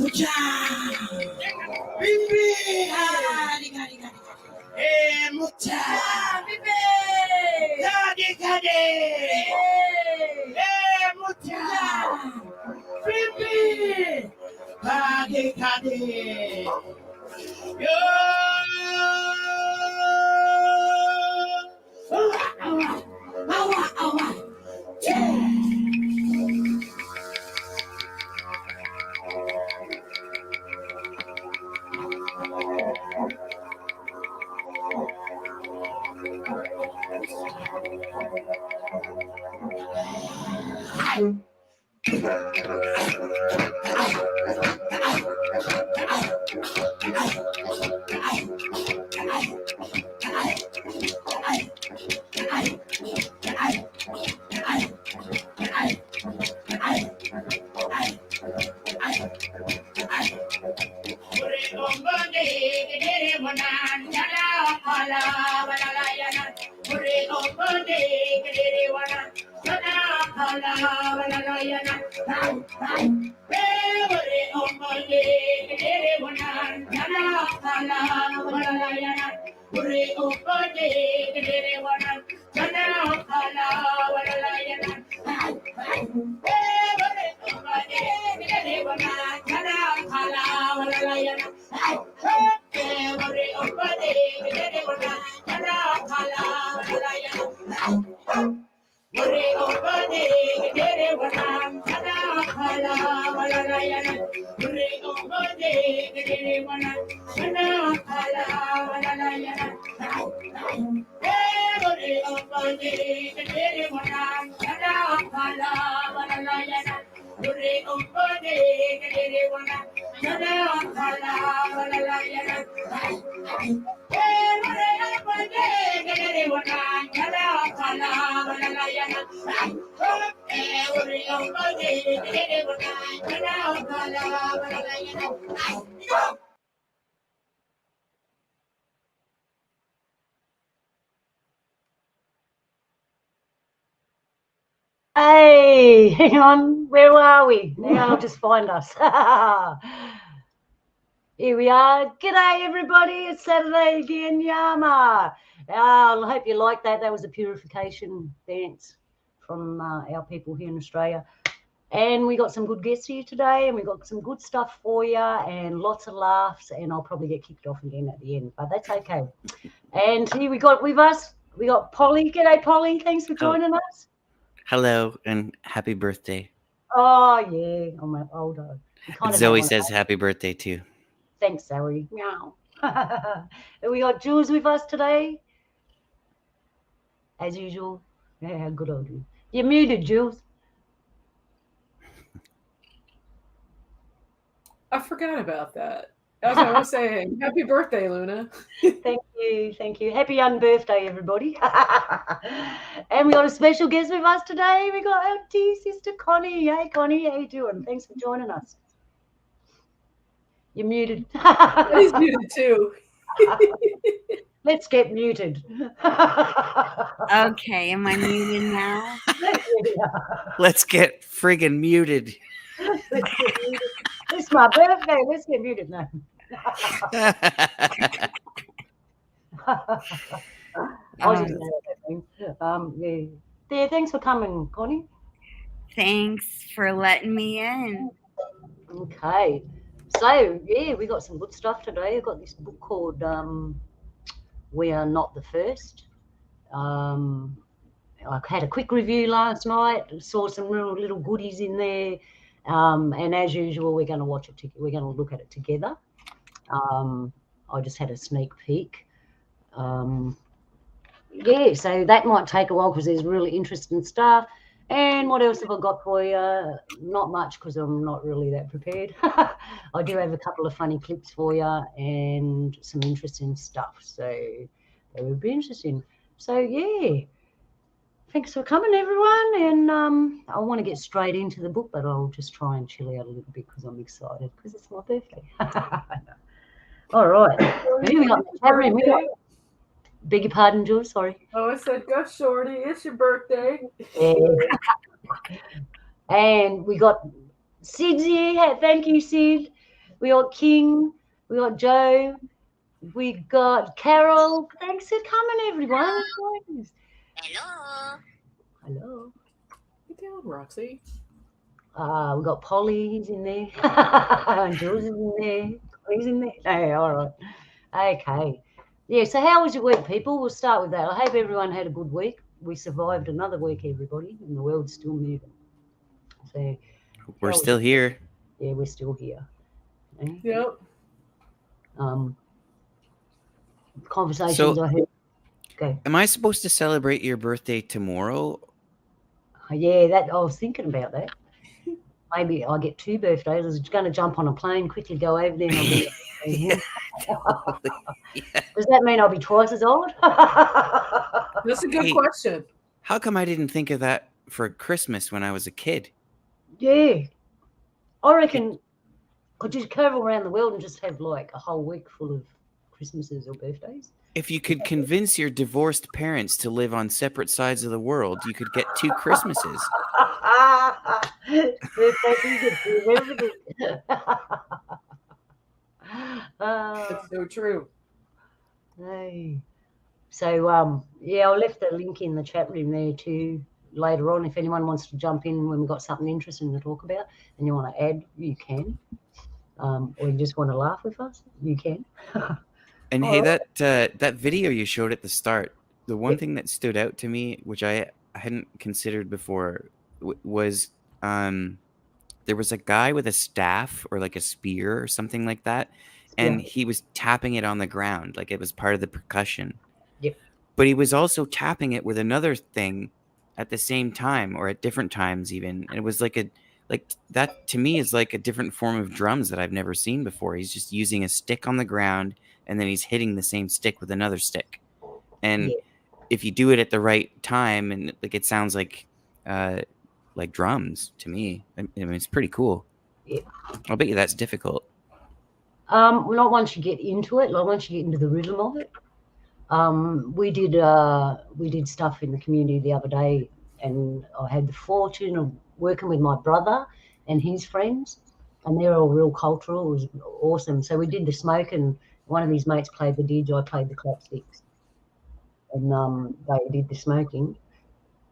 Mucha. Bibi. Mucha. Bibi. Gade. Mucha. Bibi. Gade. Yo. Awa. Hey, hang on, where are we? Now I'll just find us. Here we are. G'day, everybody. It's Saturday again, Yama. I hope you liked that. That was a purification dance from our people here in Australia. And we got some good guests here today, and we got some good stuff for you, and lots of laughs, and I'll probably get kicked off again at the end, but that's okay. And here we got with us, we got Polly. G'day, Polly. Thanks for joining us. Hello and happy birthday. Oh, yeah, I'm older. Zoe says happy birthday too. Thanks, Zoe. Meow. And we got Jules with us today. As usual. Yeah, good old you. You're muted, Jules. I forgot about that. As I was saying, happy birthday, Luna. Thank you. Happy young birthday, everybody. And we got a special guest with us today. We got our dear sister Connie. Hey, Connie, how you doing? Thanks for joining us. You're muted. He's muted too. Let's get muted. Okay, am I muted now? Let's get friggin' muted. It's my birthday. Let's get muted now. Yeah, thanks for coming, Connie. Thanks for letting me in. Okay. So, yeah, we got some good stuff today. I've got this book called We Are Not the First. I had a quick review last night, saw some real little goodies in there. And as usual, we're going to watch it. We're going to look at it together. I just had a sneak peek. Yeah, so that might take a while because there's really interesting stuff. And what else have I got for you? Not much because I'm not really that prepared. I do have a couple of funny clips for you and some interesting stuff. So that would be interesting. So, yeah. Thanks for coming, everyone. And I want to get straight into the book, but I'll just try and chill out a little bit because I'm excited because it's my birthday. All right. Here we got beg your pardon, Jules. Sorry. Oh, I said, go shorty. It's your birthday. Yeah. And we got Sid's here. Thank you, Sid. We got King. We got Joe. We got Carol. Thanks for coming, everyone. Hello. Hello. Get down, Roxy. We got Polly. He's in there. Jules is in there. He's in there. Hey, all right. Okay. Yeah. So, how was your week, people? We'll start with that. I hope everyone had a good week. We survived another week, everybody, and the world's still moving. So, We're still here. Yeah, we're still here. Yep. Conversations So- I heard. Okay. Am I supposed to celebrate your birthday tomorrow? Yeah, that I was thinking about that. Maybe I get 2 birthdays. I was going to jump on a plane, quickly go over there, and I'll be. Yeah. Does that mean I'll be twice as old? That's a good Hey. question. How come I didn't think of that for Christmas when I was a kid? Yeah, I reckon could you travel around the world and just have like a whole week full of Christmases or birthdays? If you could convince your divorced parents to live on separate sides of the world, you could get 2 Christmases. That's so true. Hey. So yeah, I left the link in the chat room there too later on. If anyone wants to jump in when we've got something interesting to talk about and you want to add, you can. Or you just want to laugh with us, you can. And All hey, right. that video you showed at the start, the one thing that stood out to me, which I hadn't considered before, was there was a guy with a staff or like a spear or something like that, and he was tapping it on the ground like it was part of the percussion. Yep. But he was also tapping it with another thing at the same time or at different times even, and it was like that to me is like a different form of drums that I've never seen before. He's just using a stick on the ground and then he's hitting the same stick with another stick. And if you do it at the right time, and like it sounds like drums to me. I mean, it's pretty cool. Yeah. I'll bet you that's difficult. Well, not once you get into it, like once you get into the rhythm of it. We did stuff in the community the other day, and I had the fortune of working with my brother and his friends, and they're all real cultural. It was awesome. So we did the smoke, and one of his mates played the didge, I played the clapsticks, and they did the smoking.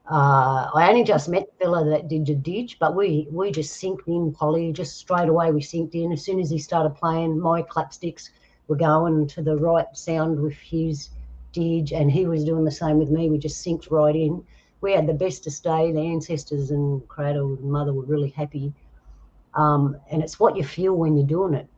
I only just met the fella that did the didge, but we just synced in, Polly, just straight away we synced in. As soon as he started playing, my clapsticks were going to the right sound with his didge, and he was doing the same with me. We just synced right in. We had the best of day. The ancestors and cradle and mother were really happy. And it's what you feel when you're doing it.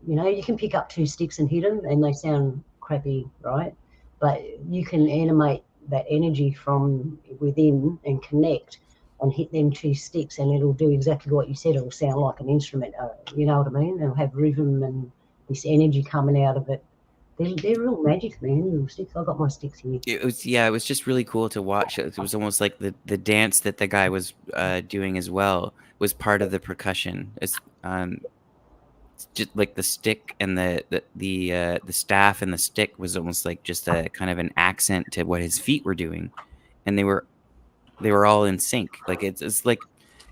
You know, you can pick up 2 sticks and hit them and they sound crappy, right? But you can animate that energy from within and connect and hit them 2 sticks, and it'll do exactly what you said. It'll sound like an instrument. You know what I mean? It'll have rhythm and this energy coming out of it. They're real magic, man. Little sticks. I got my sticks here. It was just really cool to watch. It was almost like the dance that the guy was doing as well was part of the percussion. It's just like the stick and the staff and the stick was almost like just a kind of an accent to what his feet were doing, and they were all in sync. Like it's like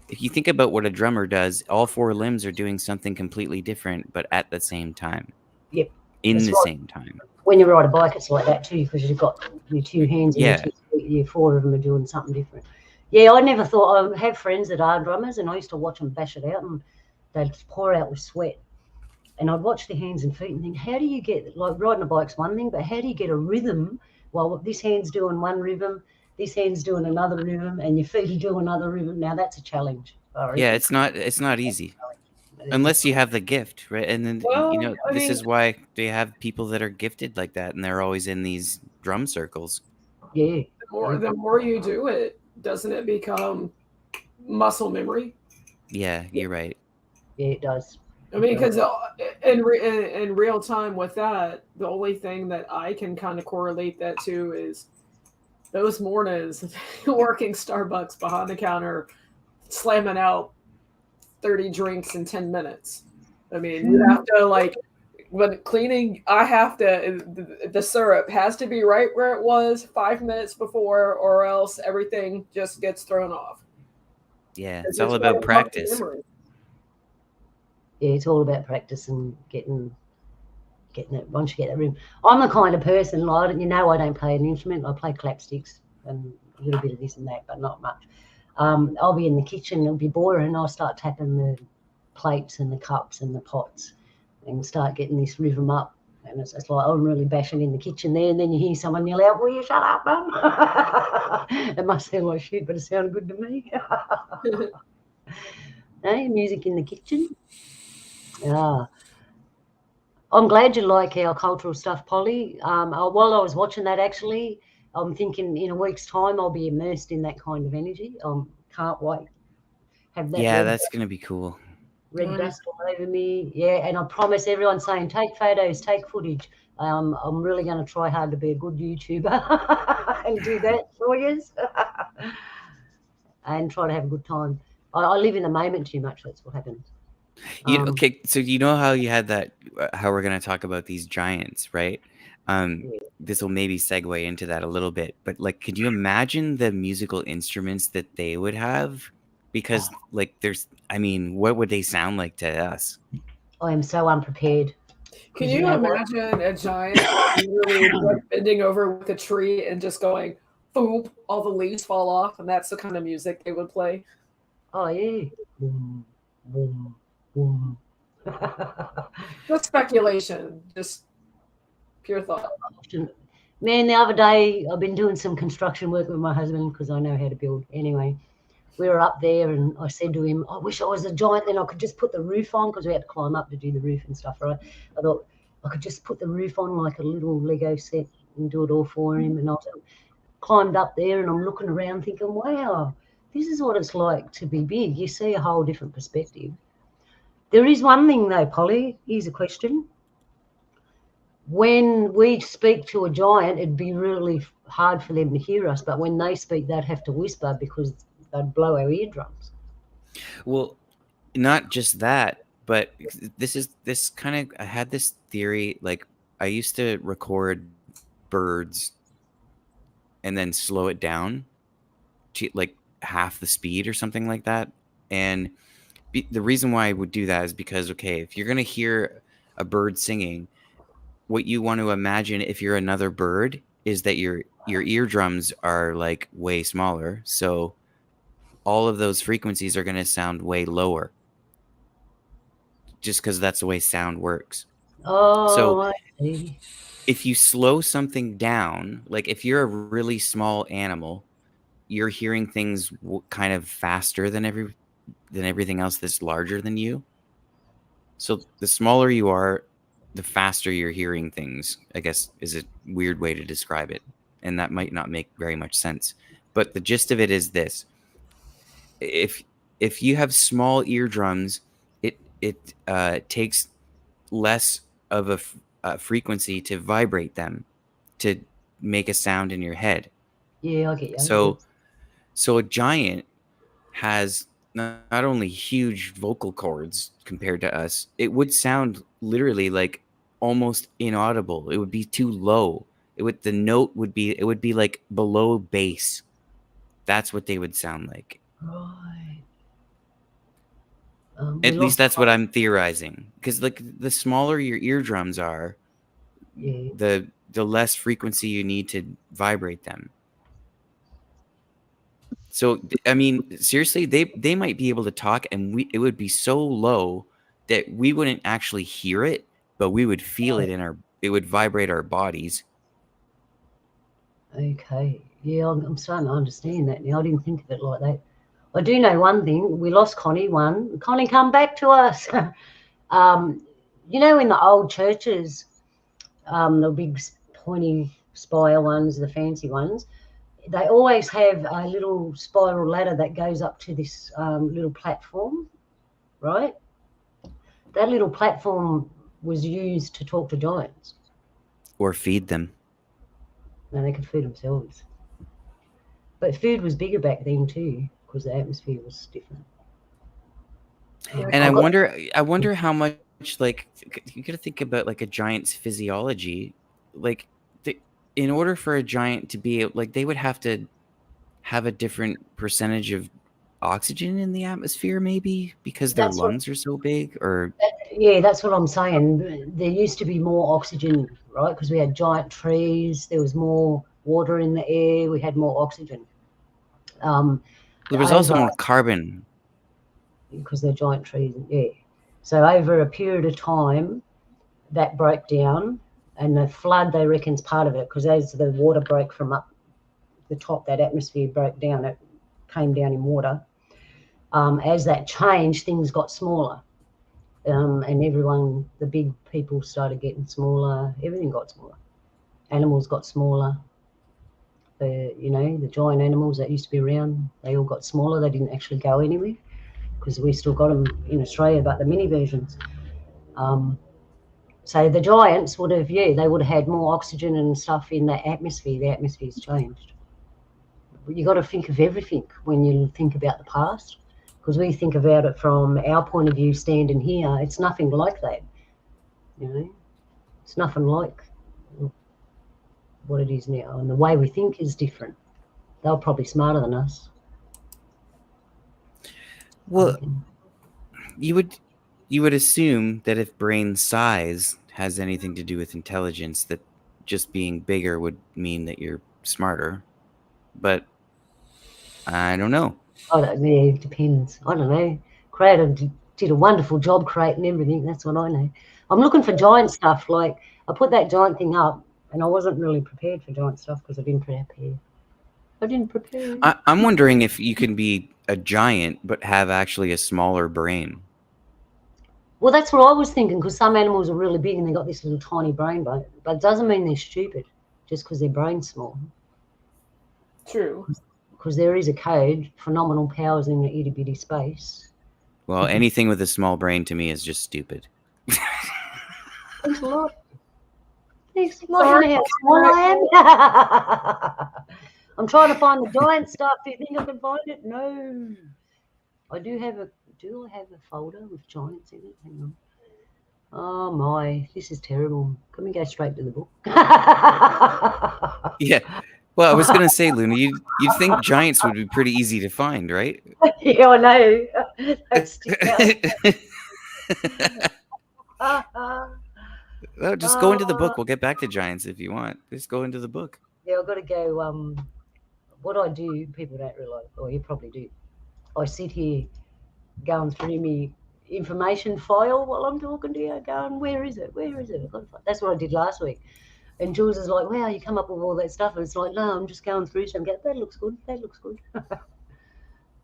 if you think about what a drummer does, all 4 limbs are doing something completely different, but at the same time. Yep. In That's the right. same time. When you ride a bike, it's like that too, because you've got your 2 hands and Yeah. your 4 of them are doing something different. Yeah, I never thought. I have friends that are drummers, and I used to watch them bash it out, and they'd pour out with sweat. And I'd watch their hands and feet and think, how do you get, like riding a bike's one thing, but how do you get a rhythm while this hand's doing one rhythm, this hand's doing another rhythm, and your feet are doing another rhythm? Now that's a challenge. Yeah, it's not easy. Unless you have the gift, right? And then this is why they have people that are gifted like that, and they're always in these drum circles. Yeah. The more you do it, doesn't it become muscle memory? Yeah, you're right. Yeah, it does. I mean, because in real time with that, the only thing that I can kind of correlate that to is those mornings working Starbucks behind the counter, slamming out 30 drinks in 10 minutes. I mean, you have to, like, when cleaning, I have to, the syrup has to be right where it was 5 minutes before, or else everything just gets thrown off. Yeah, it's all about practice. Yeah, it's all about practice and getting it. Once you get that rhythm, I'm the kind of person, like, I don't play an instrument. I play clapsticks and a little bit of this and that, but not much. I'll be in the kitchen, it'll be boring, I'll start tapping the plates and the cups and the pots and start getting this rhythm up. And it's like I'm really bashing in the kitchen there, and then you hear someone yell out, "Will you shut up, Mum?" It must sound like shit, but it sounded good to me. Hey, music in the kitchen. Yeah. I'm glad you like our cultural stuff, Polly. While I was watching that, actually, I'm thinking in a week's time I'll be immersed in that kind of energy. Can't wait. Have that Yeah, that's gonna be cool. red Nice. dust all over me. Yeah, and I promise everyone saying, take photos, take footage. I'm really going to try hard to be a good YouTuber and do that for you and try to have a good time. I live in the moment too much. That's what happens. Okay, so you know how you had that, how we're going to talk about these giants, right? Yeah. This will maybe segue into that a little bit, but like, could you imagine the musical instruments that they would have? Because like, what would they sound like to us? I am so unprepared. Can 'Cause you know what? imagine a giant literally like bending over with a tree and just going, boom, all the leaves fall off, and that's the kind of music they would play? Oh, yeah. Boom, boom, boom. Just speculation, just pure thought. Man, the other day I've been doing some construction work with my husband because I know how to build. Anyway, we were up there and I said to him, I wish I was a giant, then I could just put the roof on, because we had to climb up to do the roof and stuff, right? I thought I could just put the roof on like a little Lego set and do it all for him. And I climbed up there and I'm looking around thinking, wow, this is what it's like to be big. You see a whole different perspective. There is one thing though, Polly, here's a question. When we speak to a giant, it'd be really hard for them to hear us, but when they speak, they'd have to whisper because they'd blow our eardrums. Well, not just that, but this kind of, I had this theory, like I used to record birds and then slow it down to like half the speed or something like that. And the reason why I would do that is because, okay, if you're going to hear a bird singing, what you want to imagine if you're another bird is that your eardrums are like way smaller. So all of those frequencies are going to sound way lower just because that's the way sound works. Oh, So I see. if you slow something down, like if you're a really small animal, you're hearing things kind of faster than everything else that's larger than you. So the smaller you are, the faster you're hearing things, I guess, is a weird way to describe it. And that might not make very much sense. But the gist of it is this. If you have small eardrums, it takes less of a frequency to vibrate them to make a sound in your head. Yeah, I get you. So a giant has not only huge vocal cords compared to us, it would sound literally like almost inaudible. It would be too low. The note would be like below bass. That's what they would sound like. Right. At least that's what I'm theorizing. Because like the smaller your eardrums are, Yeah. the less frequency you need to vibrate them. So I mean, seriously, they might be able to talk, and it would be so low that we wouldn't actually hear it, but we would feel it it would vibrate our bodies. Okay. Yeah, I'm starting to understand that now. I didn't think of it like that. I do know one thing. We lost Connie. Connie, come back to us. In the old churches, the big pointy spire ones, the fancy ones, they always have a little spiral ladder that goes up to this little platform, right? That little platform was used to talk to giants. Or feed them. No, they could feed themselves. But food was bigger back then too, because the atmosphere was different. And I wonder how much, like, you got to think about like a giant's physiology. Like, in order for a giant to be like, they would have to have a different percentage of oxygen in the atmosphere, maybe because their That's what- lungs are so big, or Yeah, that's what I'm saying. There used to be more oxygen, right? Because we had giant trees. There was more water in the air. We had more oxygen. there was also over- more carbon. because they're giant trees. Yeah. So over a period of time, that broke down, and the flood, they reckon's part of it, because as the water broke from up the top, that atmosphere broke down. It came down in water. As that changed, things got smaller. And everyone, the big people started getting smaller. Everything got smaller. Animals got smaller. The giant animals that used to be around, they all got smaller. They didn't actually go anywhere, because we still got them in Australia, but the mini versions. So the giants would have, they would have had more oxygen and stuff in the atmosphere. The atmosphere's changed. But you got to think of everything when you think about the past, because we think about it from our point of view standing here. It's nothing like that. It's nothing like what it is now, and the way we think is different. They're probably smarter than us. Well, you would assume that if brain size has anything to do with intelligence, that just being bigger would mean that you're smarter. But I don't know. It depends. I don't know. Creator did a wonderful job creating everything. That's what I know. I'm looking for giant stuff. Like, I put that giant thing up, and I wasn't really prepared for giant stuff because I didn't prepare. I'm wondering if you can be a giant but have actually a smaller brain. Well, that's what I was thinking, because some animals are really big and they got this little tiny brain, but it doesn't mean they're stupid just because their brain's small. True. Because there is a code for nominal powers in the itty bitty space. Well, anything with a small brain to me is just stupid. Thanks a lot. Thanks a lot. You know how small I am? I'm trying to find the giant stuff. Do you think I can find it? No. I do have a folder with giants in it? Hang on. Oh my, this is terrible. Can we go straight to the book? Yeah. Well, I was going to say, Luna, you'd think giants would be pretty easy to find, right? Yeah, I know. Well, just go into the book. We'll get back to giants if you want. Just go into the book. Yeah, I've got to go. What I do, people don't realise, or you probably do. I sit here going through me information file while I'm talking to you, going, where is it? Where is it? That's what I did last week. And Jules is like, wow, you come up with all that stuff. And it's like, no, I'm just going through some. That looks good. That looks good.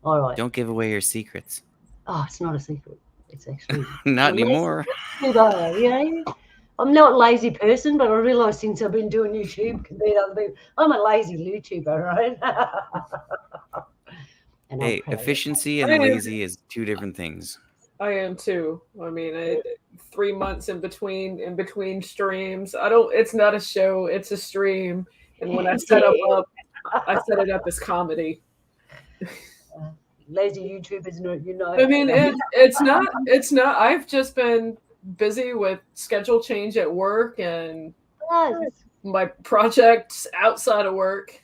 All right. Don't give away your secrets. Oh, it's not a secret. It's actually not anymore. You know, I'm not a lazy person, but I realise since I've been doing YouTube compared to other people, I'm a lazy YouTuber, right? And hey, efficiency and lazy is two different things. I am too. I mean, 3 months in between streams. It's not a show, it's a stream. And when I set it up as comedy. Lazy YouTubers, I mean, it's not. I've just been busy with schedule change at work and my projects outside of work.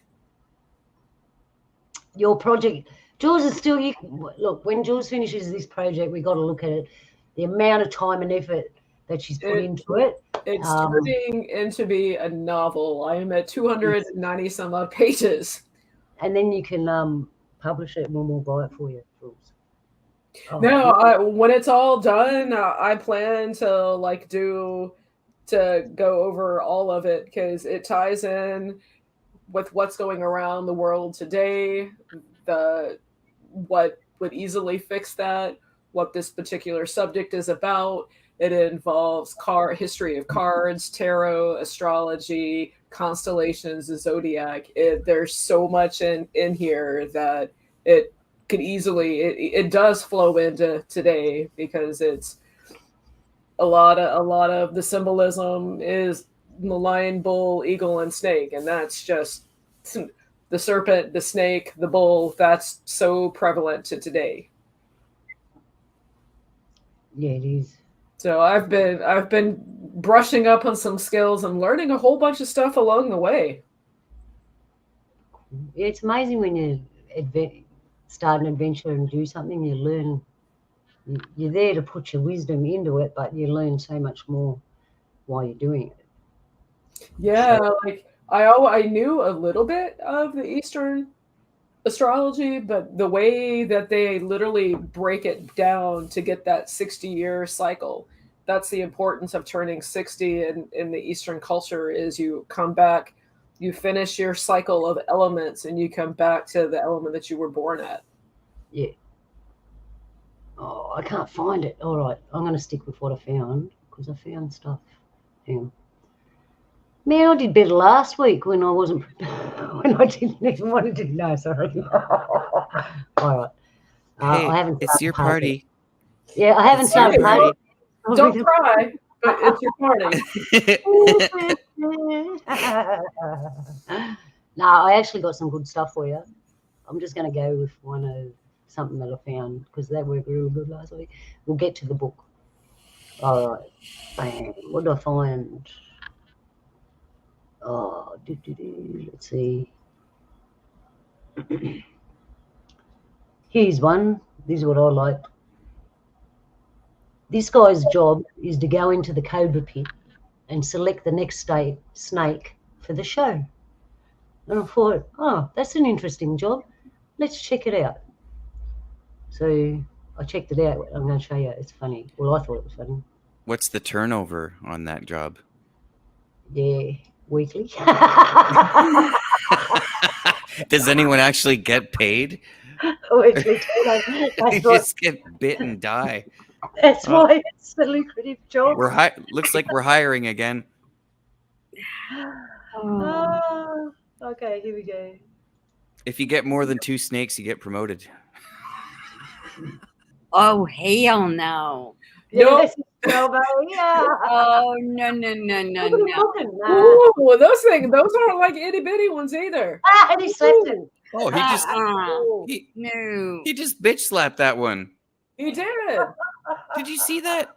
Your project, Jules is still. Look, when Jules finishes this project, we got to look at it. The amount of time and effort that she's put into it. It's turning into be a novel. I am at 290 some odd pages. And then you can publish it, and we'll buy it for you, Jules. When it's all done, I plan to go over all of it because it ties in with what's going around the world today, what would easily fix that, what this particular subject is about. It involves history of cards, tarot, astrology, constellations, the zodiac. There's so much in here that it could easily it does flow into today because it's a lot of the symbolism is the lion, bull, eagle, and snake, and that's just the serpent, the snake, the bull. That's so prevalent to today. Yeah, it is. So I've been brushing up on some skills and learning a whole bunch of stuff along the way. Yeah, it's amazing when start an adventure and do something, you learn. You're there to put your wisdom into it, but you learn so much more while you're doing it. Yeah, like I knew a little bit of the Eastern astrology, but the way that they literally break it down to get that 60-year cycle, that's the importance of turning 60 in the Eastern culture is you come back, you finish your cycle of elements, and you come back to the element that you were born at. Yeah. Oh, I can't find it. All right, I'm going to stick with what I found because I found stuff. Hang on. Man, I did better last week when I wasn't, when I didn't even want to do. No, sorry. All right. Hey, I haven't. it's your party. Yeah, I haven't It's your started. party. Don't cry, but it's your party. No, I actually got some good stuff for you. I'm just going to go with something that I found because that worked really good last week. We'll get to the book. All right. Bang. What did I find? Oh, let's see. Here's one. This is what I like. This guy's job is to go into the cobra pit and select the next snake for the show. And I thought, oh, that's an interesting job. Let's check it out. So I checked it out. I'm going to show you. It's funny. Well, I thought it was funny. What's the turnover on that job? Yeah, weekly. Does anyone actually get paid? Weekly. You just get bit and die. That's why it's a lucrative job. Looks like we're hiring again. Oh, okay, here we go. If you get more than 2 snakes, you get promoted. Oh, hell no. Yes, yeah. Oh, no. Ooh, those aren't like itty bitty ones either. And he slapped it. Oh, No. he just bitch slapped that one. He did. Did you see that?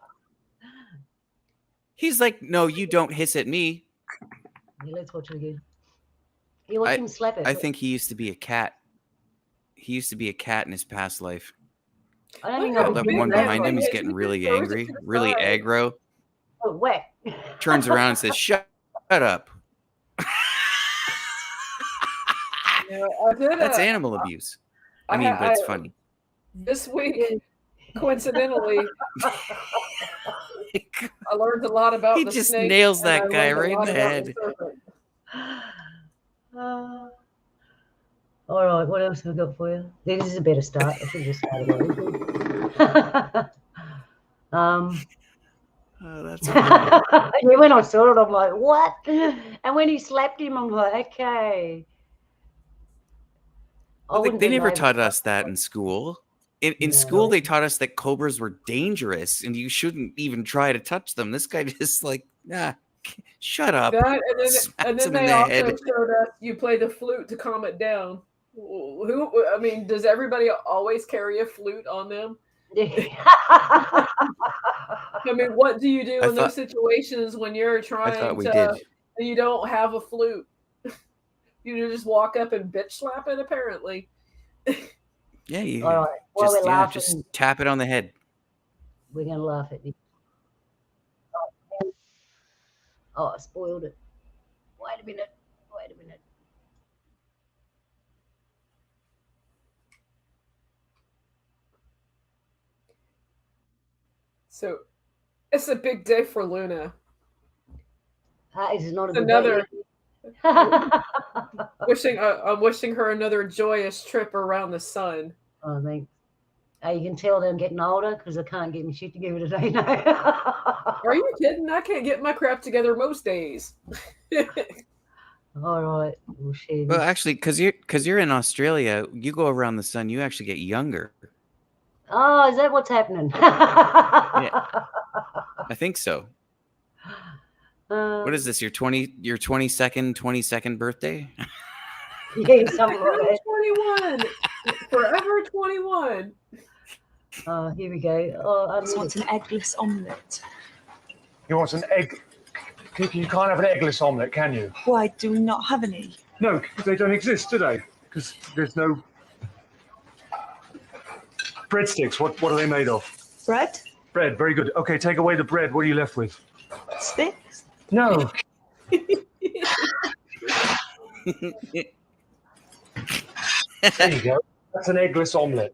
He's like, no, you don't hiss at me. Yeah, let's watch it again. You watch him slap it. I think he used to be a cat. He used to be a cat in his past life. I don't think That one behind him is getting really angry, really aggro. Oh, whack. Turns around and says, shut up. Yeah, That's animal abuse. I mean, but it's funny. This week, coincidentally, I learned a lot about He the just snake, nails and that I guy learned a right in lot the about head. serpent. All right, what else have we got for you? This is a better start. I should have just started. Oh, that's Yeah, when I saw it, I'm like, what? And when he slapped him, I'm like, okay. They never taught us that in school. In school, they taught us that cobras were dangerous and you shouldn't even try to touch them. This guy just like, shut up. And then they also showed us you play the flute to calm it down. Does everybody always carry a flute on them? I mean, what do you do in those situations when you're trying to? You don't have a flute. You just walk up and bitch slap it. Apparently. Yeah, you all right. Well, just tap it on the head. We're gonna laugh at you. Oh, I spoiled it. Wait a minute. So, it's a big day for Luna. It's not another. I'm wishing her another joyous trip around the sun. Oh, thanks. You can tell they're getting older because I can't get my shit together today. No. Are you kidding? I can't get my crap together most days. All right. Well, actually, because you're in Australia, you go around the sun, you actually get younger. Oh, is that what's happening? Yeah, I think so. What is this? Your 22nd birthday? Yeah, something like that. 21. Forever 21. Here we go. Oh, I just want an eggless omelette. You want an egg? You can't have an eggless omelette, can you? Why do we not have any? No, they don't exist, do they? Because there's no Breadsticks. What are they made of? Bread? Bread. Very good. Okay, take away the bread. What are you left with? Sticks? No. There you go. That's an eggless omelette.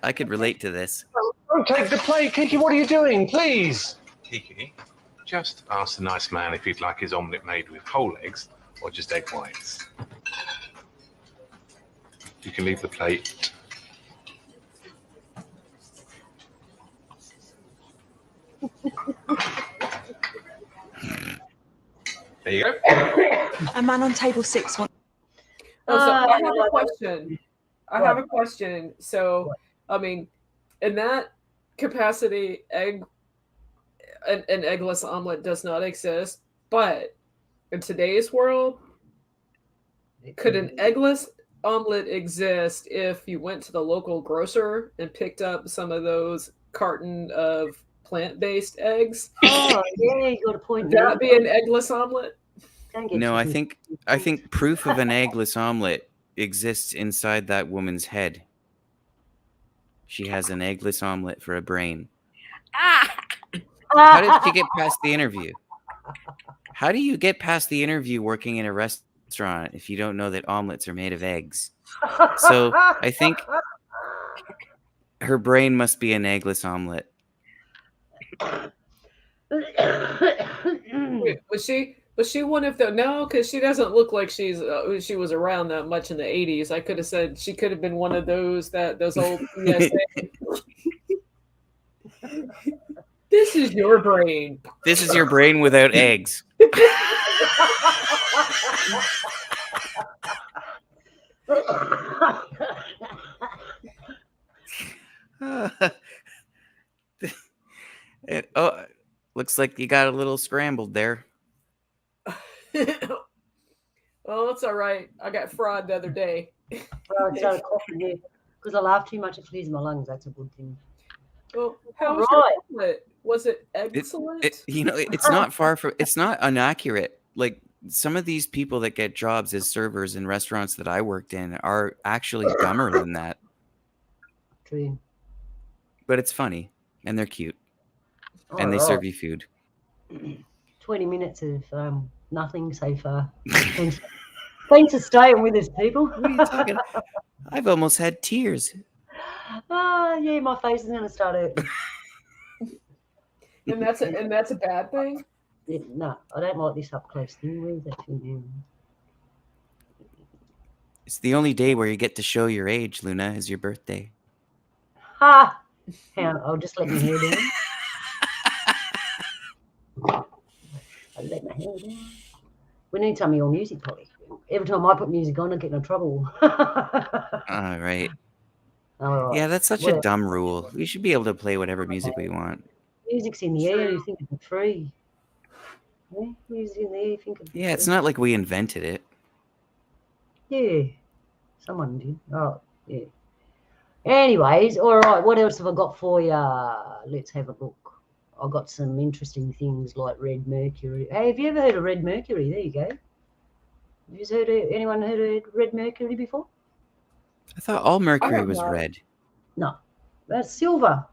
I could relate to this. Don't take the plate, Kiki. What are you doing? Please. Kiki, just ask the nice man if he'd like his omelette made with whole eggs or just egg whites. You can leave the plate. There you go. A man on table 6 wants. Oh, so I have a question. I have a question. So, I mean, in that capacity, an eggless omelet does not exist. But in today's world, could an eggless omelet exist if you went to the local grocer and picked up some of those carton of plant-based eggs? Oh, yeah, you got a point. Would that be an eggless omelet? No, I think proof of an eggless omelet exists inside that woman's head. She has an eggless omelet for a brain. How did she get past the interview? How do you get past the interview working in a restaurant if you don't know that omelets are made of eggs? So I think her brain must be an eggless omelet. Wait, was she one of the no? Because she doesn't look like she was around that much in the 80s. I could have said she could have been one of those old. This is your brain. This is your brain without eggs. Looks like you got a little scrambled there. Well, it's all right. I got fraud the other day. Well, it's not a coffee there because I laugh too much. It clears my lungs. That's a good thing. Well, how was your omelet? Was it excellent? It's not far from. It's not inaccurate. Like some of these people that get jobs as servers in restaurants that I worked in are actually dumber than that. True. But it's funny and they're cute and they serve you food. 20 minutes of nothing so far. Thanks for staying with us, people. What are you talking? I've almost had tears. Yeah, my face is going to start hurting. And that's a bad thing? Yeah, no, I don't like this up close thing. Where's that thing? It's the only day where you get to show your age, Luna, is your birthday. Ha! Hang on, I'll just let my hair down. I'll let my hair down. We need some of your music, Polly. Every time I put music on, I get in trouble. All right. Yeah, that's such a dumb rule. We should be able to play whatever music we want. Music's in the air. You think it's free? Yeah, music's in the air. You think it's Yeah, it's not like we invented it. Yeah, someone did. Oh, yeah. Anyways, all right. What else have I got for you? Let's have a look. I've got some interesting things like red mercury. Hey, have you ever heard of red mercury? There you go. Have you anyone heard of red mercury before? I thought all mercury was red. No, that's silver.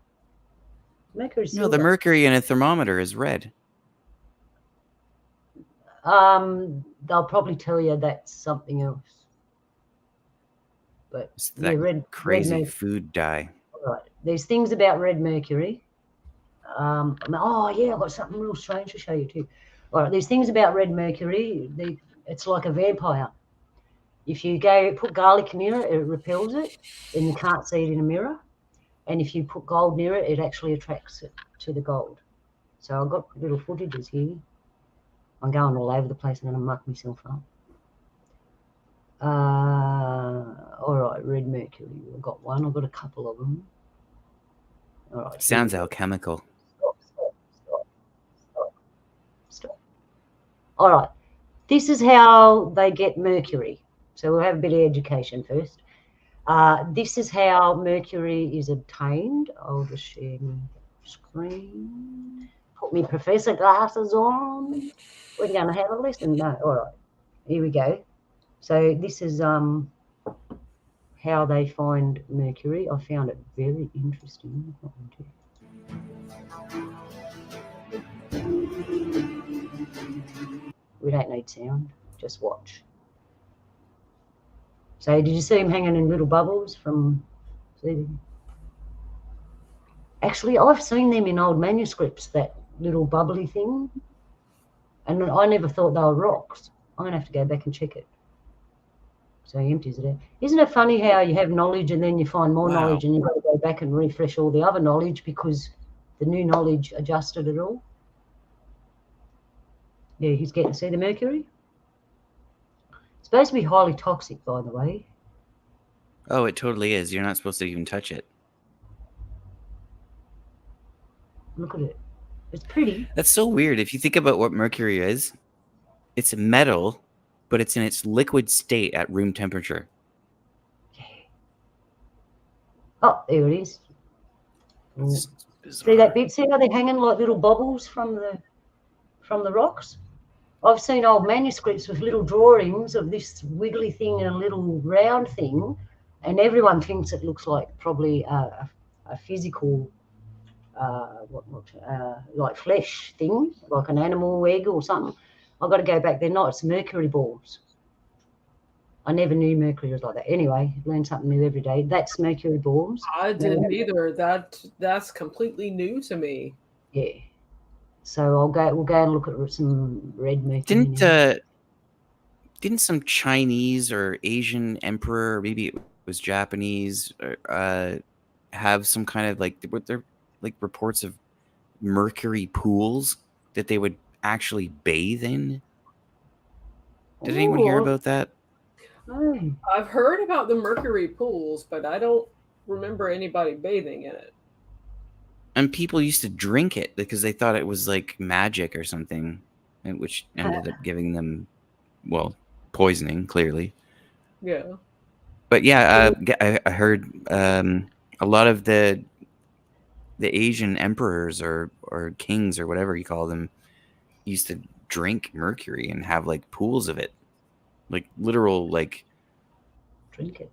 Mercury's silver. No, the mercury in a thermometer is red. They'll probably tell you that's something else. But it's that red food dye. All right. There's things about red mercury. Oh yeah, I've got something real strange to show you too. All right, there's things about red mercury. It's like a vampire. If you put garlic near it, it repels it, and you can't see it in a mirror. And if you put gold near it, it actually attracts it to the gold. So I've got little footages here. I'm going all over the place. I'm going to muck myself up. All right, red mercury. I've got one. I've got a couple of them. All right. Sounds alchemical. Stop. All right. This is how they get mercury. So we'll have a bit of education first. This is how mercury is obtained. I'll just share my screen. Put my professor glasses on. We're going to have a lesson. No, all right. Here we go. So this is how they find mercury. I found it very interesting. We don't need sound, just watch. So did you see him hanging in little bubbles from... Actually, I've seen them in old manuscripts, that little bubbly thing, and I never thought they were rocks. I'm going to have to go back and check it. So he empties it out. Isn't it funny how you have knowledge and then you find more knowledge and you've got to go back and refresh all the other knowledge because the new knowledge adjusted it all? Yeah, he's getting... See the mercury? It's supposed to be highly toxic, by the way. Oh, it totally is. You're not supposed to even touch it. Look at it. It's pretty. That's so weird. If you think about what mercury is, it's a metal, but it's in its liquid state at room temperature. Yeah. Oh, there it is. See that bit? See how they're hanging like little bubbles from the rocks? I've seen old manuscripts with little drawings of this wiggly thing and a little round thing, and everyone thinks it looks like probably a physical, like flesh thing, like an animal egg or something. I've got to go back. They're not. It's mercury balls. I never knew mercury was like that. Anyway, learn something new every day. That's mercury balls. I didn't either. That's completely new to me. Yeah. So we'll go and look at some red mercury. Didn't some Chinese or Asian emperor, or maybe it was Japanese, have some kind of like reports of mercury pools that they would actually bathe in? Did anyone hear about that? I've heard about the mercury pools, but I don't remember anybody bathing in it. And people used to drink it because they thought it was like magic or something, which ended up giving them, well, poisoning, clearly. Yeah. But yeah, I heard a lot of the Asian emperors or kings or whatever you call them used to drink mercury and have like pools of it, like literal, like, drink it,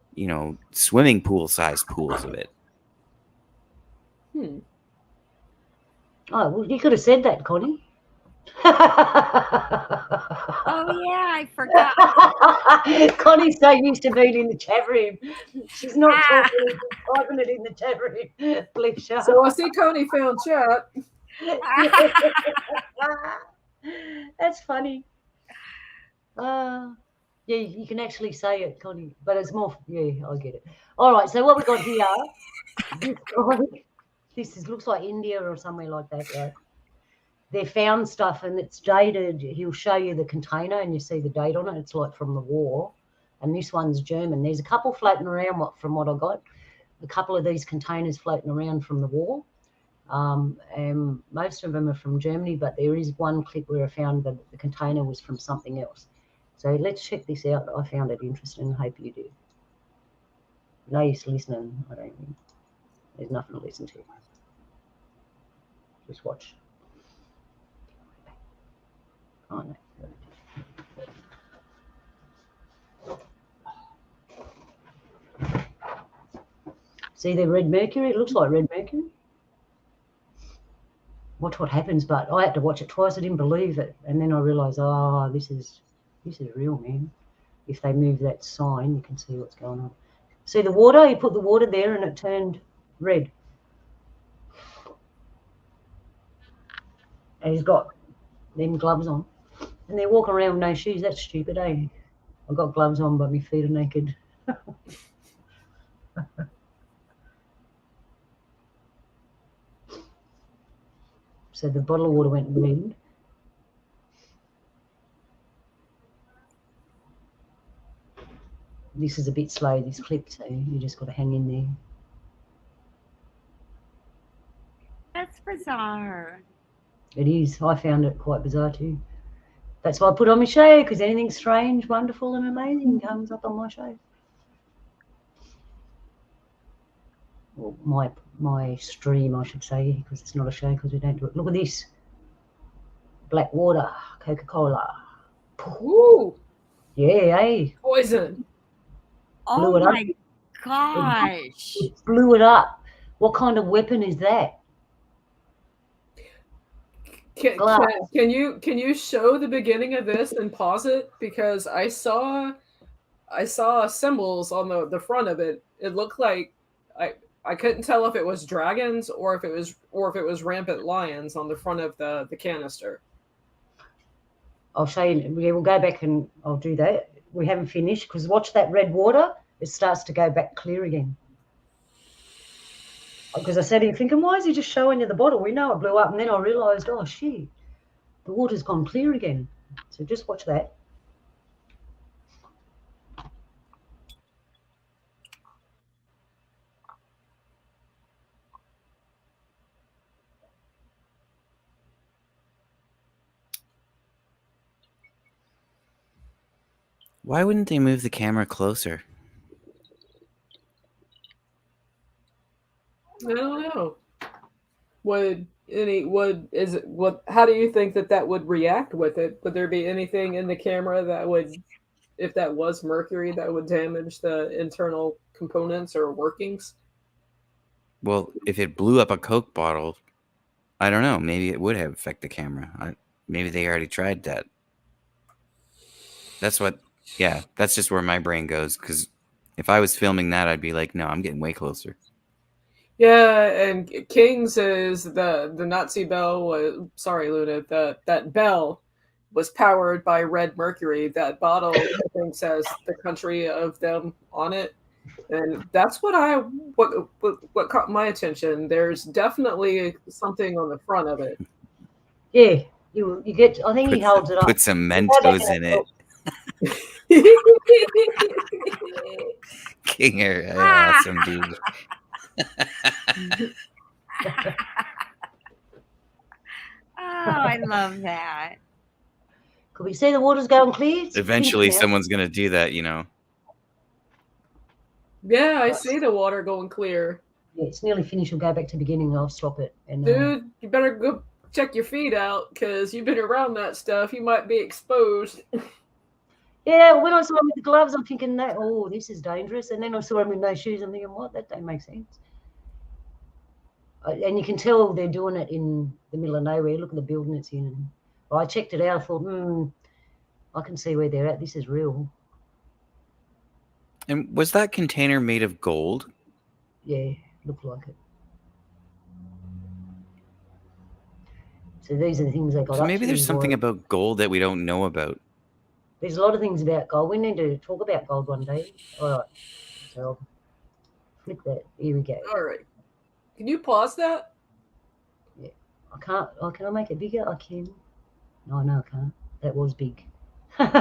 swimming pool sized pools of it. Oh, well, you could have said that, Connie. Oh yeah, I forgot. Connie's so used to being in the chat room. She's not talking, typing it in the chat room. Bless her. So I see Connie found chat. That's funny. Yeah, you can actually say it, Connie, but it's more. Yeah, I get it. All right, so what we got here? This looks like India or somewhere like that, right? They found stuff and it's dated. He'll show you the container and you see the date on it. It's like from the war. And this one's German. There's a couple floating around from what I got. A couple of these containers floating around from the war. And most of them are from Germany, but there is one clip where I found that the container was from something else. So let's check this out. I found it interesting. I hope you do. No use listening. I don't think. There's nothing to listen to. Just watch. Oh, no. See the red mercury? It looks like red mercury. Watch what happens, but I had to watch it twice. I didn't believe it. And then I realised, oh, this is real, man. If they move that sign, you can see what's going on. See the water? You put the water there and it turned red. And he's got them gloves on. And they're walking around with no shoes. That's stupid, eh? I've got gloves on, but my feet are naked. So the bottle of water went red. This is a bit slow, this clip, so you just got to hang in there. That's bizarre. It is. I found it quite bizarre too. That's why I put on my show, because anything strange, wonderful and amazing comes up on my show. Well, my stream, I should say, because it's not a show because we don't do it. Look at this. Black water, Coca-Cola. Ooh. Yeah, eh? Poison. Oh my gosh. It blew it up. What kind of weapon is that? Glass. Can you show the beginning of this and pause it, because I saw symbols on the front of it. It looked like I couldn't tell if it was dragons or if it was rampant lions on the front of the canister. I'll show you. Yeah, we'll go back and I'll do that. We haven't finished, because watch that red water. It starts to go back clear again. Because I said, you're thinking, why is he just showing you the bottle? We know it blew up. And then I realised, oh, shit, the water's gone clear again. So just watch that. Why wouldn't they move the camera closer? I don't know. How do you think that would react with it? Would there be anything in the camera that would, if that was mercury, that would damage the internal components or workings? Well, if it blew up a Coke bottle, I don't know. Maybe it would have affected the camera. Maybe they already tried that. That's just where my brain goes. Because if I was filming that, I'd be like, no, I'm getting way closer. Yeah, and King's is the Nazi bell. Sorry, Luna. That bell was powered by red mercury. That bottle, I think, says the country of them on it, and that's what caught my attention. There's definitely something on the front of it. Yeah, you get. I think he holds it up. Put some Mentos in it. King, you're awesome, dude. I love that. Could we see the water's going clear? Eventually, someone's gonna do that, you know. Yeah, I see the water going clear. Yeah, it's nearly finished. We'll go back to the beginning. I'll stop it. And dude, you better go check your feet out, because you've been around that stuff. You might be exposed. Yeah, when I saw him with the gloves, I'm thinking that, oh, this is dangerous. And then I saw him with no shoes. I'm thinking, what? That don't make sense. And you can tell they're doing it in the middle of nowhere. Look at the building it's in. Well, I checked it out. I thought, I can see where they're at. This is real. And was that container made of gold? Yeah, looked like it. So these are the things they got. So maybe there's something about gold that we don't know about. There's a lot of things about gold. We need to talk about gold one day. All right. So I'll flip that. Here we go. All right. Can you pause that? Yeah. I can't. Oh, can I make it bigger? I can. No, I can't. That was big. Hang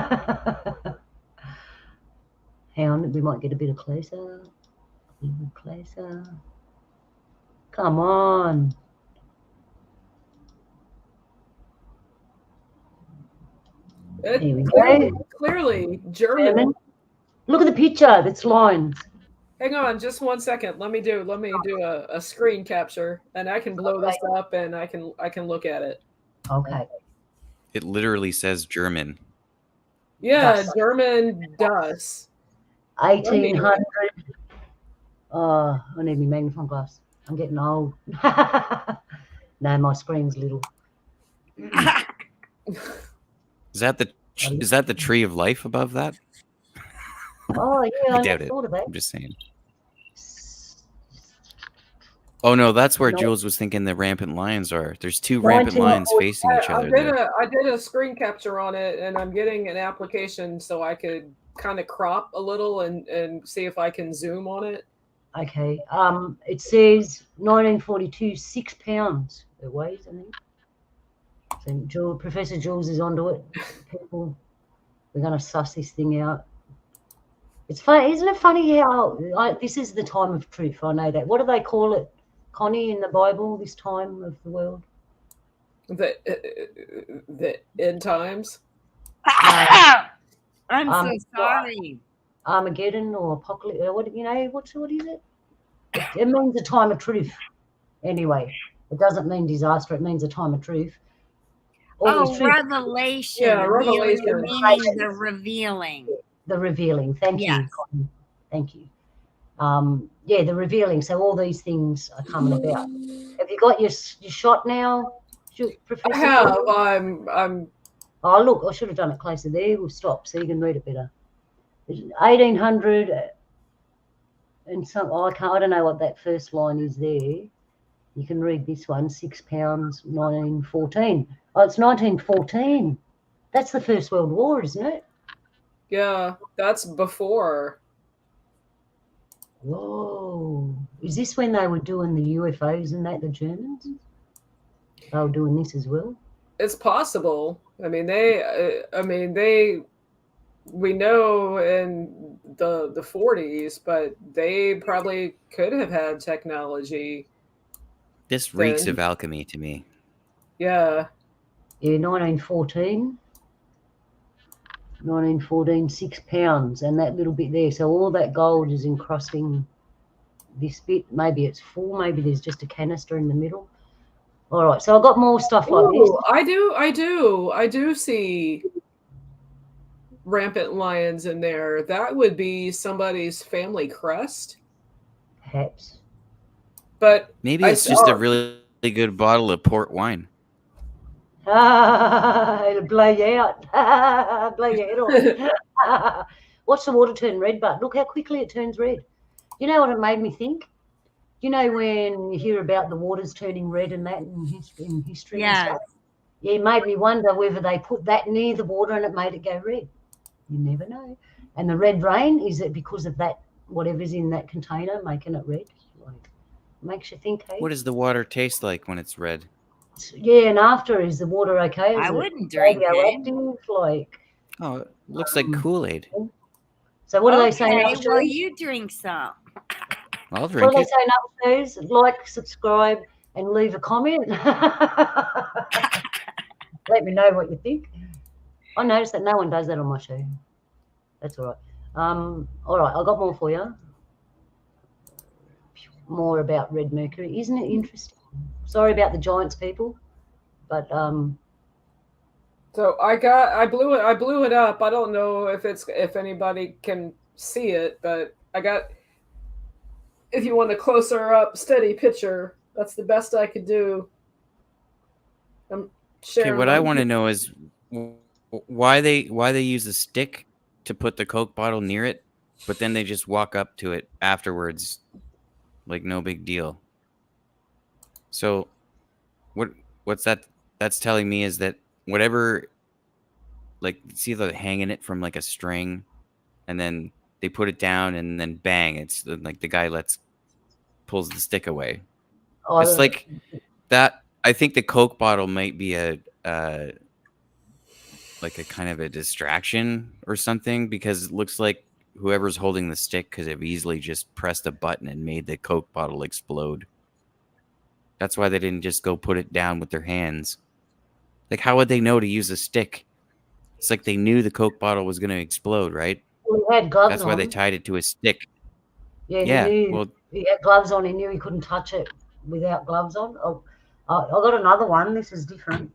on. We might get a bit closer. A little closer. Come on. There we go. Clearly German. Look at the picture. That's lines. Hang on, just 1 second. Let me do a screen capture, and I can blow this up, and I can look at it. Okay. It literally says German. Yeah, German does. 1800. Oh, I need my magnifying glass. I'm getting old. No, my screen's little. Is that the tree of life above that? Oh yeah, I doubt it. Thought of that. I'm just saying. Oh no, that's where Jules was thinking the rampant lions are. There's two rampant lions facing each other. I did a screen capture on it, and I'm getting an application so I could kind of crop a little and see if I can zoom on it. Okay. It says 1942, 6 pounds it weighs, I think. So Professor Jules is onto it. People, we're going to suss this thing out. It's funny, isn't it funny how this is the time of truth? I know that. What do they call it, Connie, in the Bible? This time of the world? The end times. I'm so sorry. Armageddon or apocalypse? What is it? It means a time of truth. Anyway, it doesn't mean disaster. It means a time of truth. Revelation. Yeah, revelation. Meaning the revealing. The revealing. Thank you. Thank you. Yeah, the revealing. So all these things are coming about. Have you got your shot now, Professor? I have. I'm. Oh, look, I should have done it closer there. We'll stop so you can read it better. 1800 and some. Oh, I don't know what that first line is there. You can read this one, £6, 1914. Oh, it's 1914. That's the First World War, isn't it? Yeah, that's before. Whoa. Is this when they were doing the UFOs and that, the Germans? They were doing this as well? It's possible. I mean, they. We know in the 40s, but they probably could have had technology. This reeks then. of alchemy to me. Yeah. Yeah, 1914. 1914, £6, and that little bit there. So all that gold is encrusting this bit. Maybe it's full. Maybe there's just a canister in the middle. All right, so I've got more stuff like this. I do see rampant lions in there. That would be somebody's family crest. Perhaps. But maybe it's just a really good bottle of port wine. It'll blow you out. Blow your head off. Watch the water turn red, but look how quickly it turns red. You know what it made me think? You know when you hear about the waters turning red and that in history and stuff? Yeah, it made me wonder whether they put that near the water and it made it go red. You never know. And the red rain, is it because of that, whatever's in that container making it red? Like, makes you think, hey? What does the water taste like when it's red? Yeah, and after, is the water okay? I wouldn't drink it. Radioactive? Like, Oh, it looks like Kool-Aid. so what are they saying Okay, upstairs? well, you drink some. I'll What drink are they it. saying upstairs? Like, subscribe, and leave a comment. Let me know what you think. I noticed that no one does that on my show. That's all right. All right, I've got more for you. More about red mercury. Isn't it interesting? Sorry about the giants, people, but so I blew it up. I don't know if anybody can see it, but I got, if you want a closer up steady picture, that's the best I could do. I'm sharing. Okay, what I want to know is why they use a stick to put the Coke bottle near it, but then they just walk up to it afterwards like no big deal. So what's that's telling me is that whatever, like, see the hanging it from like a string, and then they put it down and then bang, it's like the guy pulls the stick away. It's like that. I think the Coke bottle might be a like a kind of a distraction or something, because it looks like whoever's holding the stick could have easily just pressed a button and made the Coke bottle explode. That's why they didn't just go put it down with their hands. Like, how would they know to use a stick? It's like they knew the Coke bottle was going to explode, right? Well, he had gloves That's why on. they tied it to a stick. Yeah, well, he had gloves on. He knew he couldn't touch it without gloves on. Oh, I got another one. This is different.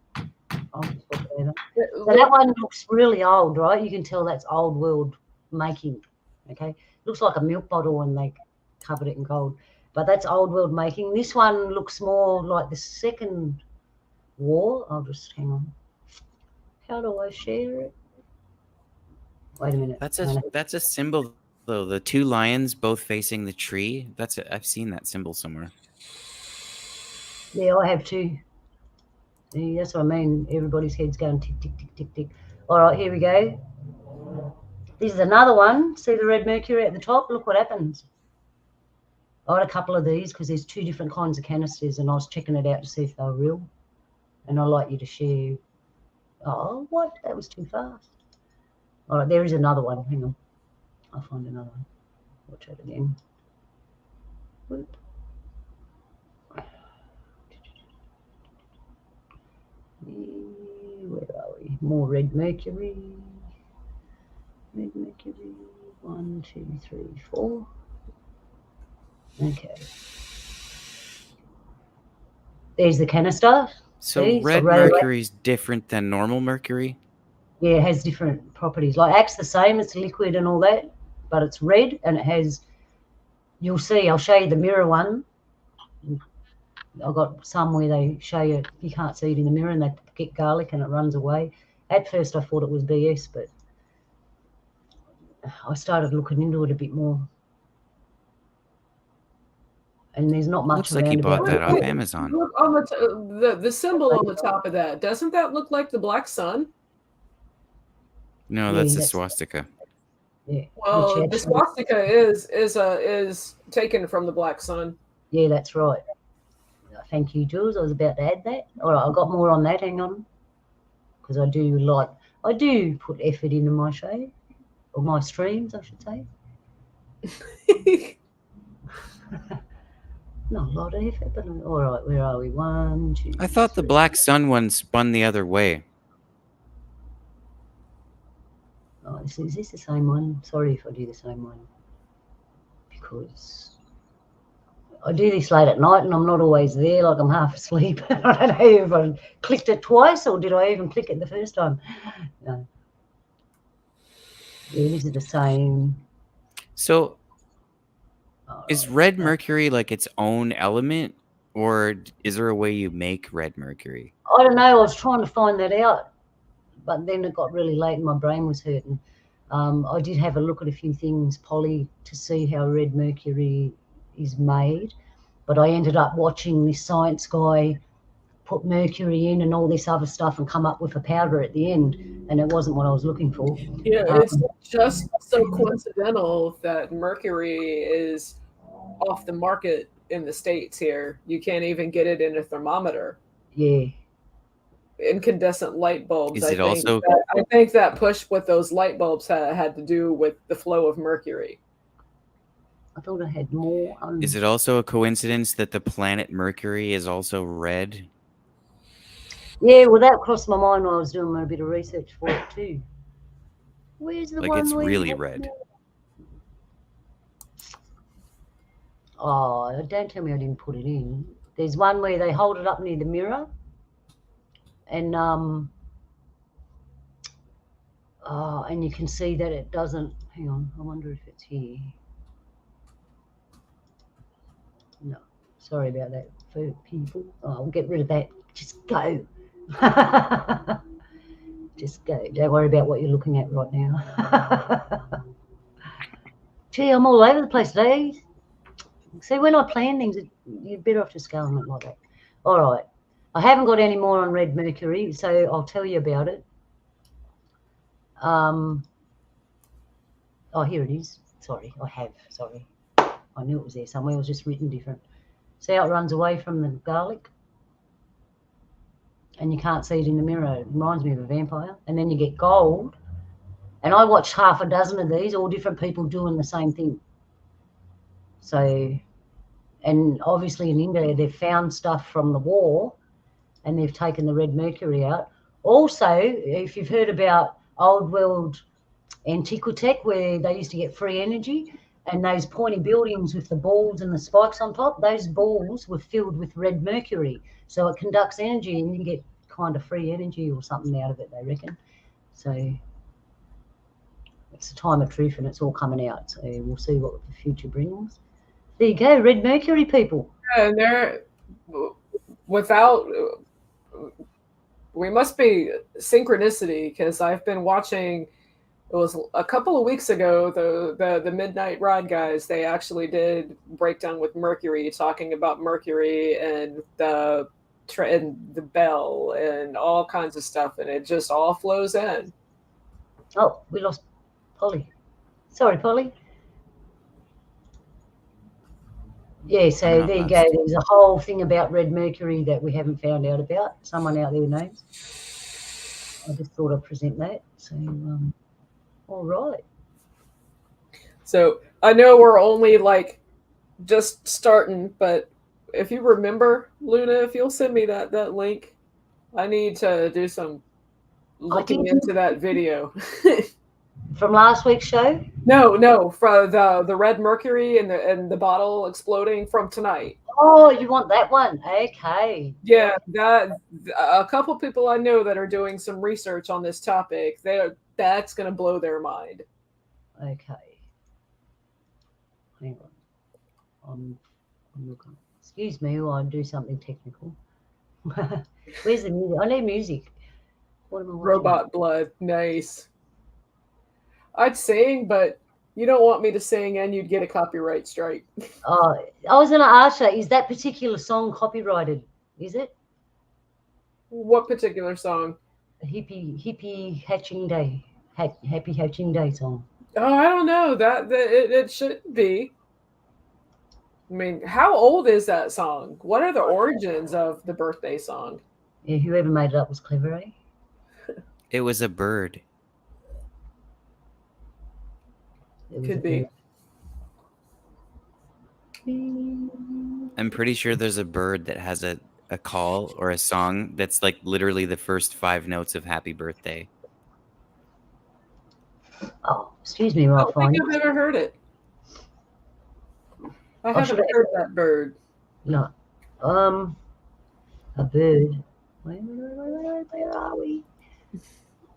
So that one looks really old, right? You can tell that's old world making. Okay, looks like a milk bottle when they covered it in gold, but that's old world making. This one looks more like the Second War. I'll just hang on. How do I share it? Wait a minute. That's a symbol though. The two lions both facing the tree. I've seen that symbol somewhere. Yeah, I have too. Yeah, that's what I mean. Everybody's head's going tick, tick, tick, tick, tick. All right, here we go. This is another one. See the red mercury at the top? Look what happens. I had a couple of these because there's two different kinds of canisters, and I was checking it out to see if they were real. And I'd like you to share. Oh, what? That was too fast. All right, there is another one. Hang on. I'll find another one. Watch it again. Whoop. Where are we? More red mercury. Red mercury. 1, 2, 3, 4. Okay. There's the canister. So See? red mercury is different than normal mercury? Yeah, it has different properties. Like acts the same, it's liquid and all that, but it's red and it has you'll see. I'll show you the mirror one. I've got some where they show you can't see it in the mirror, and they get garlic and it runs away. At first, I thought it was BS, but I started looking into it a bit more. And there's not much. Looks like you bought that off Amazon. Look on the symbol on the top of that. Doesn't that look like the black sun? No, that's a swastika. Yeah. Well, the swastika is taken from the black sun. Yeah, that's right. Thank you, Jules. I was about to add that. All right, I've got more on that. Hang on, because I do put effort into my show, or my streams, I should say. Not a lot of effort, but all right. Where are we? 1, 2. I thought the black sun one spun the other way. Oh, is this the same one? Sorry if I do the same one, because I do this late at night and I'm not always there. Like I'm half asleep. I don't know if I clicked it twice or did I even click it the first time. No. Yeah, this is the same. So, is red mercury like its own element, or is there a way you make red mercury? I don't know. I was trying to find that out, but then it got really late and my brain was hurting. I did have a look at a few things, Polly, to see how red mercury is made, but I ended up watching this science guy put mercury in and all this other stuff and come up with a powder at the end, and it wasn't what I was looking for. Yeah, it's just so coincidental that mercury is off the market in the States here. You can't even get it in a thermometer. Yeah. Incandescent light bulbs. Is it also? I think that push with those light bulbs had to do with the flow of mercury. I thought I had more. Is it also a coincidence that the planet Mercury is also red? Yeah, well, that crossed my mind while I was doing a bit of research for it too. Where's the Like one it's where really red. Oh, don't tell me I didn't put it in. There's one where they hold it up near the mirror, and you can see that it doesn't. Hang on, I wonder if it's here. No, sorry about that, for people. Oh, I'll get rid of that. Just go. Just go. Don't worry about what you're looking at right now. Gee, I'm all over the place today. See, when I plan things, you're better off just going like that. All right. I haven't got any more on red mercury, so I'll tell you about it. Oh, here it is. Sorry, I have. Sorry. I knew it was there somewhere. It was just written different. See how it runs away from the garlic? And you can't see it in the mirror. It reminds me of a vampire. And then you get gold. And I watched half a dozen of these, all different people doing the same thing. So, and obviously in India, they've found stuff from the war and they've taken the red mercury out. Also, if you've heard about old world Antiquitech, where they used to get free energy, and those pointy buildings with the balls and the spikes on top, those balls were filled with red mercury. So it conducts energy and you get kind of free energy or something out of it, they reckon. So it's the time of truth and it's all coming out. So we'll see what the future brings. There you go, red mercury, people. And there, without, we must be synchronicity, because I've been watching. It was a couple of weeks ago, the Midnight Ride guys, they actually did breakdown with Mercury, talking about Mercury and the bell and all kinds of stuff, and it just all flows in. Oh, we lost Polly. Sorry, Polly. Yeah, so there you go. There's a whole thing about red mercury that we haven't found out about. Someone out there knows. I just thought I'd present that. So, all right. So I know we're only like just starting, but if you remember, Luna, if you'll send me that link, I need to do some looking into that video. From last week's show? No, for the red mercury and the bottle exploding from tonight. Oh, you want that one? Okay. Yeah, that a couple people I know that are doing some research on this topic. That's going to blow their mind. Okay. Hang on. I'm looking. Excuse me, while I do something technical. Where's the music? I need music. What am I watching? Robot Blood. Nice. I'd sing, but you don't want me to sing and you'd get a copyright strike. Oh, I was going to ask you, is that particular song copyrighted? Is it? What particular song? Hippie Hatching Day. Happy Hatching Day song. Oh, I don't know. It shouldn't be. I mean, how old is that song? What are the origins of the birthday song? Yeah, whoever made it up was clever, eh? It was a bird. It was Could a be. I'm pretty sure there's a bird that has a call or a song that's like literally the first 5 notes of Happy Birthday. Oh, excuse me, right, I fine. don't think I've ever heard it. I haven't heard that bird. No. A bird. Where are we?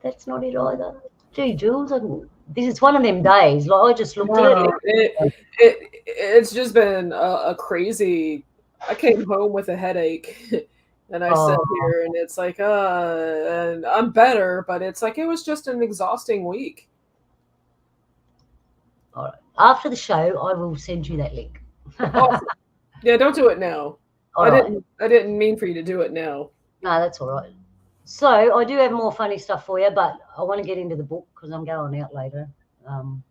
That's not it either. Gee, Jules, this is one of them days. Like I just looked at it. It's just been a crazy. I came home with a headache, and I sat here, and it's like, and I'm better, but it's like it was just an exhausting week. All right. After the show, I will send you that link. Awesome. Yeah, don't do it now. All I right. didn't mean for you to do it now. No, that's all right. So I do have more funny stuff for you, but I want to get into the book because I'm going out later, and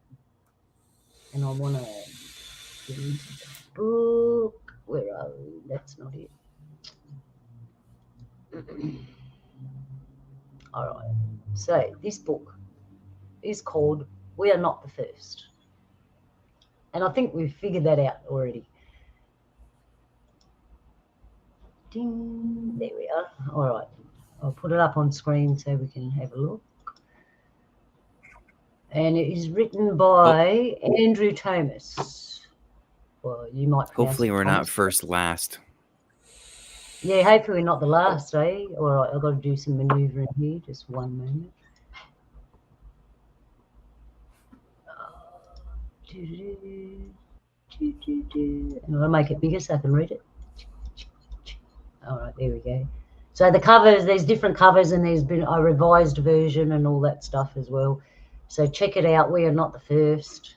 I want to get into the book. Where are we? That's not it. All right. So this book is called "We Are Not the First," and I think we've figured that out already. Ding, there we are. All right. I'll put it up on screen so we can have a look. And it is written by Andrew Thomas. Well, you might. Hopefully, we're not first last. Yeah, hopefully we're not the last, eh? All right, I've got to do some manoeuvring here. Just one moment. And I'll make it bigger so I can read it. All right, there we go. So the covers, there's different covers, and there's been a revised version and all that stuff as well. So check it out. We Are Not the First.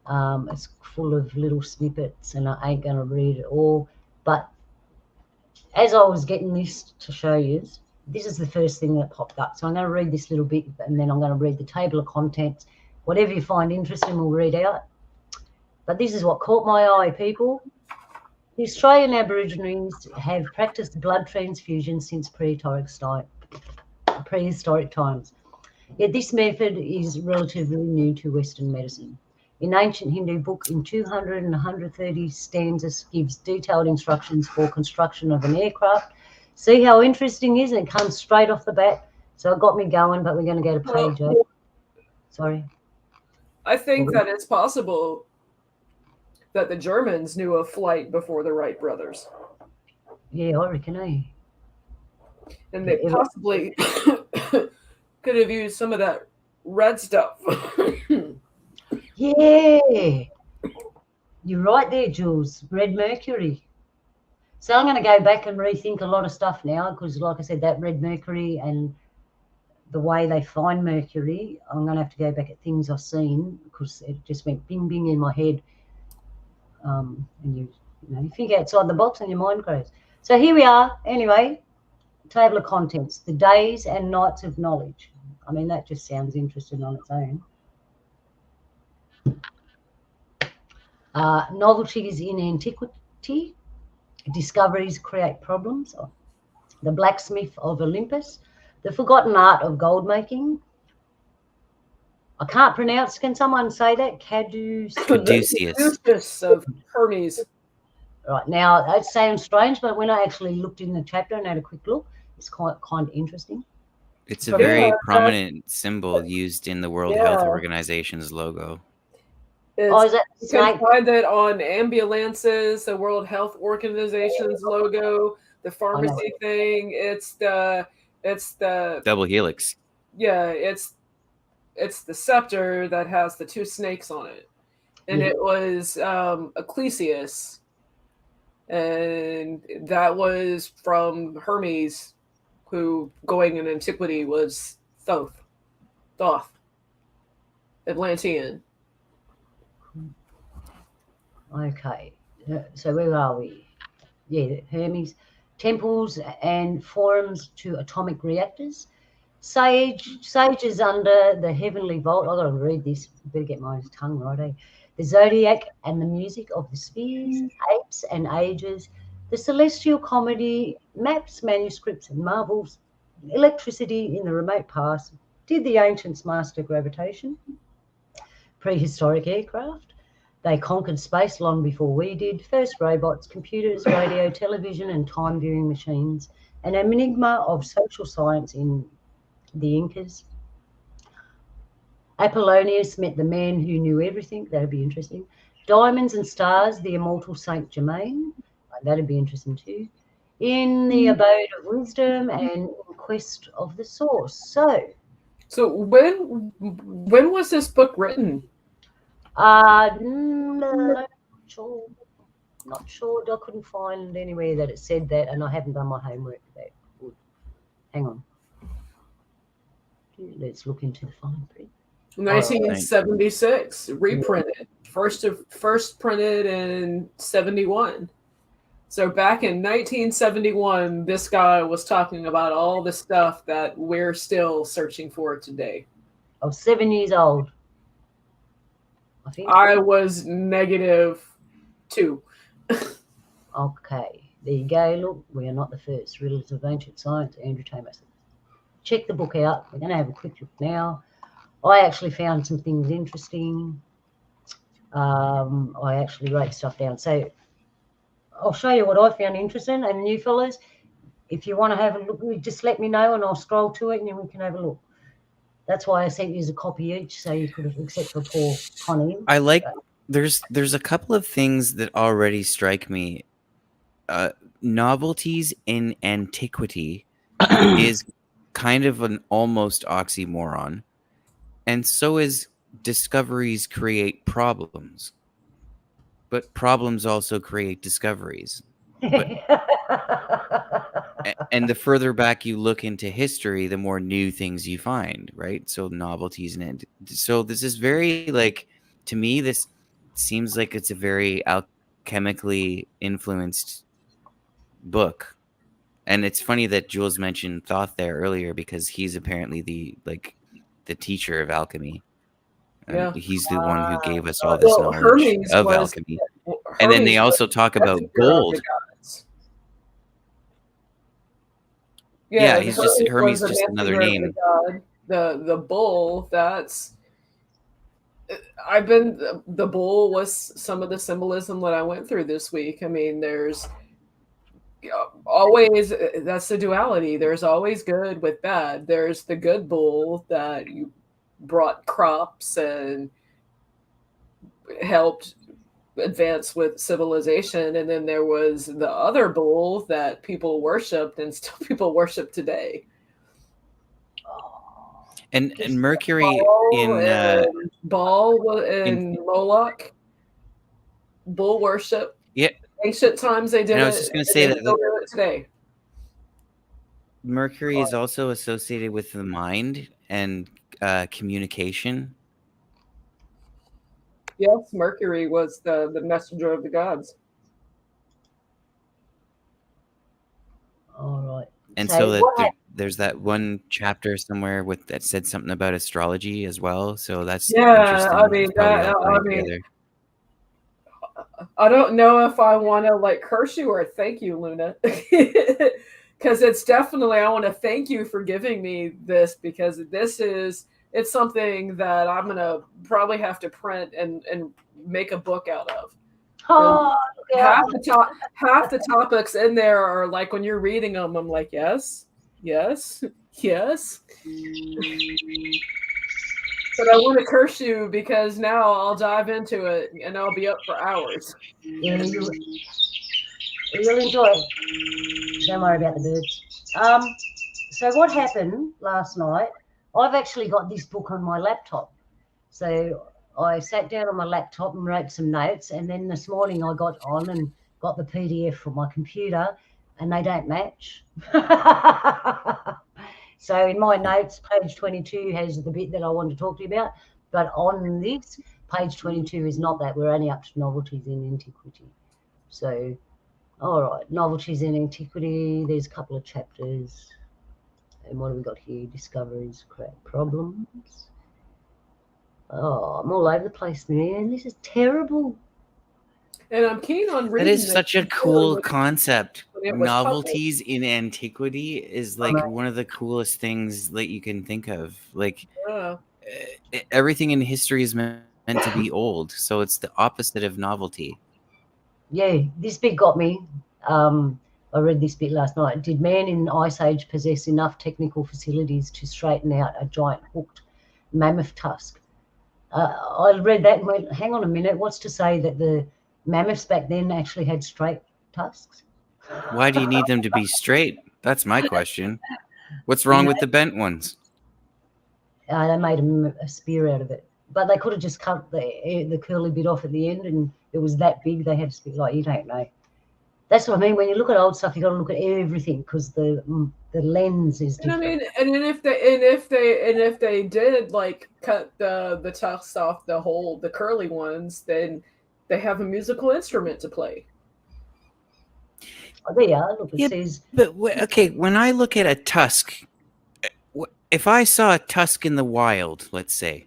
It's full of little snippets, and I ain't going to read it all. But as I was getting this to show you, this is the first thing that popped up. So I'm going to read this little bit, and then I'm going to read the table of contents. Whatever you find interesting, we'll read out. But this is what caught my eye, people. The Australian Aborigines have practiced blood transfusion since prehistoric times. Yet this method is relatively new to Western medicine. In ancient Hindu book, in 200 and 130 stanzas, gives detailed instructions for construction of an aircraft. See how interesting it is? It comes straight off the bat. So it got me going, but we're going to go to page 8. Sorry. I think that it's possible that the Germans knew of flight before the Wright brothers. Yeah, I reckon, eh? And they possibly could have used some of that red stuff. Yeah. You're right there, Jules. Red mercury. So I'm going to go back and rethink a lot of stuff now because, like I said, that red mercury and the way they find mercury, I'm going to have to go back at things I've seen because it just went bing, bing in my head. And you think outside the box and your mind grows. So here we are. Anyway, table of contents, the days and nights of knowledge. I mean, that just sounds interesting on its own. Novelties in antiquity, discoveries create problems. The blacksmith of Olympus, the forgotten art of gold making. I can't pronounce. Can someone say that? Caduceus of Hermes. Right, now that sounds strange, but when I actually looked in the chapter and had a quick look, it's kind of interesting. It's a very prominent symbol used in the World Health Organization's logo. Is that you can find that on ambulances, the World Health Organization's logo, the pharmacy thing. It's the double helix. Yeah, it's the scepter that has the 2 snakes on it. and Yeah. it was Ecclesias, and that was from Hermes, who going in antiquity was Thoth, Atlantean. Okay. So where are we? Yeah, Hermes. Temples and forums to atomic reactors. Sages under the heavenly vault. I've got to read this. Better get my tongue right, eh? The zodiac and the music of the spheres, apes and ages, the celestial comedy, maps, manuscripts, and marvels, electricity in the remote past. Did the ancients master gravitation? Prehistoric aircraft. They conquered space long before we did. First robots, computers, radio, television, and time-viewing machines. An enigma of social science in the Incas. Apollonius met the man who knew everything. That'd be interesting. Diamonds and stars, the immortal Saint Germain. That'd be interesting too. In the abode of wisdom and in quest of the source. So when was this book written? Not sure. Not sure. I couldn't find anywhere that it said that, and I haven't done my homework that good. Hang on. Let's look into the fine print. 1976, reprinted. First printed in 71. So back in 1971, this guy was talking about all the stuff that we're still searching for today. I was 7 years old, I think. I was -2. Okay, there you go. Look, we are not the first. Riddles of Ancient Science, Andrew Thomas. Check the book out. We're going to have a quick look now. I actually found some things interesting. I actually wrote stuff down. So I'll show you what I found interesting. And you fellas, if you want to have a look, just let me know and I'll scroll to it and then we can have a look. That's why I sent you a copy each, so you could have, except for poor Connie. I like. There's a couple of things that already strike me. Novelties in antiquity is kind of an almost oxymoron, and so is discoveries create problems, but problems also create discoveries. And the further back you look into history, the more new things you find, right? So novelties and so this is very, like, to me, this seems like it's a very alchemically influenced book. And it's funny that Jules mentioned Thoth there earlier because he's apparently the teacher of alchemy. Yeah. He's the one who gave us all this knowledge Hermes of was- alchemy. And then they also talk about gold. Yeah, he's just Hermes, was just the another messenger name. of the god. The bull. The bull was some of the symbolism that I went through this week. I mean, there's always, that's the duality. There's always good with bad. There's the good bull that you brought crops and helped advance with civilization, and then there was the other bull that people worshipped and still people worship today. And Mercury Baal and Moloch, bull worship. Yeah, ancient times they did and I was it. just going to and say they that still do it today. Mercury is also associated with the mind and communication. Yes, Mercury was the messenger of the gods. All right. And So so that what there's that one chapter somewhere with that said something about astrology as well. So that's Yeah, interesting. I mean, It's probably that- all I tied mean, together. I don't know if I want to like curse you or thank you, Luna, because it's definitely, I want to thank you for giving me this, because it's something that I'm going to probably have to print and make a book out of. Oh, yeah. Half the topics in there are like, when you're reading them, I'm like, yes. But I want to curse you because now I'll dive into it and I'll be up for hours. Yeah, you'll enjoy it. Don't worry about the birds. So what happened last night, I've actually got this book on my laptop. So I sat down on my laptop and wrote some notes, and then this morning I got on and got the PDF from my computer, and they don't match. So in my notes, page 22 has the bit that I want to talk to you about, but on this, page 22 is not that. We're only up to novelties in antiquity. So, all right, novelties in antiquity, there's a couple of chapters. And what have we got here? Discoveries, create problems. Oh, I'm all over the place, man. This is terrible. And I'm keen on reading. That is such a cool when concept. it was Novelties in antiquity is like one of the coolest things that you can think of. Like everything in history is meant to be old, so it's the opposite of novelty. Yeah, this bit got me. I read this bit last night. Did man in the Ice Age possess enough technical facilities to straighten out a giant hooked mammoth tusk? I read that and went, hang on a minute, what's to say that the mammoths back then actually had straight tusks? Why do you need them to be straight? That's my question. What's wrong with the bent ones? They made a spear out of it. But they could have just cut the curly bit off at the end, and it was that big, they had to speak like, you don't know. That's what I mean. When you look at old stuff, you got to look at everything because the lens is different. And I mean, and if they did like cut the tusks off the curly ones, then they have a musical instrument to play. Oh, there you are. Look, it says. But okay, when I look at a tusk, if I saw a tusk in the wild, let's say,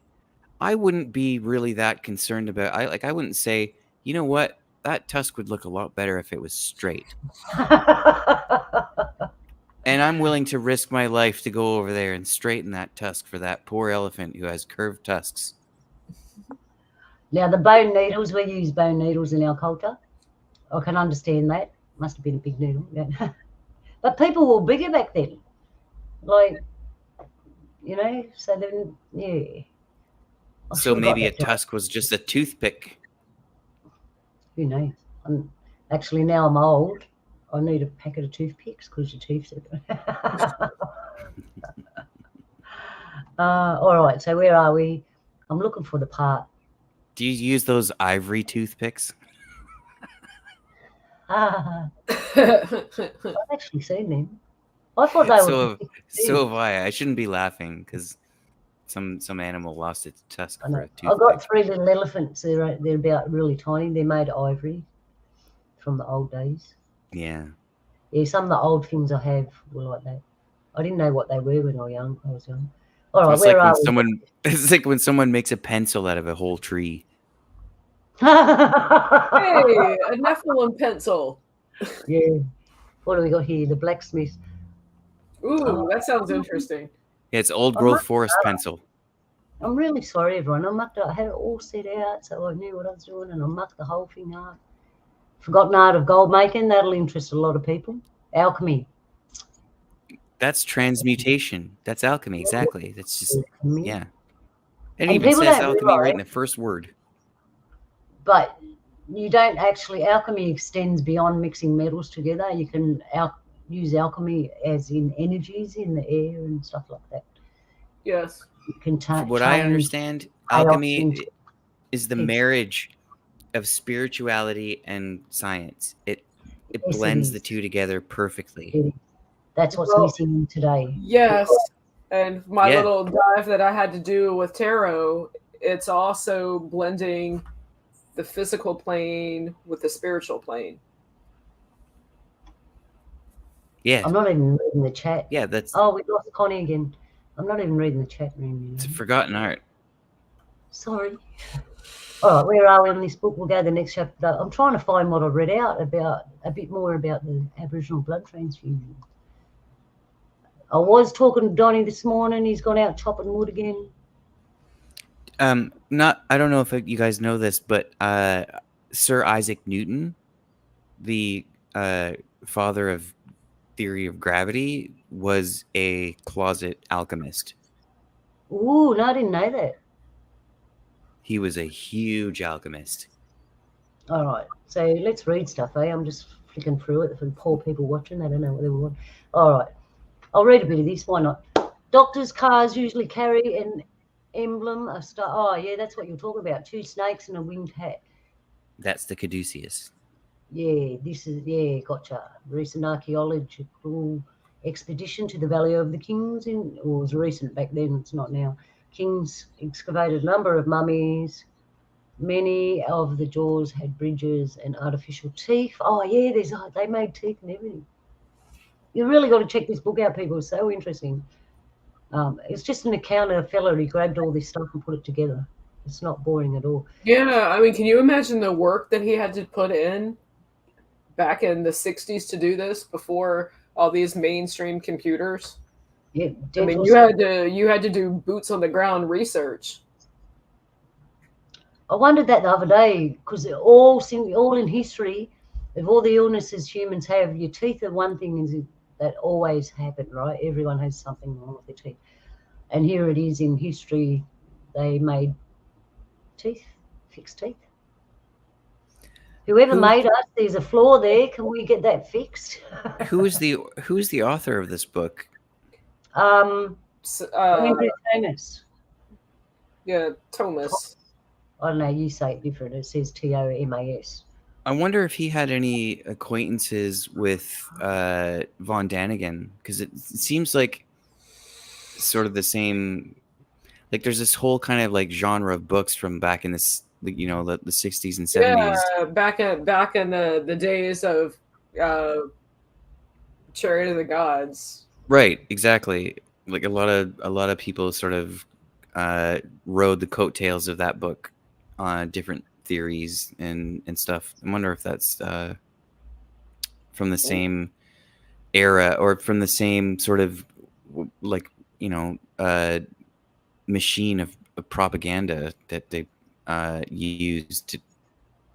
I wouldn't be really that concerned about. I wouldn't say, you know what, that tusk would look a lot better if it was straight. And I'm willing to risk my life to go over there and straighten that tusk for that poor elephant who has curved tusks. Now, the bone needles, we use bone needles in our culture. I can understand that. Must have been a big needle. Yeah. But people were bigger back then. Like, you know, so then, yeah. So maybe a tusk was just a toothpick. Who knows? Actually, now I'm old. I need a packet of toothpicks because your teeth are. All right, so where are we? I'm looking for the part. Do you use those ivory toothpicks? I've actually seen them. I thought they were. So have I. I shouldn't be laughing because some animal lost its tusk for a toothpick. I've got 3 little elephants. They're about really tiny. They're made of ivory from the old days. Yeah. Yeah, some of the old things I have were like that. I didn't know what they were when I was young. All right, it's like when someone makes a pencil out of a whole tree. Hey, a Nephilim pencil. Yeah. What do we got here? The blacksmith. Ooh, that sounds interesting. Yeah, it's old growth forest pencil. I'm really sorry, everyone. I had it all set out so I knew what I was doing, and I mucked the whole thing up. Forgotten art of gold making. That'll interest a lot of people. Alchemy. That's transmutation. That's alchemy, exactly. That's just alchemy. Yeah. It even says alchemy right in the first word. But you don't actually. Alchemy extends beyond mixing metals together. You can use alchemy as in energies in the air and stuff like that. Yes. You can From what I understand, alchemy is the marriage of spirituality and science. It blends the two together perfectly. That's what's missing today. Yes. And my little dive that I had to do with tarot, it's also blending the physical plane with the spiritual plane. Yeah. I'm not even reading the chat. Yeah, that's. Oh, we lost Connie again. I'm not even reading the chat room. It's a forgotten art. Sorry. All right, where are we on this book? We'll go to the next chapter. I'm trying to find what I read out about, a bit more about the Aboriginal blood transfusion. I was talking to Donnie this morning. He's gone out chopping wood again. I don't know if you guys know this, but Sir Isaac Newton, the father of theory of gravity, was a closet alchemist. Ooh, no, I didn't know that. He was a huge alchemist. All right, so let's read stuff, eh? I'm just flicking through it for the poor people watching. They don't know what they want. All right, I'll read a bit of this. Why not? Doctors' cars usually carry an emblem, a star. Oh, yeah, that's what you're talking about. 2 snakes and a winged hat. That's the caduceus. Yeah, gotcha. Recent archaeological expedition to the Valley of the Kings, it was recent back then, it's not now. Kings excavated a number of mummies. Many of the jaws had bridges and artificial teeth. Oh, yeah, they made teeth and everything. You really got to check this book out, people. It's so interesting. It's just an account of a fella who grabbed all this stuff and put it together. It's not boring at all. Yeah, I mean, can you imagine the work that he had to put in back in the 60s to do this before all these mainstream computers? Yeah, I mean, you had to do boots on the ground research. I wondered that the other day because all in history, of all the illnesses humans have, your teeth are one thing that always happen, right? Everyone has something wrong with their teeth. And here it is in history, they made teeth, fixed teeth. Whoever made us, there's a flaw there. Can we get that fixed? Who's the author of this book? Andrew Thomas. Yeah, Thomas. I don't know, you say it different. It says Thomas. I wonder if he had any acquaintances with Von Daniken, because it seems like sort of the same. Like there's this whole kind of like genre of books from back in the 60s and 70s. Yeah, back in the days of Chariot of the Gods. Right, exactly. Like a lot of people sort of rode the coattails of that book on different theories and stuff. I wonder if that's from the same era or from the same sort of like machine of propaganda that they use to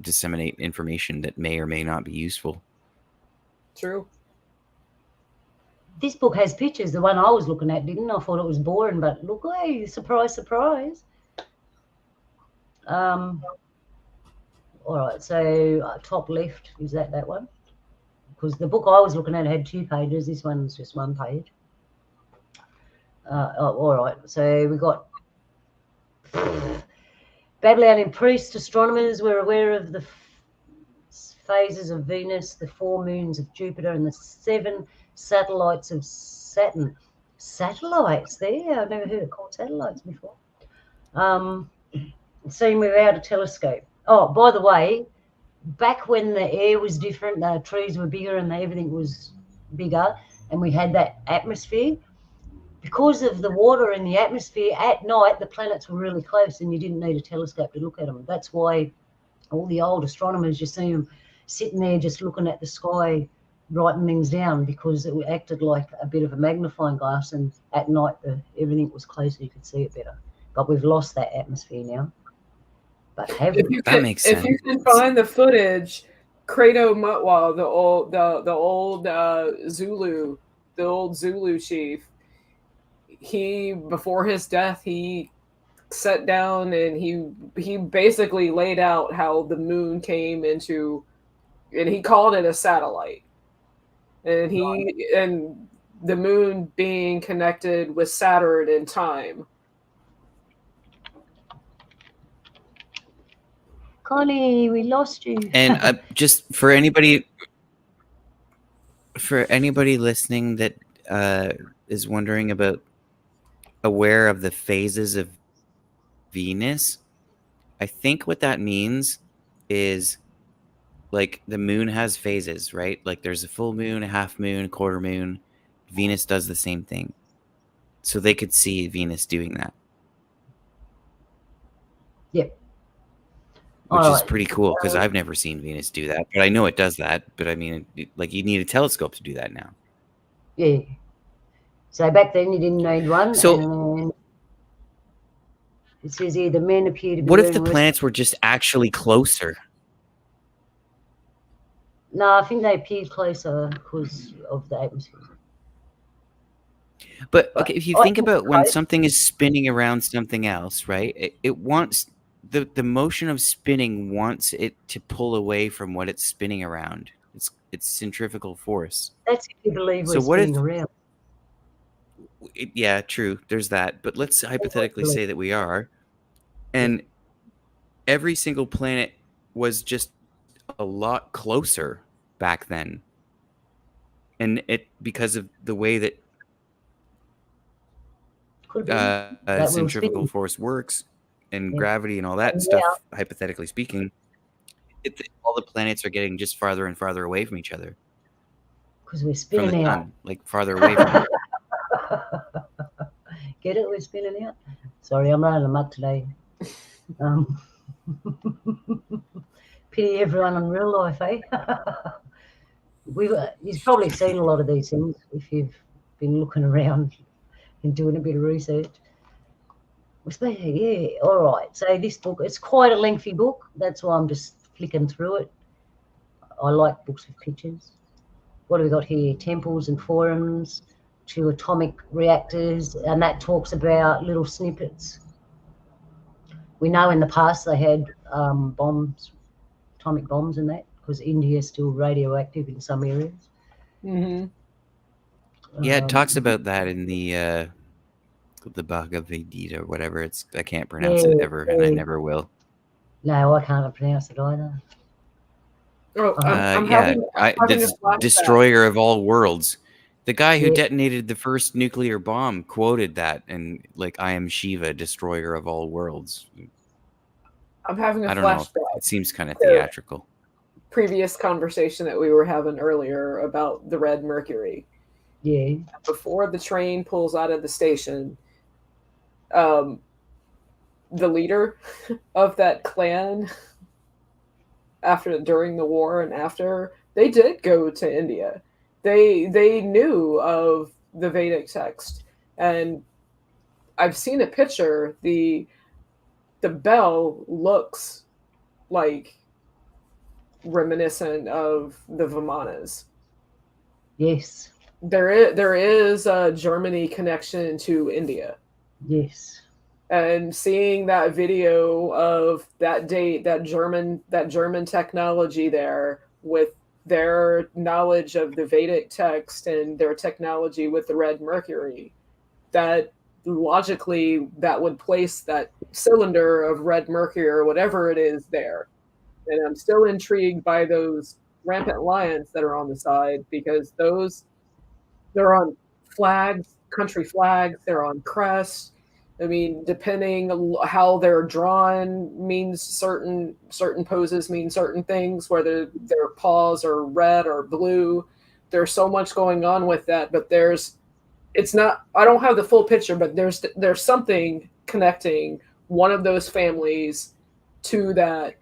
disseminate information that may or may not be useful. True. This book has pictures. The one I was looking at didn't. I thought it was boring, but look, hey, surprise, surprise. All right, so top left, is that one? Because the book I was looking at had 2 pages. This one's just 1 page. All right, so we got Babylonian priests, astronomers were aware of the phases of Venus, the 4 moons of Jupiter, and the 7 satellites of Saturn. Satellites there? I've never heard it called satellites before. Seen without a telescope. Oh, by the way, back when the air was different, the trees were bigger and everything was bigger, and we had that atmosphere. Because of the water in the atmosphere, at night the planets were really close and you didn't need a telescope to look at them. That's why all the old astronomers, you see them sitting there just looking at the sky, writing things down, because it acted like a bit of a magnifying glass, and at night everything was closer, you could see it better. But we've lost that atmosphere now. But that makes sense. If you can find the footage, Credo Mutwa, the old Zulu chief, he, before his death, he sat down and he basically laid out how the moon came into, and he called it a satellite, and and the moon being connected with Saturn in time. Connie, we lost you. And just for anybody listening that is wondering about, aware of the phases of Venus, I think what that means is like the moon has phases, right? Like there's a full moon, a half moon, a quarter moon. Venus does the same thing. So they could see Venus doing that. Yep. Which is pretty cool, because I've never seen Venus do that, but I know it does that. But I mean, like you need a telescope to do that now. Yeah. So back then you didn't need one. So and it says here the men appear to be. What if the planets were just actually closer? No, I think they appear closer because of the atmosphere. But okay, if you think about when something is spinning around something else, right? It wants the motion of spinning wants it to pull away from what it's spinning around. It's centrifugal force. That's if you believe we're spinning around. Yeah, true. There's that. But let's hypothetically say that we are, and every single planet was just a lot closer back then, and it because of the way that Could be that we'll centrifugal spin. force works and Yeah. gravity and all that And stuff, hypothetically speaking, all the planets are getting just farther and farther away from each other. Because we're From the spinning out. sun, like farther away from it. Get it? We're spinning out. Sorry, I'm running amok today. Pity everyone in real life, eh? You've probably seen a lot of these things if you've been looking around and doing a bit of research. Yeah, all right. So this book, it's quite a lengthy book. That's why I'm just flicking through it. I like books with pictures. What have we got here? Temples and forums to atomic reactors, and that talks about little snippets. We know in the past they had bombs, atomic bombs and that, because India is still radioactive in some areas. Mm-hmm. Yeah, it talks about that in the Bhagavad Gita or whatever. I can't pronounce it ever, and I never will. No, I can't pronounce it either. Oh, I'm having a flashback. Destroyer of all worlds. The guy who detonated the first nuclear bomb quoted that, and like, I am Shiva, destroyer of all worlds. I'm having a I don't flashback. know. It seems kind of theatrical. Previous conversation that we were having earlier about the Red Mercury. Yeah. Before the train pulls out of the station, the leader of that clan, during the war and after, they did go to India. They knew of the Vedic text, and I've seen a picture. The bell looks like reminiscent of the Vimanas. Yes. There is a Germany connection to India. Yes. And seeing that video of that date, that German technology there, with their knowledge of the Vedic text and their technology with the Red Mercury, that logically that would place that cylinder of red mercury or whatever it is there. And I'm still intrigued by those rampant lions that are on the side, because they're on flags, country flags, they're on crests. I mean, depending how they're drawn means certain poses mean certain things, whether their paws are red or blue. There's so much going on with that, but I don't have the full picture, but there's something connecting one of those families to that,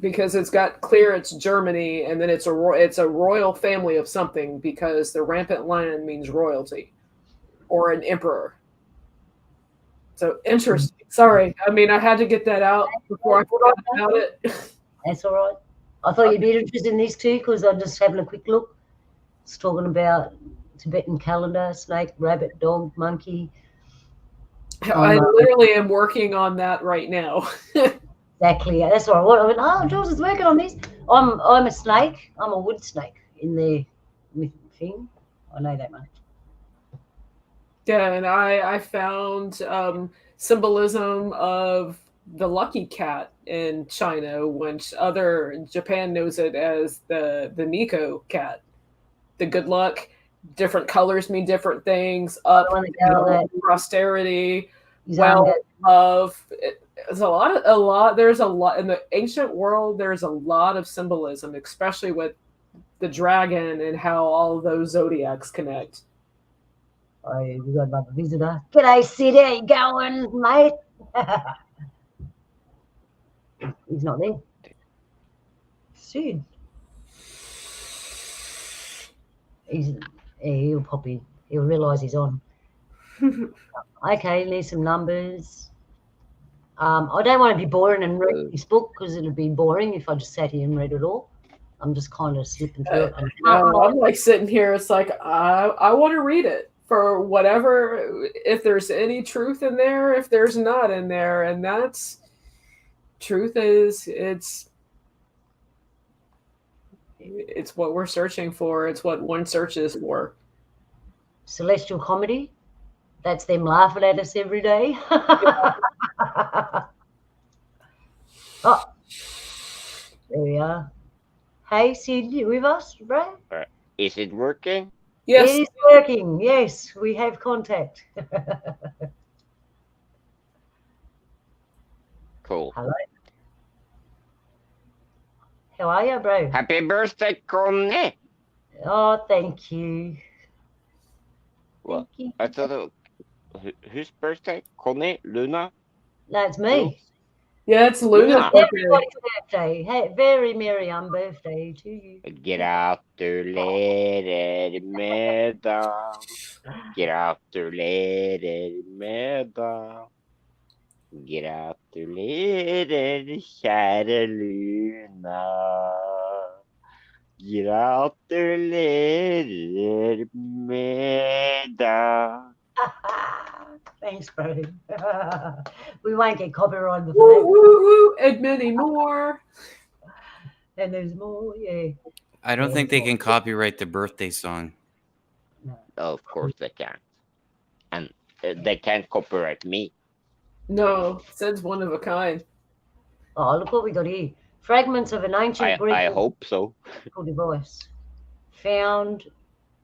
because it's got clear it's Germany, and then it's a royal family of something, because the rampant lion means royalty or an emperor. So interesting. Sorry, I mean, I had to get that out before I forgot about it. That's all right. I thought you'd be interested in these too, because I'm just having a quick look. It's talking about Tibetan calendar, snake, rabbit, dog, monkey. I literally am working on that right now. Exactly. That's all right. I went, oh, Jules is working on this. I'm a snake. I'm a wood snake in the thing. I know that much. Yeah, and I found symbolism of the lucky cat in China, which Japan knows it as the Nico cat. The good luck, different colors mean different things. Up, down, prosperity, wealth, love. There's a lot. There's a lot in the ancient world. There's a lot of symbolism, especially with the dragon and how all those zodiacs connect. Oh, we got another visitor. G'day, Sid. How you going, mate? He's not there. Sid. He'll pop in. He'll realise he's on. Okay, there's some numbers. I don't want to be boring and read this book, because it'd be boring if I just sat here and read it all. I'm just kind of slipping through it. I'm like sitting here. It's like I want to read it for whatever. If there's any truth in there, if there's not in there, and that's truth is it's what we're searching for. It's what one searches for. Celestial Comedy. That's them laughing at us every day. Oh, there we are. Hey, Sid, you with us, bro? Is it working? Yes. It is working. Yes, we have contact. Cool. Hello. How are you, bro? Happy birthday, Connie. Oh, thank you. Well, Thank you. I thought whose birthday? Connie? Luna? No, it's me. Yeah, it's Luna's Luna. birthday. Everybody's birthday. Hey, very merry birthday to you. Gratulerer med dagen. Gratulerer med dagen. Gratulerer, kjære Luna. Gratulerer med dagen. Thanks, bro. We won't get copyrighted Woo, for woo, woo, and many more. that. And there's more, yeah. I don't think they can copyright the birthday song. No. Of course they can't. And they can't copyright me. No, says one of a kind. Oh, look what we got here. Fragments of an ancient Greek I hope so. musical device found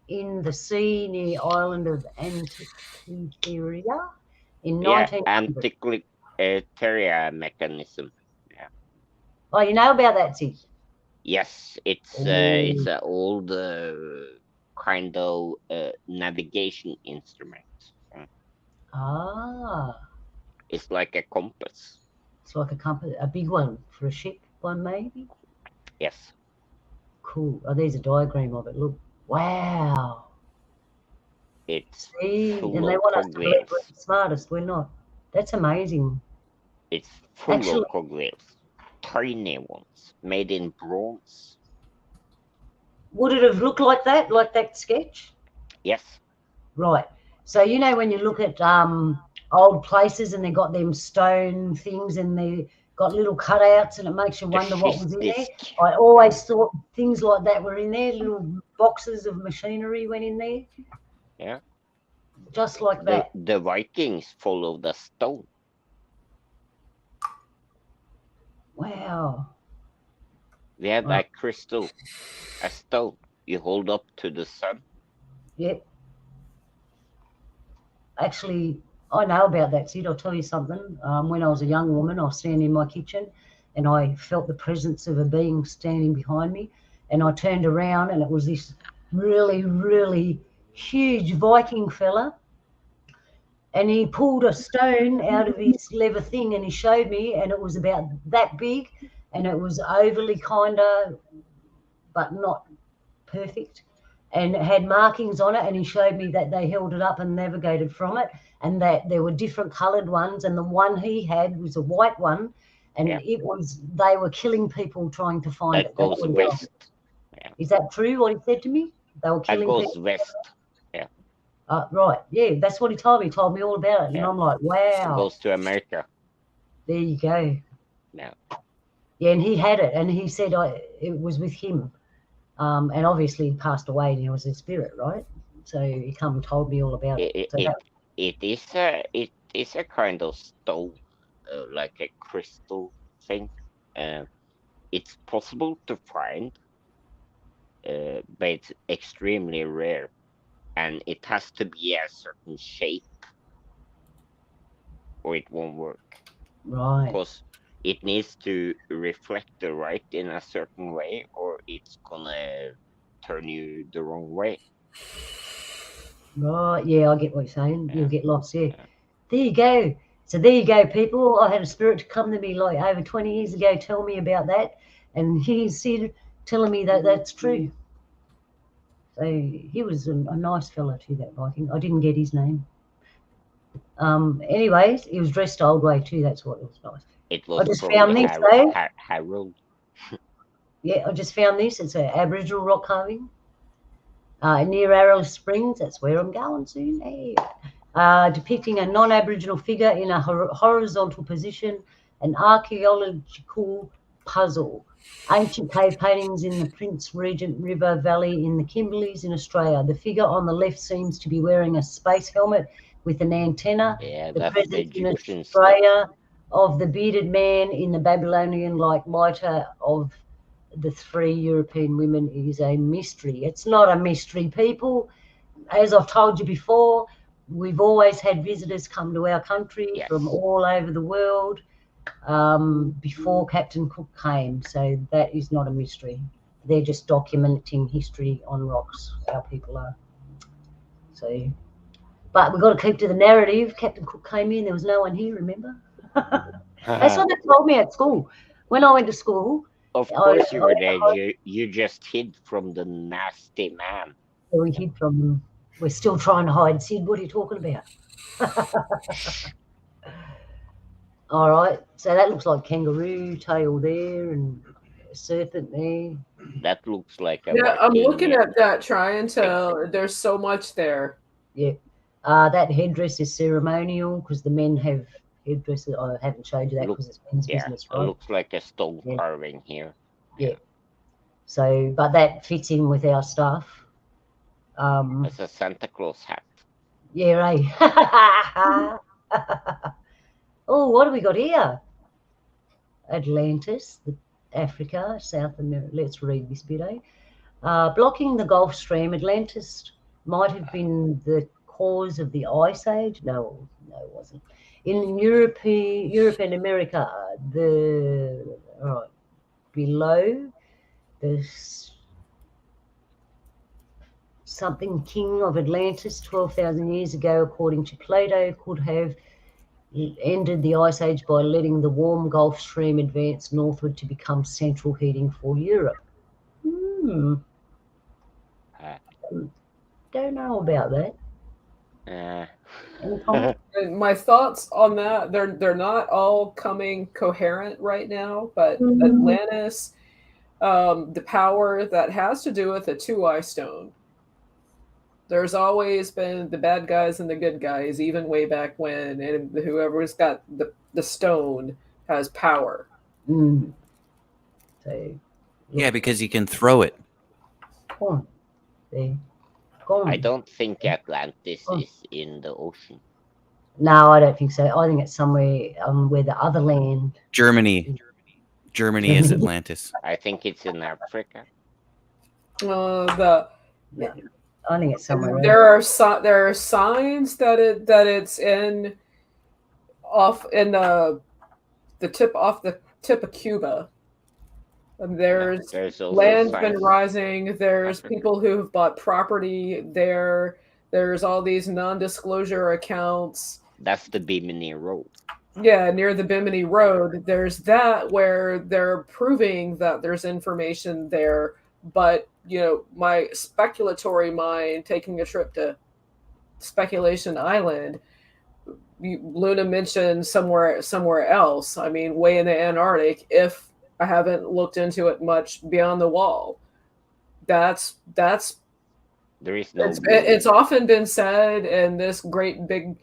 in the sea near the island of Antikythera in Yeah, 1900. Antikythera mechanism. Oh, you know about that, Sid? Yes, it's an old kind of navigation instrument. Ah, It's like a compass. it's like a compass, a big one for a ship, one maybe. Yes. Cool. Oh, there's a diagram of it. Look, wow. It's See, full and they of want us to believe we're cogwheels. the smartest. We're not. That's amazing. It's full Actually- of cogwheels. Tiny ones, made in bronze. Would it have looked like that sketch? Yes. Right. So you know when you look at old places and they got them stone things and they got little cutouts and it makes you The wonder what was in there. disc. I always thought things like that were in there. Little boxes of machinery went in there. Yeah. Just like that. The Vikings followed the stone. Wow. We have Wow. a crystal, a stone you hold up to the sun. Yep. Actually, I know about that, Sid. I'll tell you something. When I was a young woman, I was standing in my kitchen and I felt the presence of a being standing behind me. And I turned around and it was this really, really huge Viking fella. And he pulled a stone out of his leather thing and he showed me, and it was about that big and it was overly kind of, but not perfect. And it had markings on it, and he showed me that they held it up and navigated from it, and that there were different coloured ones, and the one he had was a white one, and they were killing people trying to find it. That goes west. Yeah. Is that true, what he said to me? They were killing That goes people. west. Yeah. Right, yeah, that's what he told me. He told me all about it, and I'm like, It wow. goes to America. There you go. Yeah. Yeah, and he had it, and he said it was with him. And obviously he passed away and he was in spirit, right? So he come and told me all about it. It is a kind of stone, like a crystal thing. It's possible to find, but it's extremely rare, and it has to be a certain shape, or it won't work. Right. Because it needs to reflect the light in a certain way, or it's gonna turn you the wrong way. Right, yeah, I get what you're saying. You'll get lost, yeah. There you go. So there you go, people. I had a spirit to come to me like over 20 years ago, tell me about that. And he's telling me that that's true. So he was a nice fella too, that Viking. I didn't get his name. Anyways, he was dressed old way too. That's what was nice. It was I just found this, though. Harold. Yeah, I just found this. It's an Aboriginal rock carving near Arrow Springs. That's where I'm going soon. Hey. Depicting a non-Aboriginal figure in a horizontal position, an archaeological puzzle. Ancient cave paintings in the Prince Regent River Valley in the Kimberleys in Australia. The figure on the left seems to be wearing a space helmet with an antenna. Yeah, The that's the presence in Egyptian stuff. Australia of the bearded man in the Babylonian-like lighter of the 3 European women is a mystery. It's not a mystery, people. As I've told you before, we've always had visitors come to our country from all over the world before Captain Cook came, so that is not a mystery. They're just documenting history on rocks, our people are. So, but we've got to keep to the narrative. Captain Cook came in, there was no one here, remember? That's what they told me at school. When I went to school. Of course you were there. You just hid from the nasty man. We hid from them. We're still trying to hide. Sid, what are you talking about? All right, so that looks like kangaroo tail there and a serpent there. That looks like a Yeah, I'm looking Viking. at that, trying to. There's so much there. Yeah, that headdress is ceremonial because the men have headdresses. I haven't showed you that because it's men's business, right? It looks like a stone carving here. Yeah. So, but that fits in with our stuff. It's a Santa Claus hat. Yeah, right. Oh, what have we got here? Atlantis, Africa, South America. Let's read this bit, blocking the Gulf Stream, Atlantis might have been the cause of the Ice Age. No, it wasn't. In Europe and America, below the something king of Atlantis 12,000 years ago, according to Plato, could have ended the Ice Age by letting the warm Gulf Stream advance northward to become central heating for Europe. Don't know about that. And my thoughts on that, they're not all coming coherent right now, but Atlantis, the power that has to do with the two-eye stone. There's always been the bad guys and the good guys, even way back when, and whoever's got the stone has power. So, yeah, because you can throw it. Go on. I don't think Atlantis is in the ocean. No, I don't think so. I think it's somewhere where the other land. Germany is Atlantis. I think it's in Africa. I think it's somewhere. There are signs that it's in the tip of Cuba. And there's land's been rising. There's people who have bought property there. There's all these non-disclosure accounts. That's the Bimini Road. Yeah, near the Bimini Road. There's that where they're proving that there's information there. But, my speculatory mind taking a trip to Speculation Island, Luna mentioned somewhere else. I mean, way in the Antarctic, if I haven't looked into it much beyond the wall. There is no. It's often been said in this great big.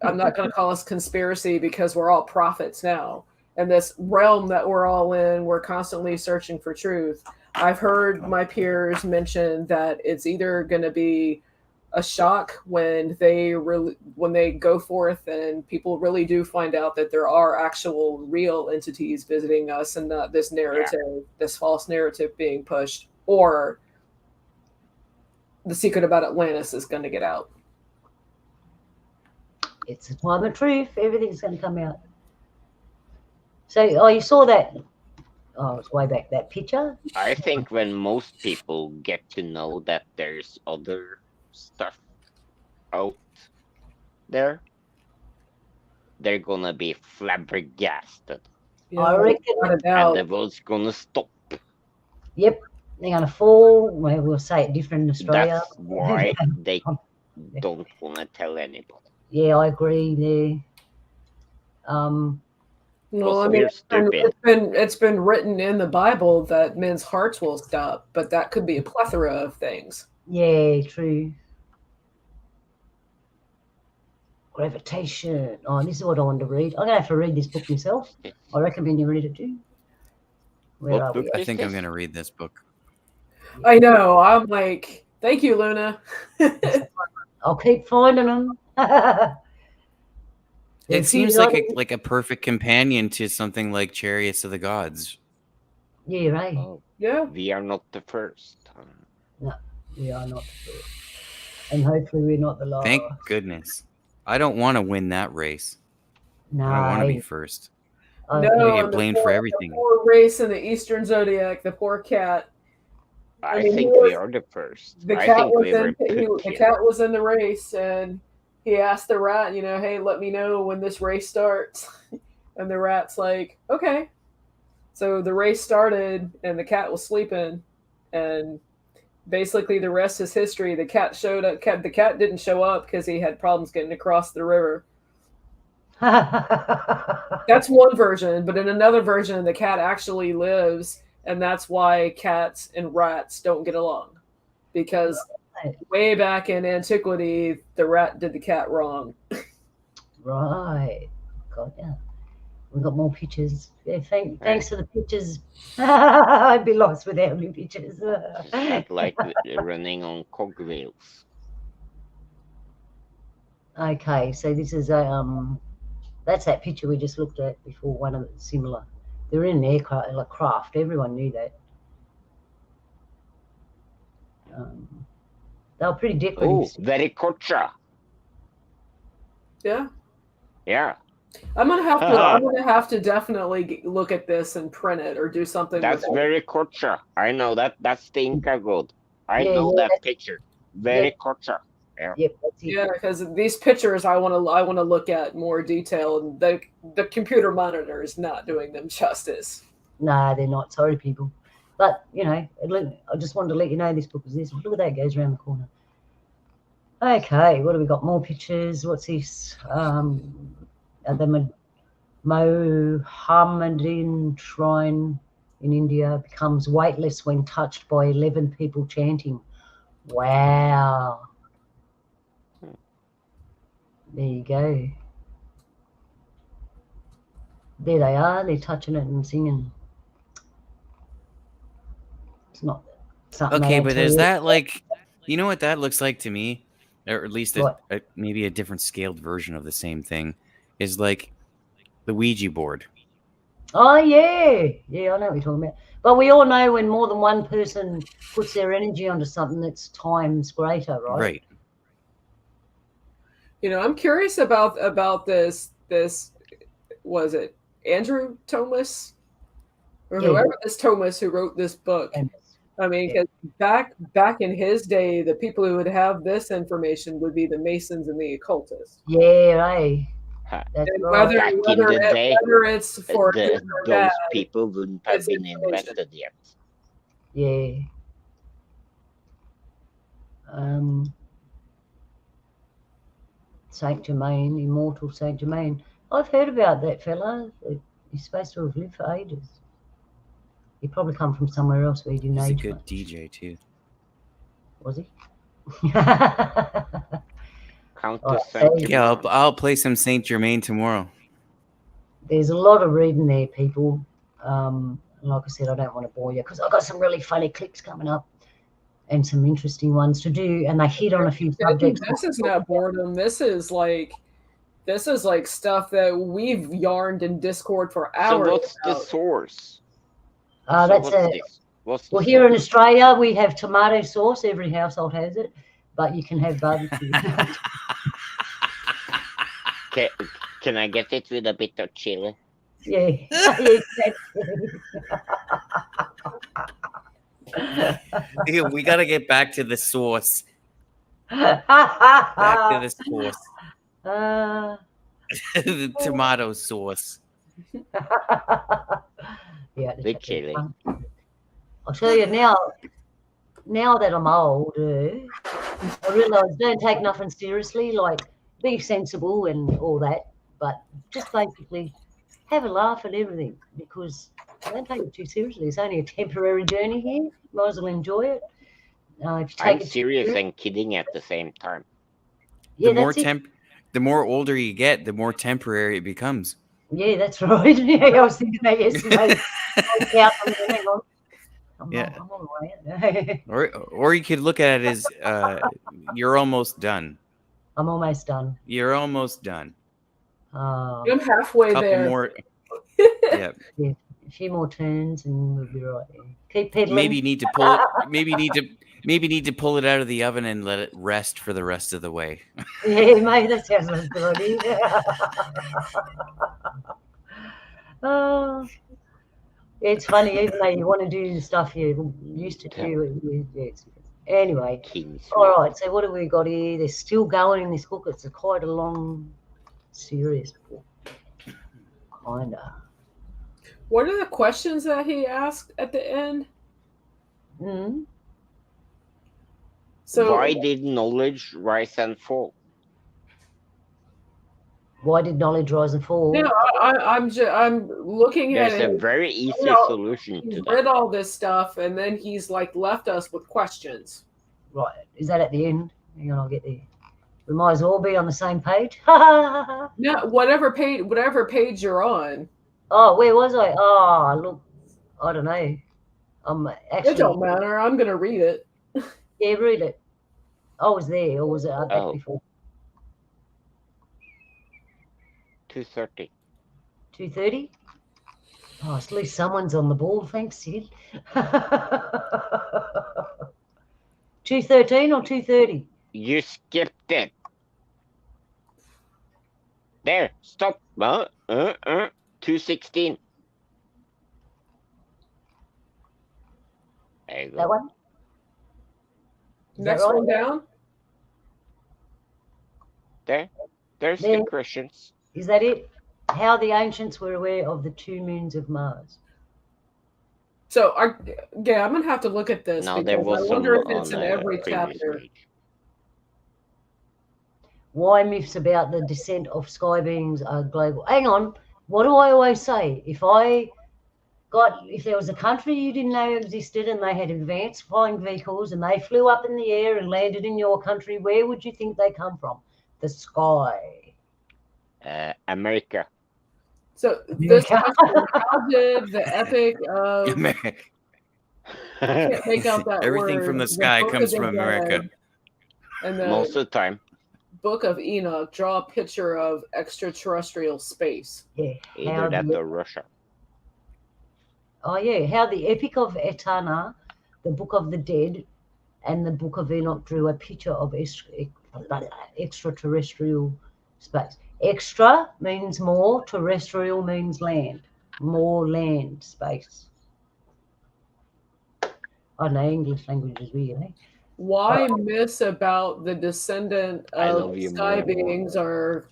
I'm not going to call us conspiracy because we're all prophets now. In this realm that we're all in, we're constantly searching for truth. I've heard my peers mention that it's either going to be a shock when they go forth and people really do find out that there are actual real entities visiting us and not this narrative, this false narrative being pushed, or the secret about Atlantis is going to get out. It's the time of truth. Everything's going to come out. So, you saw that? Oh, it's way back, that picture. I think when most people get to know that there's other stuff out there, they're gonna be flabbergasted. Yeah, I reckon. And the world's gonna stop. Yep, they're gonna fall. We'll say it different in Australia. That's why they don't want to tell anybody. Yeah, I agree there. Well, I mean, it's been written in the Bible that men's hearts will stop, but that could be a plethora of things. Yeah, true. Gravitation. Oh, this is what I wanted to read. I'm going to have to read this book myself. I recommend you read it too. Where What are we? book I is think I'm this? gonna read this book. I know. I'm like, thank you, Luna. I'll keep finding them. It seems like a perfect companion to something like Chariots of the Gods. Yeah, right. Oh, Yeah. we are not the first. No, we are not the first. And hopefully we're not the last. Thank goodness. I don't want to win that race. No, I want to be first. I- No, I get and the blamed poor, for the everything. poor race in the Eastern Zodiac, the poor cat. I mean, think he we was- are the first. The I cat think was we were in. put The here. cat was in the race, and he asked the rat, hey, let me know when this race starts. And the rat's like, okay. So the race started, and the cat was sleeping, and basically the rest is history. The cat showed up. The cat didn't show up because he had problems getting across the river. That's one version, but in another version, the cat actually lives, and that's why cats and rats don't get along, because way back in antiquity, the rat did the cat wrong. Right. God, yeah. We've got more pictures. Yeah, thanks for the pictures. I'd be lost without any pictures. It's like running on cogwheels. Okay, so this is a that's that picture we just looked at before. One of the similar. They're in an aircraft, like craft. Everyone knew that. They were pretty decorative. Oh, very kocha. Yeah. Yeah. I'm gonna have to definitely look at this and print it or do something. That's with very kocha. I know that. That's the Inca god. I Yeah, know yeah, that picture. Very kocha. Yeah. Yep, that's it. Yeah, because these pictures I want to look at more detail, and the computer monitor is not doing them justice. Nah, they're not. Sorry, people. But, I just wanted to let you know this book is this. Look at that, it goes around the corner. Okay, what have we got? More pictures. What's this? The Mohammedan shrine in India becomes weightless when touched by 11 people chanting. Wow. There you go. There they are. They're touching it and singing. It's not something. Okay, but is that like, you know what that looks like to me, or at least maybe a different scaled version of the same thing, is like the Ouija board. Oh yeah, I know what you're talking about. But we all know when more than one person puts their energy onto something, that's times greater, right? Right. I'm curious about this. This was it Andrew Thomas or whoever this Thomas who wrote this book. I mean, because back in his day, the people who would have this information would be the Masons and the occultists. Yeah, right. And whether it's for those bad, people wouldn't have been invented yet. Yeah. Saint Germain, immortal Saint Germain. I've heard about that fella. He's supposed to have lived for ages. He probably come from somewhere else where he didn't age. He's a good DJ too. Was he? Yeah, I'll play some Saint Germain tomorrow. There's a lot of reading there, people. Like I said, I don't want to bore you because I've got some really funny clips coming up and some interesting ones to do, and they hit on a few subjects. This is not boredom. This is like stuff that we've yarned in Discord for hours. So what's the source? Well, here in Australia, we have tomato sauce. Every household has it, but you can have barbecue. Can I get it with a bit of chili? Yeah. We got to get back to the sauce. Back to the sauce. The tomato sauce. Yeah, big chili. I'll tell you now that I'm old, I realise don't take nothing seriously, like be sensible and all that, but just basically have a laugh at everything because don't take it too seriously. It's only a temporary journey here. Might as well enjoy it. If you take I'm serious and kidding at the same time. Yeah, the more older you get, the more temporary it becomes. Yeah, that's right. Yeah, I was thinking that yesterday. I'll count them. Hang on. Yeah. I'm on the way. Or you could look at it as you're almost done. I'm almost done. You're almost done. I'm halfway Couple there. more. Yeah. Yeah, a few more turns and we'll be right there. Keep pedaling. Maybe you need to pull it. Maybe need to pull it out of the oven and let it rest for the rest of the way. Yeah, mate, that sounds like a good idea. Oh, it's funny, even though you want to do the stuff you used to do. Anyway, all right, so what have we got here? They're still going in this book. It's quite a long, serious book. Kinda. What are the questions that he asked at the end? Mm-hmm. So why did knowledge rise and fall? Why did knowledge rise and fall? No, I'm looking at it. There's a very easy solution to He's that. read all this stuff, and then he's like left us with questions. Right. Is that at the end? Hang on, I'll get there. We might as well be on the same page. Oh, No, whatever page you're on. where was I? Oh, look, I don't know. Actually, It don't matter. I'm gonna read it. Yeah, read it. I was there, or was it back before? 2:30. 2:30? Oh, at least someone's on the ball. Thanks, Sid. 2:13 or 2:30? You skipped it. There, stop. 2:16. There you go. That one? Is Next that right? one down. There's There. the Christians. Is that it? How the ancients were aware of the 2 moons of Mars. So, I'm gonna have to look at this No, because there I was wonder some if it's in on every previous chapter. page. Why myths about the descent of sky beings are global. Hang on. What do I always say? If there was a country you didn't know existed and they had advanced flying vehicles and they flew up in the air and landed in your country, where would you think they come from? The sky. America. So this question, how did the epic of I can't make out that Everything word, from the the sky Book comes of the from America. Dead and the Most of the time. Book of Enoch draw a picture of extraterrestrial space. Yeah. Either that or Russia. Oh, yeah. How the Epic of Etana, the Book of the Dead, and the Book of Enoch drew a picture of extraterrestrial space. Extra means more, terrestrial means land. More land space. I know English language is weird, eh? Why myths about the descendant I of love you sky more and more. beings are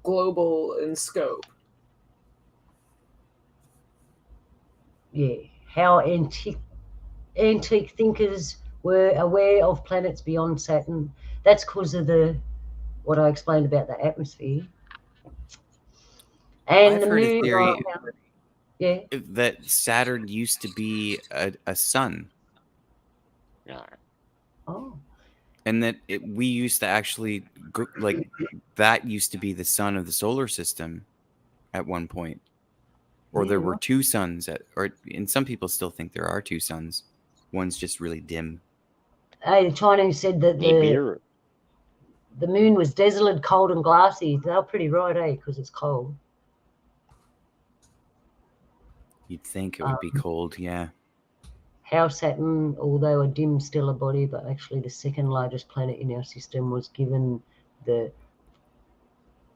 global in scope? Yeah. How antique thinkers were aware of planets beyond Saturn. That's because of what I explained about the atmosphere. And I've the heard a moon. theory Yeah. that Saturn used to be a sun, Yeah. Oh. and that we used to actually that used to be the sun of the solar system at one point, or there were 2 suns and some people still think there are 2 suns. One's just really dim. Hey, the Chinese said that the moon was desolate, cold, and glassy. They were pretty right, eh? Because it's cold. You'd think it would be cold, yeah. How Saturn, although a dim stellar body, but actually the second largest planet in our system, was given the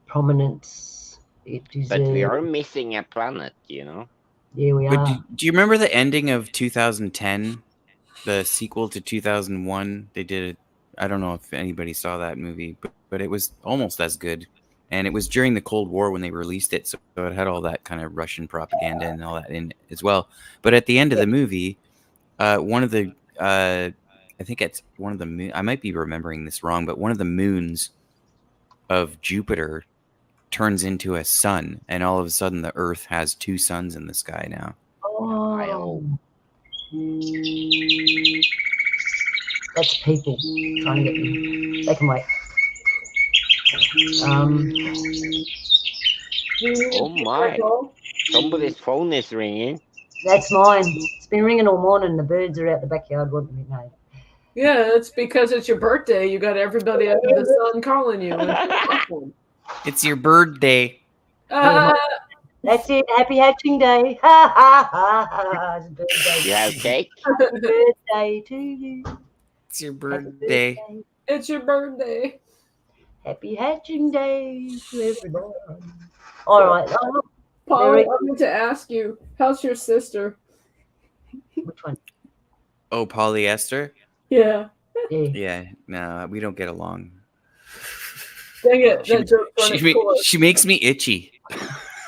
prominence it deserved. But we are missing a planet, you know? Yeah, we But are. do you remember the ending of 2010, the sequel to 2001? They did it. I don't know if anybody saw that movie, but it was almost as good. And it was during the Cold War when they released it, so it had all that kind of Russian propaganda and all that in it as well. But at the end of the movie, one of the I think it's one of the I might be remembering this wrong, but one of the moons of Jupiter turns into a sun, and all of a sudden the Earth has 2 suns in the sky now. Oh. That's people trying to get me. They can wait. Oh my! Somebody's phone is ringing. That's mine. It's been ringing all morning. The birds are out the backyard wanting me to know. Yeah, it's because it's your birthday. You got everybody under the sun calling you. It's awesome. It's your bird day. That's it. Happy hatching day. Ha ha ha ha. It's birthday. You have cake? Happy birthday to you. It's your bird Happy day. birthday. It's your birthday. Happy hatching day to everybody. All right. Oh, look, Paul, Very- I need to ask you, how's your sister? which one? Oh, polyester? Yeah. Yeah. Yeah, no, we don't get along. Dang it. She, That joke's run its course. she makes me itchy.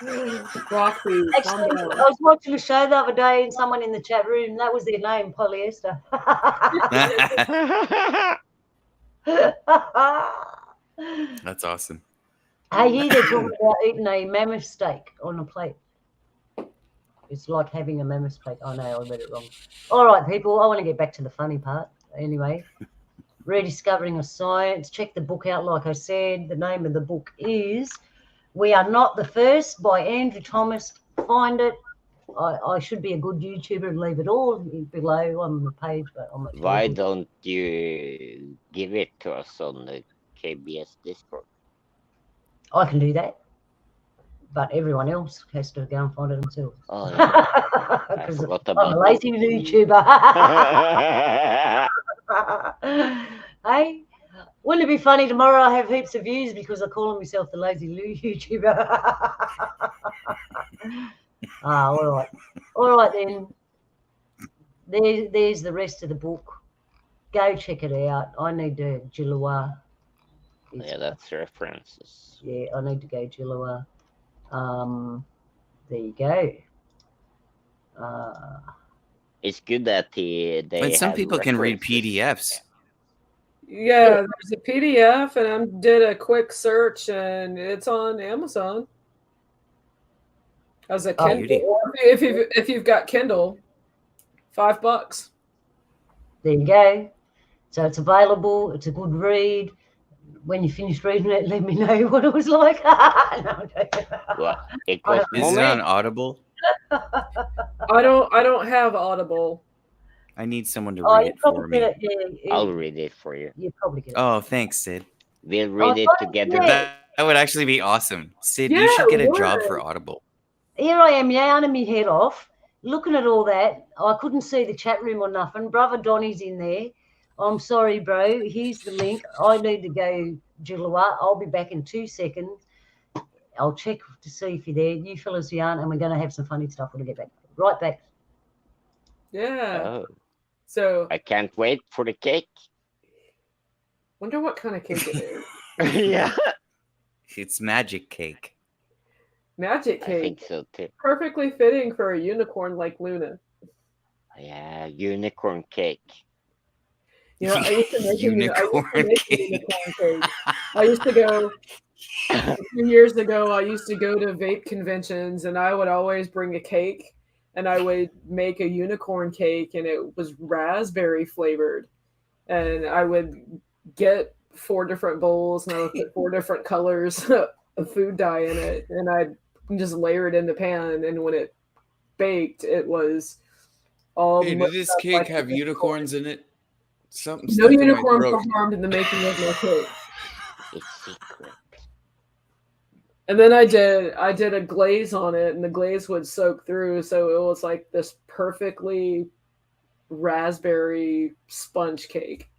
Roxy, calm Actually, down. I was watching a show the other day and someone in the chat room, that was their name, polyester. That's awesome. I hear they're talking about eating a mammoth steak on a plate. It's like having a mammoth steak. Oh no, I read it wrong. All right, people, I want to get back to the funny part. Anyway, Rediscovering of Science. Check the book out, like I said. The name of the book is We Are Not the First by Andrew Thomas. Find it. I should be a good YouTuber and leave it all below on the page, but I'm not. Why don't you give it to us on the KBS Discord? I can do that, but everyone else has to go and find it themselves. Oh, yeah. I 'Cause forgot I'm about a lazy YouTuber. Hey, wouldn't it be funny tomorrow? I have heaps of views because I call myself the lazy Lou YouTuber. All right then. There's the rest of the book. Go check it out. I need to Jillawa. Yeah, that's references. Yeah, I need to go Jillawa. There you go. It's good that they And some have people can read references. PDFs. Yeah, there's a PDF, and I did a quick search, and it's on Amazon as a Kindle. beauty. If you've got Kindle, $5. There you go. So it's available. It's a good read. When you finish reading it, let me know what it was like. No, I'm joking. Well, it costs Is it money. on Audible? I don't have Audible. I need someone to Oh, read you it for probably me. get it. Yeah, I'll read it for you. you probably get it. Oh, thanks, Sid. We'll read it together. yeah. That would actually be awesome. Sid, Yeah, you should get a it job would. for Audible. Here I am yarning my head off, looking at all that. I couldn't see the chat room or nothing. Brother Donny's in there. I'm sorry, bro. Here's the link. I need to go Jillawa. I'll be back in 2 seconds. I'll check to see if you're there. You fellas yarn, and we're going to have some funny stuff when I get back. Right back. Yeah. Oh, So, I can't wait for the cake. wonder what kind of cake it is. Yeah, It's magic cake. Magic I cake. think so too. Perfectly fitting for a unicorn like Luna. Yeah, unicorn cake. You know, I used to make Unicorn a unicorn cake. I used to go a few years ago. I used to go to vape conventions, and I would always bring a cake, and I would make a unicorn cake, and it was raspberry flavored, and I would get 4 different bowls, and I would put 4 different colors of food dye in it, and I'd just layer it in the pan, and when it baked, it was all. Hey, did mushed this up cake like have a unicorns in it? Something No stuck in my unicorns throat. were harmed in the making of my cake. It's secret. And then I did a glaze on it, and the glaze would soak through, so it was like this perfectly raspberry sponge cake.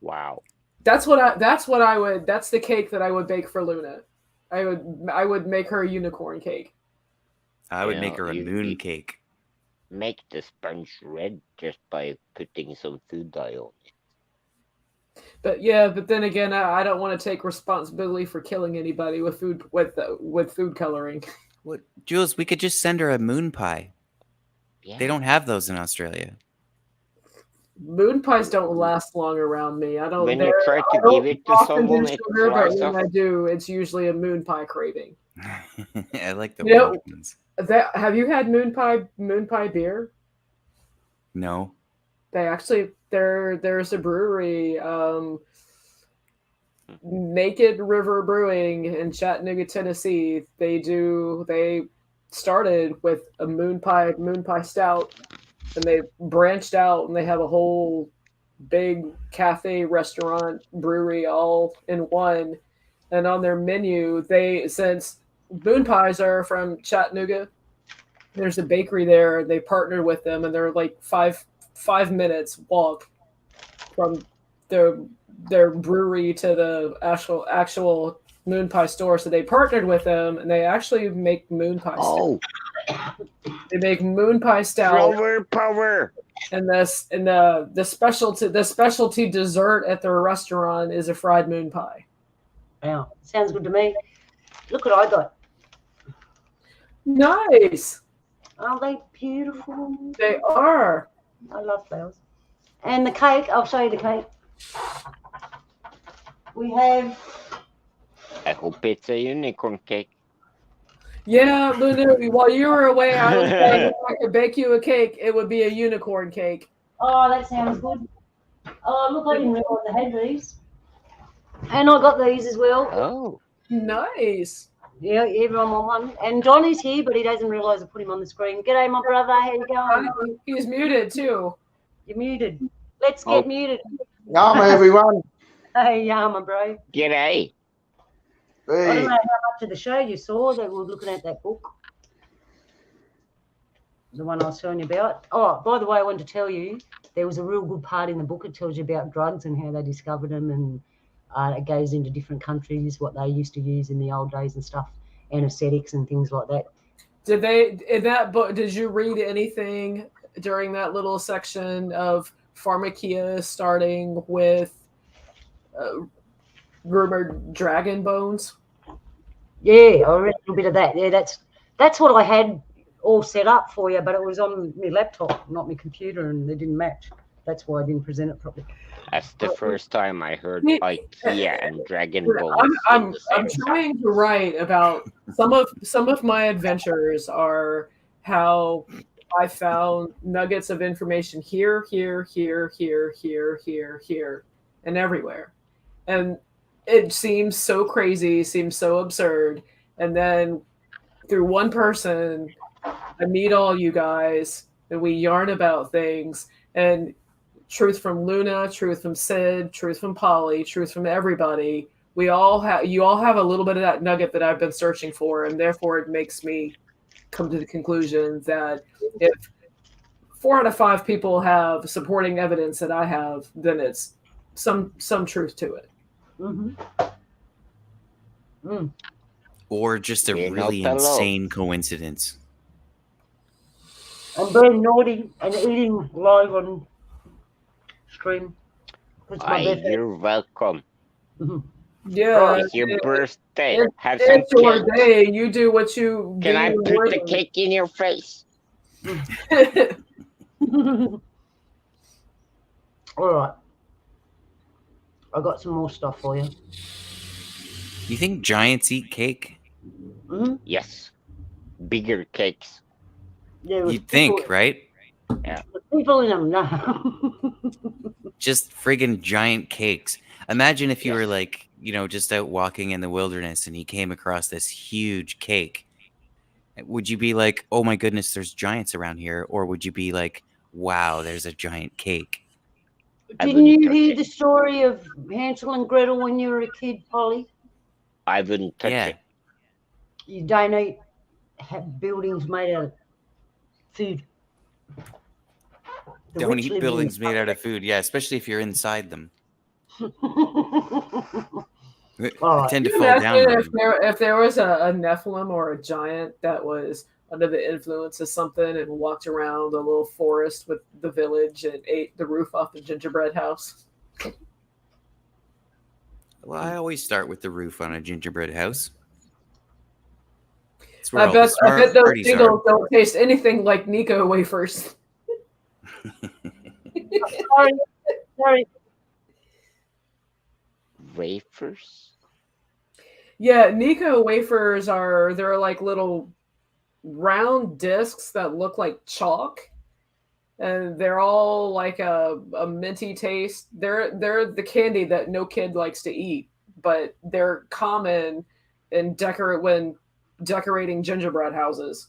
Wow. That's the cake that I would bake for Luna. I would make her a unicorn cake. I would You make know, her a you- moon you- cake. Make the sponge red just by putting some food dye on it. But then again, I don't want to take responsibility for killing anybody with food coloring. What, Jules? We could just send her a moon pie. Yeah. They don't have those in Australia. Moon pies don't last long around me. I don't. When you they're- try I to don't give it to often do someone, it sugar, but flies when off. I do, it's usually a moon pie craving. I like the You know- wild ones. Have you had moon pie beer? No. They actually there's a brewery. Naked River Brewing in Chattanooga, Tennessee. They started with a moon pie stout, and they branched out and they have a whole big cafe, restaurant, brewery all in one. And on their menu, since moon pies are from Chattanooga, there's a bakery there. They partnered with them, and they're like 5 minutes walk from their brewery to the actual moon pie store. So they partnered with them, and they actually make moon pie. Oh, they make moon pie stout. flower power. And the specialty dessert at their restaurant is a fried moon pie. Wow, sounds good to me. Look what I got. Nice. Aren't they beautiful? They are. I love flowers. And the cake, I'll show you the cake. We have. I hope it's a unicorn cake. Yeah, Lulu, while you were away, I was saying if I could bake you a cake, it would be a unicorn cake. Oh, that sounds good. Oh, look, I didn't realize I had these. And I got these as well. Oh. Nice. Yeah, everyone want one. And Johnny's here, but he doesn't realise I put him on the screen. G'day, my brother. How you going? He's muted, too. You're muted. Let's get muted. Yama, everyone. Hey, Yama, bro. G'day. I don't know how much of the show you saw that we're looking at that book. The one I was telling you about. Oh, by the way, I wanted to tell you, there was a real good part in the book. It tells you about drugs and how they discovered them, and it goes into different countries, what they used to use in the old days and stuff, anesthetics and things like that. Did they, in that book, did you read anything during that little section of pharmacia starting with rumored dragon bones? Yeah, I read a little bit of that. Yeah, that's what I had all set up for you, but it was on my laptop, not my computer, and they didn't match. That's why I didn't present it properly. That's the first time I heard IKEA and Dragon Ball. I'm trying to write about some of my adventures are how I found nuggets of information here, and everywhere. And it seems so crazy, seems so absurd. And then through one person, I meet all you guys and we yarn about things, and truth from Luna, truth from Sid, truth from Polly, truth from everybody. You all have a little bit of that nugget that I've been searching for, and therefore it makes me come to the conclusion that if 4 out of 5 people have supporting evidence that I have, then it's some truth to it. Or just a really insane coincidence. I'm being naughty and eating live on stream. You're welcome. Yeah, it's your birthday. Have some it's your cake. day. You do what you. Can I put the cake in your face? All right. I got some more stuff for you. You think giants eat cake? Yes. Bigger cakes. Yeah, You'd think, right? Yeah. People in them, no. Just friggin' giant cakes. Imagine if you were like, just out walking in the wilderness and you came across this huge cake. Would you be like, oh my goodness, there's giants around here? Or would you be like, wow, there's a giant cake? Didn't you hear the story of Hansel and Gretel when you were a kid, Polly? I wouldn't touch it. You don't eat buildings made out of food. Don't eat buildings made out of food. Yeah, especially if you're inside them. I tend to fall down. If there was a Nephilim or a giant that was under the influence of something and walked around a little forest with the village and ate the roof off the gingerbread house. Well, I always start with the roof on a gingerbread house. I bet those Eagles don't taste anything like Nico wafers. Sorry. Wafers? Yeah, Nico wafers they're like little round discs that look like chalk, and they're all like a minty taste. They're the candy that no kid likes to eat, but they're common in decorating gingerbread houses.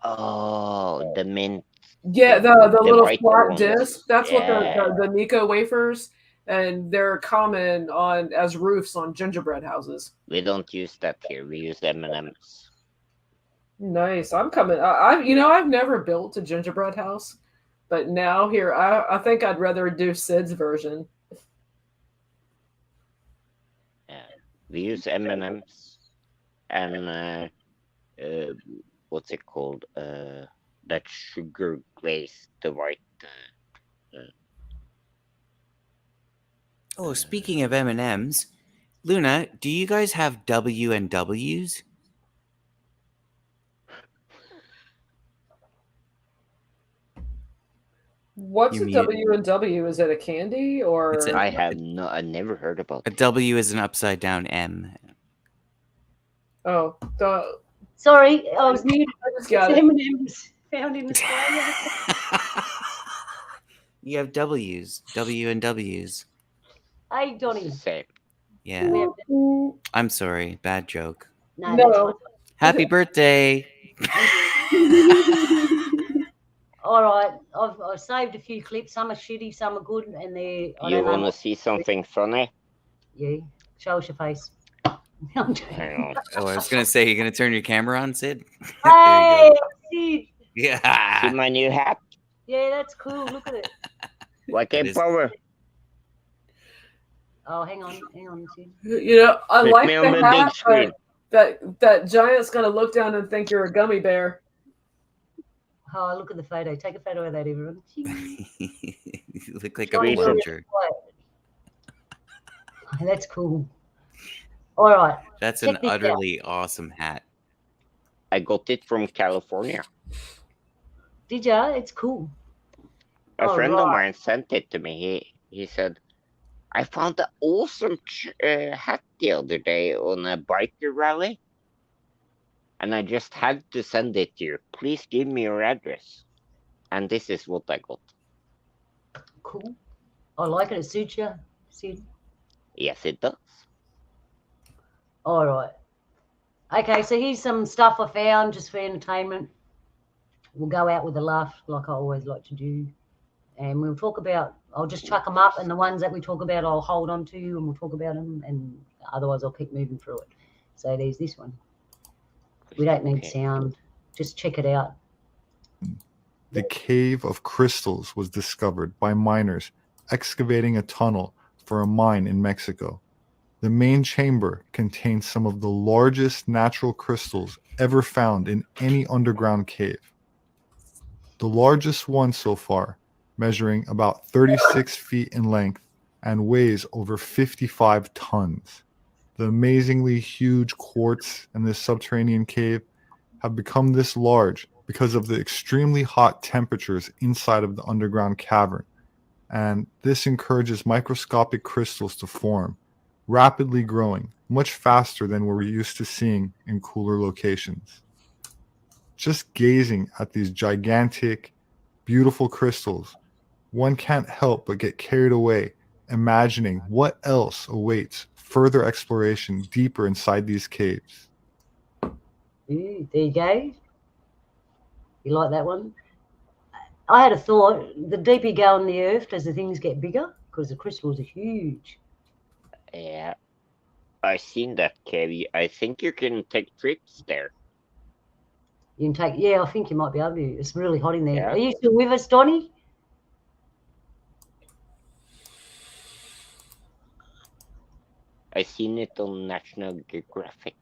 Oh, the mint. Yeah, the little white flat ones. disc. That's what Yeah. the Nico wafers, and they're common as roofs on gingerbread houses. We don't use that here. We use M&Ms. Nice. I'm coming. I've never built a gingerbread house, but now here, I think I'd rather do Sid's version. Yeah. We use M&Ms and what's it called? That sugar glaze, the white. Oh, speaking of M&Ms, Luna, do you guys have W and W's? What's You a mute. W and W? Is it a candy or? I never heard about A W is an upside down M. Oh, Sorry, I was muted. I just got it. M&M's found in Australia. You have W's, W and W's. Hey, Donnie. Same. Yeah. I'm sorry, bad joke. No. Happy birthday. All right, I've saved a few clips. Some are shitty, some are good, and they're. You want to see something funny? Yeah, show us your face. Hang on. Oh, I was gonna say, you're gonna turn your camera on, Sid? Hey, Sid. Yeah. See my new hat? Yeah, that's cool. Look at it. Like a power. Oh, hang on, Sid. I Put like me on the the big hat, screen. but that giant's gonna look down and think you're a gummy bear. Oh, look at the photo. Take a photo of that, everyone. You look like a plunger. That's cool. All right. That's an utterly awesome hat. I got it from California. Did ya? It's cool. A friend of mine sent it to me. He said, I found an awesome hat the other day on a biker rally. And I just had to send it to you. Please give me your address. And this is what I got. Cool. I like it. It suits you, Sid. Yes, it does. All right. Okay, so here's some stuff I found just for entertainment. We'll go out with a laugh like I always like to do. And we'll talk about, I'll just chuck them up, and the ones that we talk about I'll hold on to, and we'll talk about them, and otherwise I'll keep moving through it. So there's this one. We don't need sound. Just check it out. The Cave of Crystals was discovered by miners excavating a tunnel for a mine in Mexico. The main chamber contains some of the largest natural crystals ever found in any underground cave. The largest one so far, measuring about 36 feet in length and weighs over 55 tons. The amazingly huge quartz in this subterranean cave have become this large because of the extremely hot temperatures inside of the underground cavern, and this encourages microscopic crystals to form, rapidly growing much faster than we're used to seeing in cooler locations. Just gazing at these gigantic, beautiful crystals, one can't help but get carried away, imagining what else awaits further exploration deeper inside these caves. Ooh, there you go. You like that one? I had a thought. The deeper you go in the earth, does the things get bigger? Because the crystals are huge. Yeah. I've seen that cave. I think you can take trips there. You can take, yeah, I think you might be able to. It's really hot in there. Yeah. Are you still with us, Donnie? I seen it on National Geographic.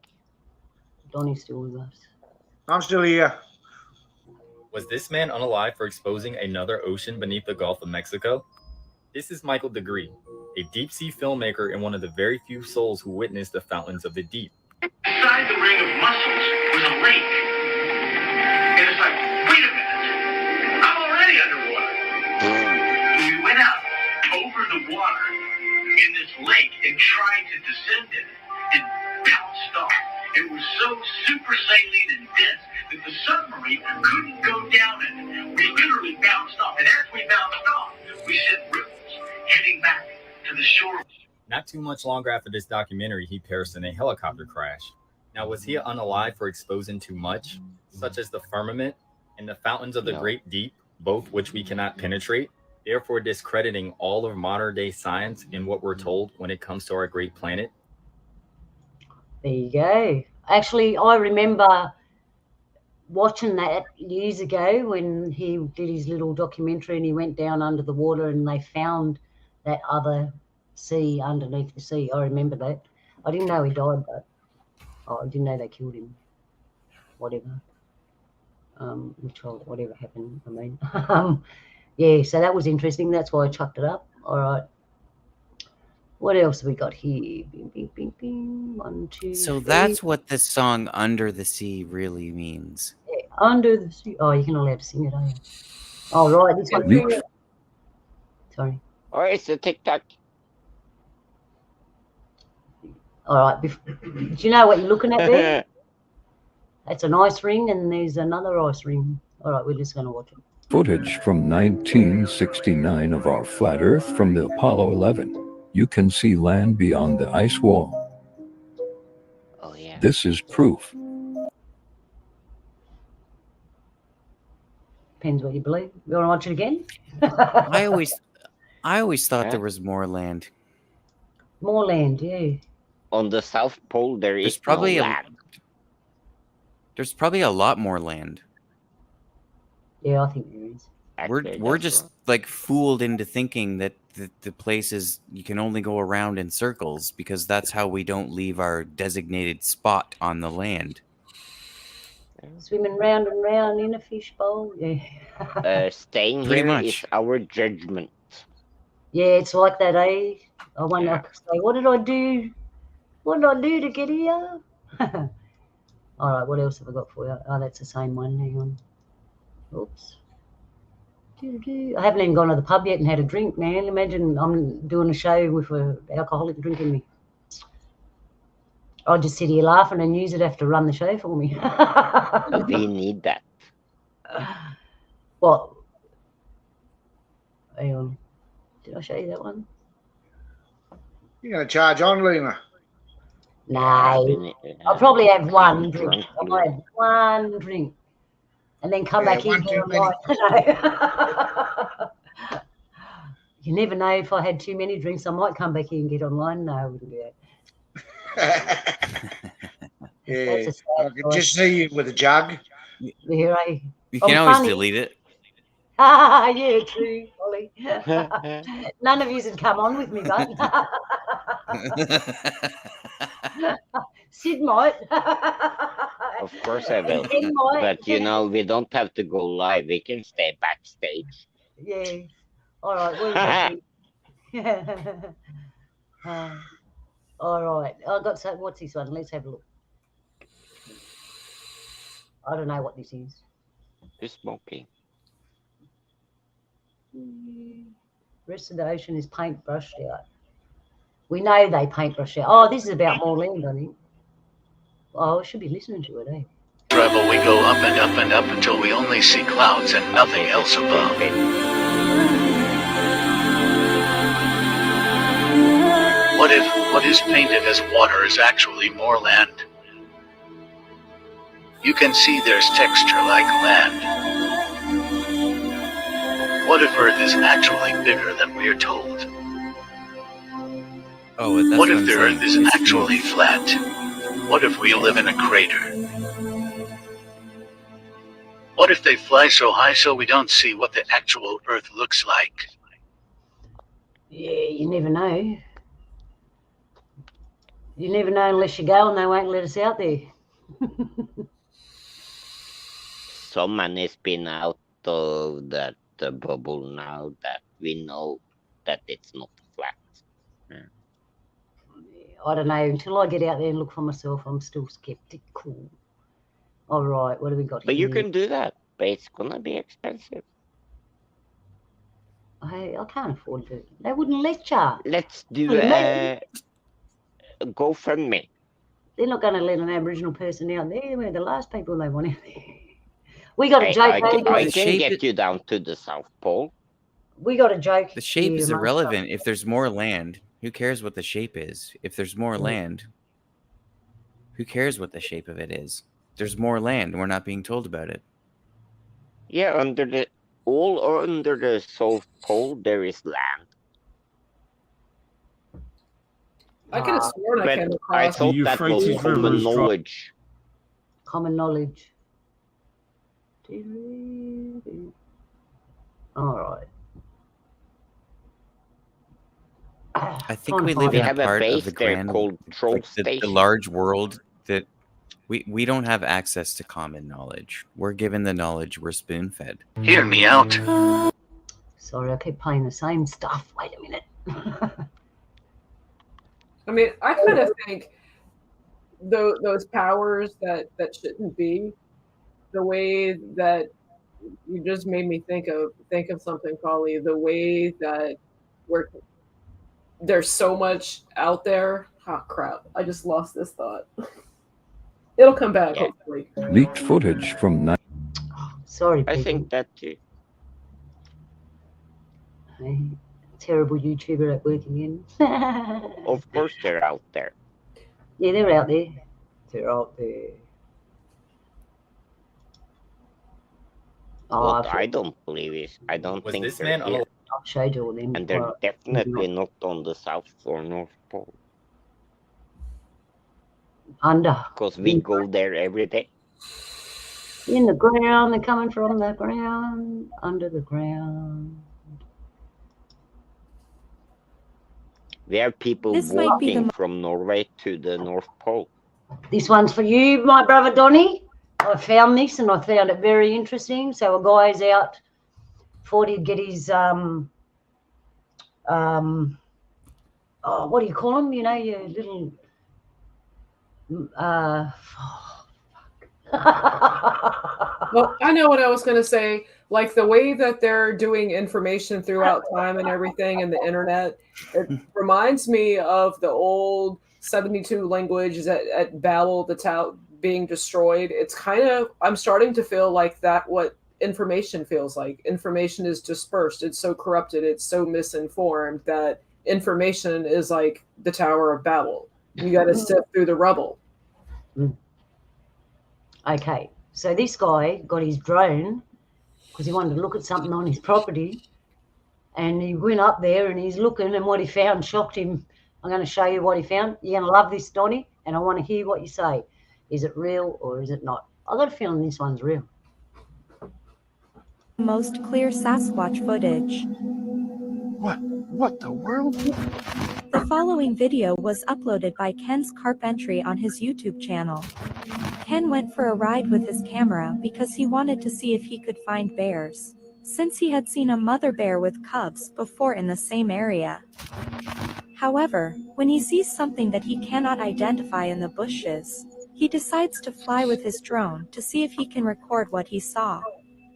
Donnie's still with us. I'm still here. Was this man unalive for exposing another ocean beneath the Gulf of Mexico? This is Michael Degree, a deep-sea filmmaker and one of the very few souls who witnessed the fountains of the deep. Inside the ring of mussels was a lake. And it's like, wait a minute, I'm already underwater. We went out over the water in this lake and tried to descend it and bounced off. It was so super saline and dense that the submarine couldn't go down it. We literally bounced off. And as we bounced off, we sent ripples heading back to the shore. Not too much longer after this documentary, he perished in a helicopter crash. Now, was he unalive for exposing too much, such as the firmament and the fountains of the great deep, both which we cannot penetrate, therefore discrediting all of modern-day science and what we're told when it comes to our great planet? There you go. Actually, I remember watching that years ago when he did his little documentary and he went down under the water and they found that other sea underneath the sea. I remember that. I didn't know he died, but I didn't know they killed him. Whatever. Whatever happened, I mean. Yeah, so that was interesting. That's why I chucked it up. All right. What else have we got here? Bing, bing, bing, bing. 1, 2, So 3. that's what the song Under the Sea really means. Yeah, Under the Sea. Oh, you're not allowed to sing it, are you? Oh, right. This one. Sorry. Or it's a TikTok. All right. Do you know what you're looking at there? That's an ice ring, and there's another ice ring. All right, we're just going to watch it. Footage from 1969 of our flat Earth from the Apollo 11. You can see land beyond the ice wall. Oh, yeah. This is proof. Depends what you believe. You want to watch it again? I always thought there was more land. More land, yeah. On the South Pole, there's probably no land. There's probably a lot more land. Yeah, I think there is. We're just like fooled into thinking that the place is, you can only go around in circles because that's how we don't leave our designated spot on the land. Swimming round and round in a fishbowl. Yeah. Staying Pretty here much. is our judgment. Yeah, it's like that, eh? I wonder, I could say, what did I do? What did I do to get here? All right, what else have I got for you? Oh, that's the same one. Hang on. Oops. I haven't even gone to the pub yet and had a drink, man. Imagine I'm doing a show with an alcoholic drinking me. I'll just sit here laughing and use it have to run the show for me. We need that. What? Hang on. Did I show you that one? You're going to charge on, Lena? No. I'll probably have one drink. I might have one drink. And then come back in here online. You never know, if I had too many drinks, I might come back here and get online. No, I wouldn't do that. Yeah, I could just see you with a jug. Here, eh? You can always delete it. Ah, yeah, true, Ollie. None of you had come on with me, but Sid might. Of course I will. But you know, we don't have to go live. We can stay backstage. Yeah. All right. All right. I got some. What's this one? Let's have a look. I don't know what this is. Who's smoking? Rest of the ocean is paintbrushed out. We know they paintbrush out. Oh, this is about more land, I think. Oh, I should be listening to it, eh? Travel, we go up and up and up until we only see clouds and nothing else above. What if what is painted as water is actually more land? You can see there's texture like land. What if Earth is actually bigger than we're told? Oh, that's what if the Earth is actually flat? What if we live in a crater? What if they fly so high so we don't see what the actual Earth looks like? Yeah, you never know. You never know unless you go and they won't let us out there. Someone has been out of that bubble now that we know that it's not flat. I don't know. Until I get out there and look for myself, I'm still skeptical. All right, what do we got But here? you can do that, but it's gonna be expensive. I can't afford it. They wouldn't let you. Let's do a GoFundMe. They're not going to let an Aboriginal person out there. We're the last people they want out there. We got a joke. I can get you down to the South Pole. We got a joke. The shape is irrelevant if there's more land. Who cares what the shape is? If there's more land, who cares what the shape of it is? There's more land, and we're not being told about it. Yeah, all under the South Pole there is land. I could have sworn I But came I across. thought that was common knowledge. Common knowledge. All right. I think we live in a part of the grand, called Troll like the Station. large world that we don't have access to common knowledge. We're given the knowledge we're spoon-fed. Hear me out. Sorry, I keep playing the same stuff. Wait a minute. I mean, I kind of think those powers that shouldn't be, the way that you just made me think of something, Polly. The way that there's so much out there. Oh crap! I just lost this thought. It'll come back hopefully. Leaked footage from Sorry, I people. think that too. Hey, terrible YouTuber at work again. Of course they're out there. Yeah, they're out there. They're out there. What I don't believe is I don't Was think this they're man here. I'll show you all them. And they're Well, definitely not on the South or North Pole. Under. Because we go there every day. In the ground, they're coming from the ground, under the ground. We have people This might be walking the- from Norway to the North Pole. This one's for you, my brother Donny. I found this and I found it very interesting. So a guy's out, thought he'd get his oh, what do you call them? You know, your little Well, I know what I was going to say. Like the way that they're doing information throughout time and everything and the internet, it reminds me of the old 72 languages at Babel that's out being destroyed. It's kind of, I'm starting to feel like that what information feels like. Information is dispersed. It's so corrupted. It's so misinformed that information is like the Tower of Babel. You got to sift through the rubble. Okay, so this guy got his drone because he wanted to look at something on his property, and he went up there and he's looking, and what he found shocked him. I'm going to show you what he found. You're going to love this, Donny, and I want to hear what you say. Is it real or is it not? I've got a feeling this one's real. Most clear Sasquatch footage. What the world? The following video was uploaded by Ken's Carpentry on his YouTube channel. Ken went for a ride with his camera because he wanted to see if he could find bears, since he had seen a mother bear with cubs before in the same area. However, when he sees something that he cannot identify in the bushes, he decides to fly with his drone to see if he can record what he saw.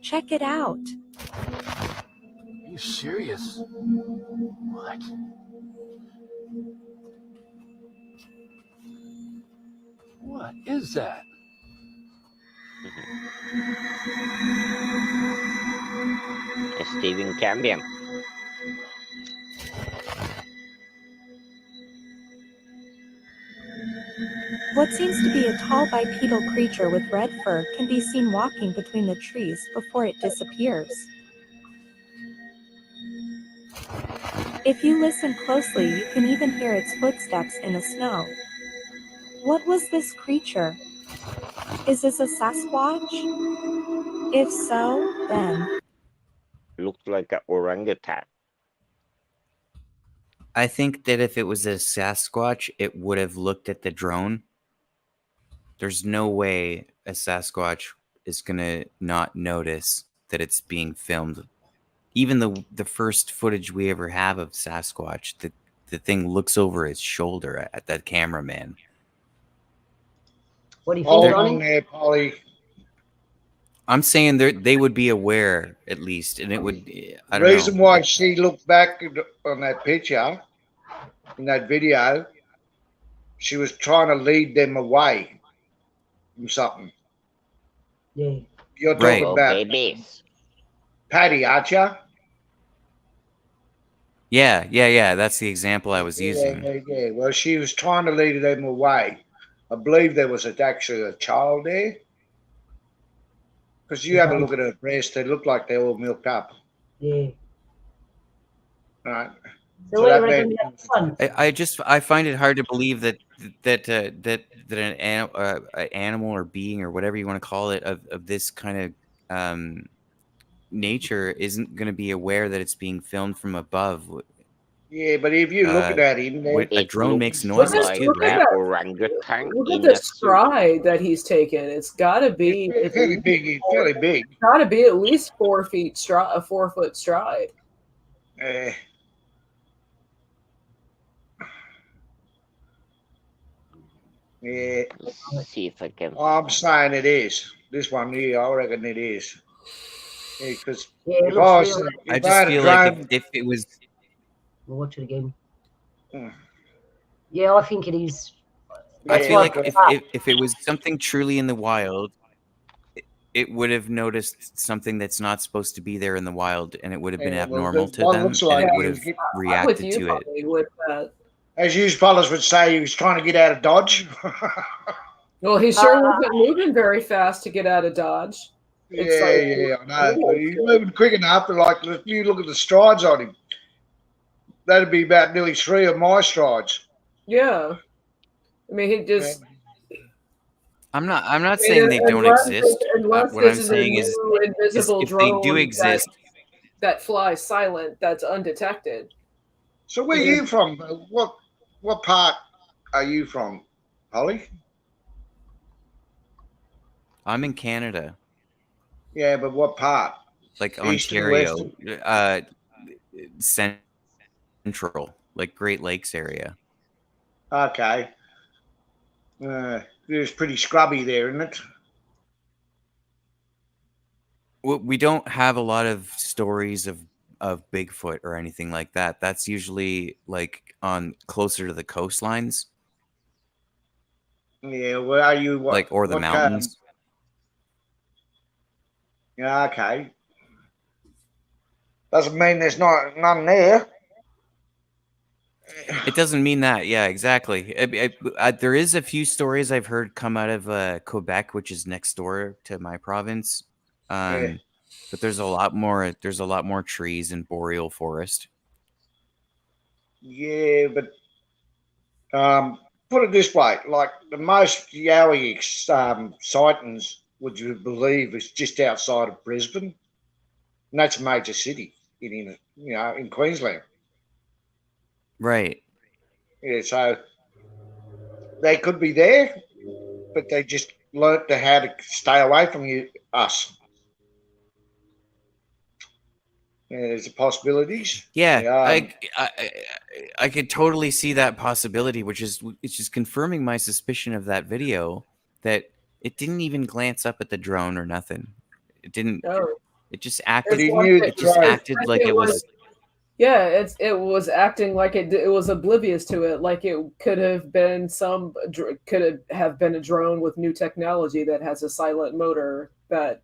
Check it out. Are you serious? What? What is that? Stephen Cambion. What seems to be a tall bipedal creature with red fur can be seen walking between the trees before it disappears. If you listen closely, you can even hear its footsteps in the snow. What was this creature? Is this a Sasquatch? If so, then... Looks like an orangutan. I think that if it was a Sasquatch, it would have looked at the drone. There's no way a Sasquatch is going to not notice that it's being filmed. Even the first footage we ever have of Sasquatch, the thing looks over his shoulder at that cameraman. What do you Hold think, on Donny? there, Polly. I'm saying they would be aware at least, and it would. I The don't reason know. why she looked back on that picture, in that video, she was trying to lead them away from something. Yeah. You're talking Right. about Babies. Patty, aren't you? Yeah. That's the example I was using. Yeah. Well, she was trying to lead them away. I believe there was actually a child there. Because you have a look at her breast, they look like they're all milked up. Yeah. Right. So what do you that reckon meant- about this one? I find it hard to believe that an animal or being or whatever you want to call it of this kind of nature isn't going to be aware that it's being filmed from above. Yeah, but if you look at him, A It drone looks makes noises like too, an right? orangutan Look at in the a suit. stride that he's taken. It's got to be fairly big. It's fairly big. Got to be at least 4 feet stride, a 4 foot stride. Yeah. Let's see if I can. I'm saying it is. This one here, I reckon it is. Because Yeah, if I was, I if just had a feel like drone, if it was. We'll watch it again. Hmm. Yeah, I think it is. I feel like That's if it was something truly in the wild, it would have noticed something that's not supposed to be there in the wild, and it would have been Yeah, well, abnormal the to one them, looks like and it he would was have getting- I'm with reacted you, to it. Polly, with that. as you fellas would say, he was trying to get out of Dodge. Well, he sure wasn't moving very fast to get out of Dodge. It's Yeah, I know. But he's moving quick enough. But like, if you look at the strides on him, that'd be about nearly 3 of my strides. Yeah. I mean, he just. I'm not saying they don't exist. Unless What I'm this is saying a is new invisible if they do drone exist, that flies silent, that's undetected. So where are you from? What part are you from, Holly? I'm in Canada, Yeah, but what part? like East and Ontario, west? central, like Great Lakes area. Okay. It's pretty scrubby there, isn't it? We don't have a lot of stories of Bigfoot or anything like that. That's usually like on closer to the coastlines, Yeah. Where are you? What? like or the what, mountains. Yeah. Okay. Doesn't mean there's none there. It doesn't mean that. Yeah, exactly. There is a few stories I've heard come out of Quebec, which is next door to my province. Yeah. But there's a lot more. There's a lot more trees and boreal forest. Yeah, but put it this way: like the most Yowie sightings, would you believe, is just outside of Brisbane, and that's a major city in Queensland. Right. Yeah, so they could be there, but they just learnt how to stay away from us. Yeah, there's the possibilities. Yeah, I could totally see that possibility, it's just confirming my suspicion of that video that it didn't even glance up at the drone or nothing. It didn't. Oh. It just acted. It just acted like it was. Yeah, it was acting like it was oblivious to it, like it could have been have been a drone with new technology that has a silent motor that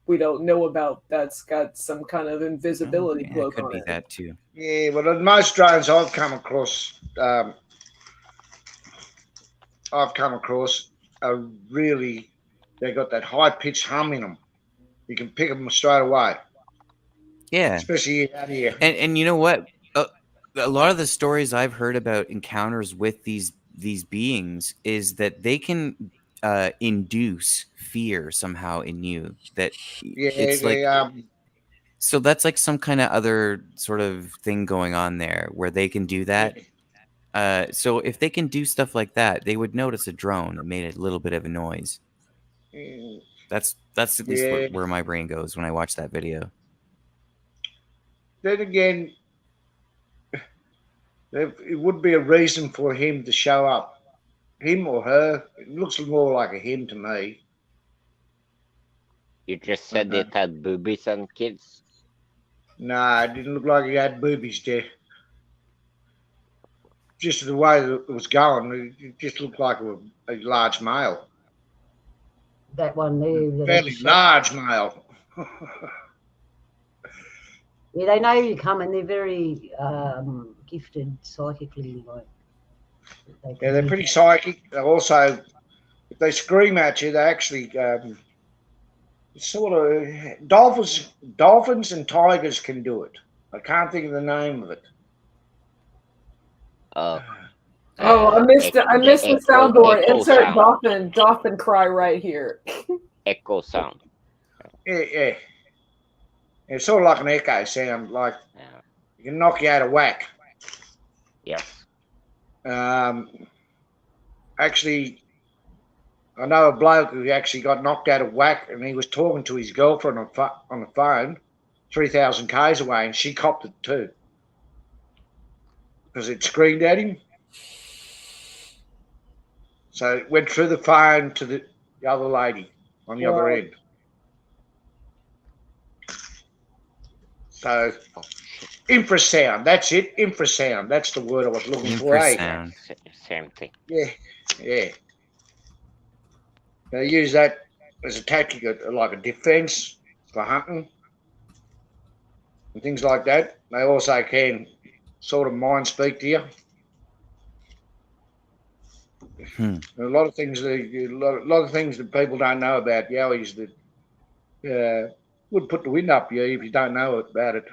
we don't know about, that's got some kind of invisibility cloak Could on be it. that too. Yeah, well, the most drones I've come across, are really, they got that high pitched hum in them. You can pick them straight away. Yeah, especially out here. And you know what? A lot of the stories I've heard about encounters with these beings is that they can induce fear somehow in you. That it's like so that's like some kind of other sort of thing going on there where they can do that. So if they can do stuff like that, they would notice a drone that made a little bit of a noise. That's at least where my brain goes when I watch that video. Then again, it would be a reason for him to show up. Him or her. It looks more like a him to me. You just said it had boobies and kids. No, it didn't look like he had boobies there. Just the way that it was going, it just looked like a large male. That one there. Fairly large male. Yeah, they know you come, and they're very gifted psychically. Like, Yeah, they're pretty psychic. They're also, if they scream at you, they actually sort of dolphins and tigers can do it. I can't think of the name of it. Oh, I missed the soundboard. echo Insert sound. dolphin cry right here. Echo sound. Yeah. It's sort of like an echo sound, like it can knock you out of whack. Yes. Actually, I know a bloke who actually got knocked out of whack, and he was talking to his girlfriend on the phone, 3,000 k's away, and she copped it too, because it screamed at him. So it went through the phone to the other lady on the other end. So infrasound, that's it. Infrasound, that's the word I was looking for. Infrasound. Same thing. Yeah. They use that as a tactic, like a defense for hunting and things like that. They also can sort of mind speak to you. A lot of things that people don't know about yowies that would put the wind up you if you don't know about it.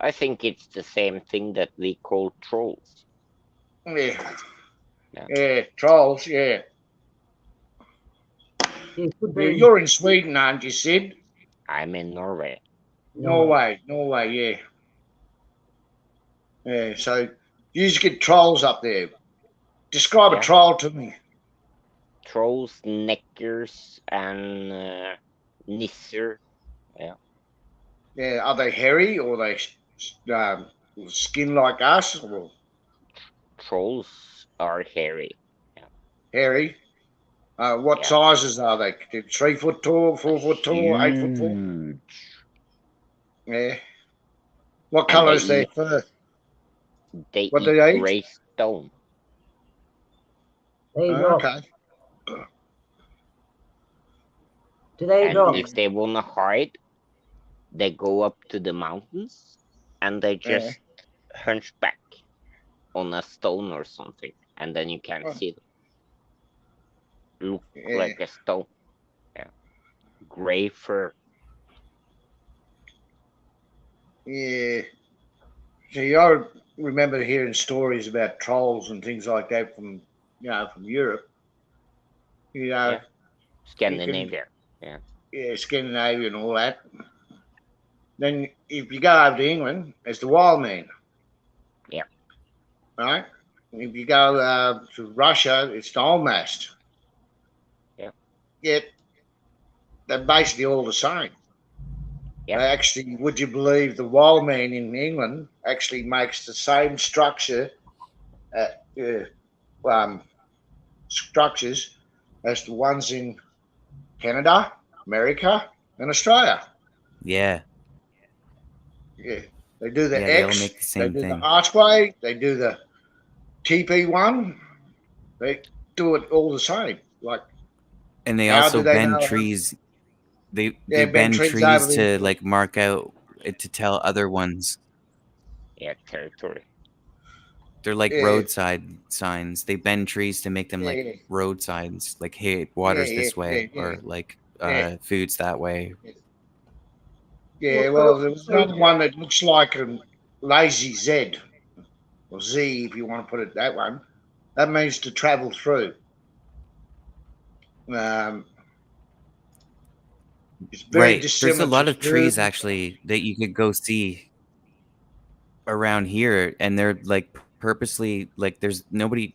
I think it's the same thing that we call trolls. Yeah, trolls, yeah. You're in Sweden, aren't you, Sid? I'm in Norway. Norway, yeah. Yeah, so you just get trolls up there. Describe a troll to me. Trolls, neckers, and nisser. Yeah. Yeah, are they hairy or are they skin like us? Or? Trolls are hairy. Yeah. Hairy? What sizes are they? 3 foot tall, 4 foot tall, 8 foot tall? Yeah. What colour is their fur? They what eat do they eat? grey stone. Okay. Do they and if they want to hide, they go up to the mountains and they just hunch back on a stone or something, and then you can't see them. Look like a stone. Yeah. Grey fur. Yeah. See, I remember hearing stories about trolls and things like that from Europe. Scandinavia. Yeah, Scandinavia and all that. Then if you go over to England, it's the wild man. Yeah. Right? If you go to Russia, it's the old mast. Yeah. Yet they're basically all the same. Yeah. They actually, would you believe the wild man in England actually makes the same structures as the ones in Canada, America, and Australia. Yeah. Yeah. They do the they all X, make the same they do thing. the archway, they do the TP one. They do it all the same. Like, And they how also do they bend know? trees. They bend bend trees trees over to like mark out to tell other ones. Yeah, territory. They're like Yeah. roadside signs. They bend trees to make them Yeah. like road signs, like hey, water's Yeah, this way, yeah. or like Yeah. food's that way. Yeah, well, there's another one that looks like a lazy Z, or Z if you want to put it that one. That means to travel through. It's very Right. There's dissimilar a lot to of trees bird. actually that you could go see around here, and they're like purposely like there's nobody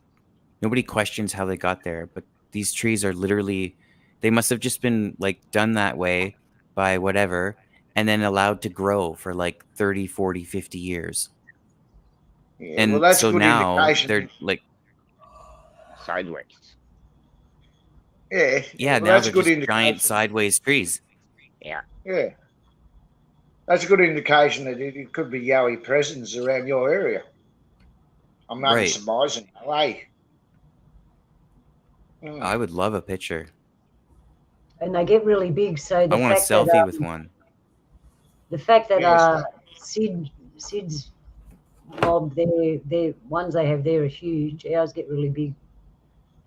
questions how they got there, but these trees are literally, they must have just been like done that way by whatever and then allowed to grow for like 30, 40, 50 years. Yeah, And well, that's so good now indication. they're like Sideways. Yeah, now that's they're a good just indication. giant sideways trees. Yeah. Yeah, that's a good indication that it could be yowie presence around your area. I'm not Right. surmising, eh? I would love a picture. And they get really big. So I want a selfie with one. The fact that Yes. Sid's mob, their ones they have there are huge. Ours get really big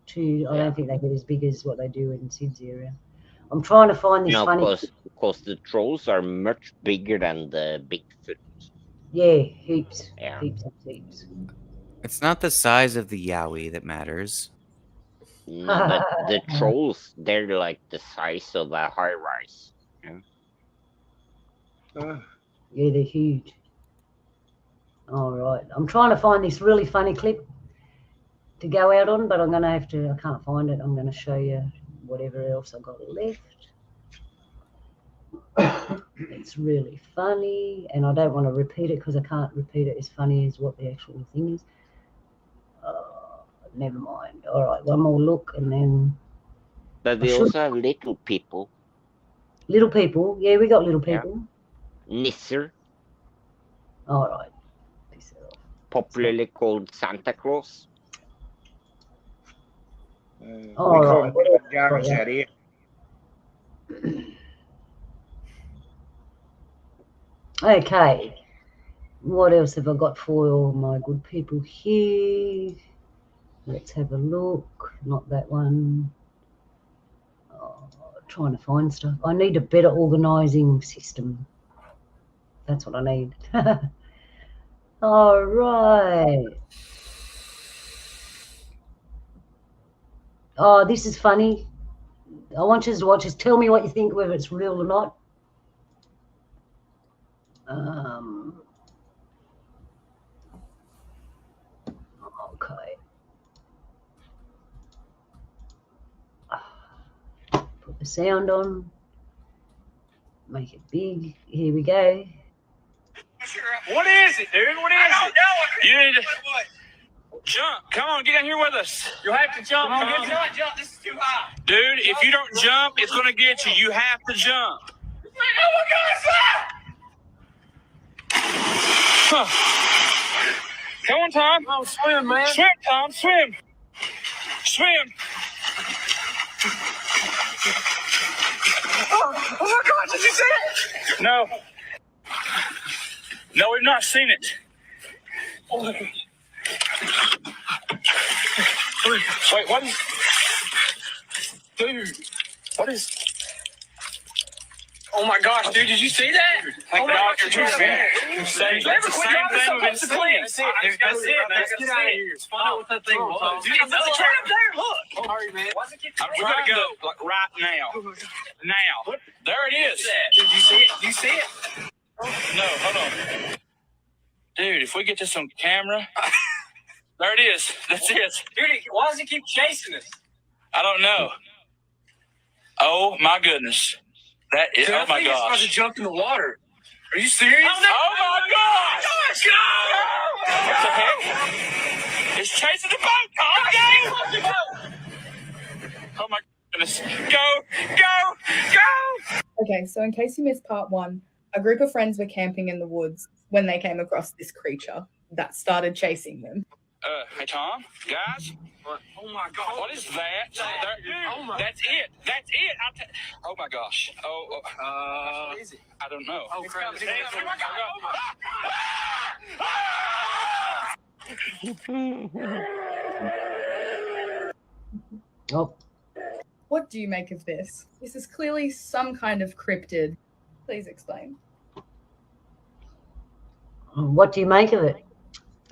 too. I don't think they get as big as what they do in Sid's area. I'm trying to find this No, funny. because the trolls are much bigger than the Bigfoot. Yeah, heaps. Yeah. Heaps and heaps. It's not the size of the Yowie that matters. No, but the trolls, they're like the size of a high rise. Yeah. Yeah, they're huge. All right. I'm trying to find this really funny clip to go out on, but I'm going to have to, I can't find it. I'm going to show you whatever else I got left. It's really funny, and I don't want to repeat it because I can't repeat it as funny as what the actual thing is. Never mind. All right, one more look, and then... But we also have little people. Little people? Yeah, we got little people. Nisser. All right. Popularly called Santa Claus. All right. Jarvis out here. Okay. What else have I got for all my good people here? Let's have a look. Not that one. Trying to find stuff. I need a better organising system. That's what I need. All right. Oh, this is funny. I want you to watch this. Tell me what you think, whether it's real or not. Okay. Put the sound on. Make it big. Here we go. What is it, dude? What is it? You need to jump. Come on, get in here with us. You'll have to jump. Come on, jump. This is too high. Dude, if you don't jump, it's going to get you. You have to jump. Oh my God, huh. Come on, Tom. Oh, swim, man. Swim, Tom. Swim. Swim. Oh my God, did you see it? No. No, we've not seen it. Wait, what is... Dude, what is... Oh my gosh, dude, did you see that? Oh my gosh, did you see it? It's the same thing we've been seeing. That's it, man. Let's get out of here. Let's find out what that thing was. Dude, it's right up there, look. Sorry, man. I'm trying to go, like, right now. Now. There it is. Did you see it? Do you see it? No, hold on. Dude, if we get this on camera, there it is. That's it. Dude, why does he keep chasing us? I don't know. Oh my goodness. That is, dude, oh my gosh. I think it's about to jump in the water. Are you serious? Oh, no. Oh my gosh. Go! What the heck? It's chasing the boat, Tom. Go! Oh my goodness. Go! Okay, so in case you missed part one, a group of friends were camping in the woods when they came across this creature that started chasing them. Hey Tom, guys. What? Oh my God! What is that? Oh my. That's it. That's it. Oh my gosh. What is it? I don't know. Oh crap! Oh. What do you make of this? This is clearly some kind of cryptid. Please explain. What do you make of it?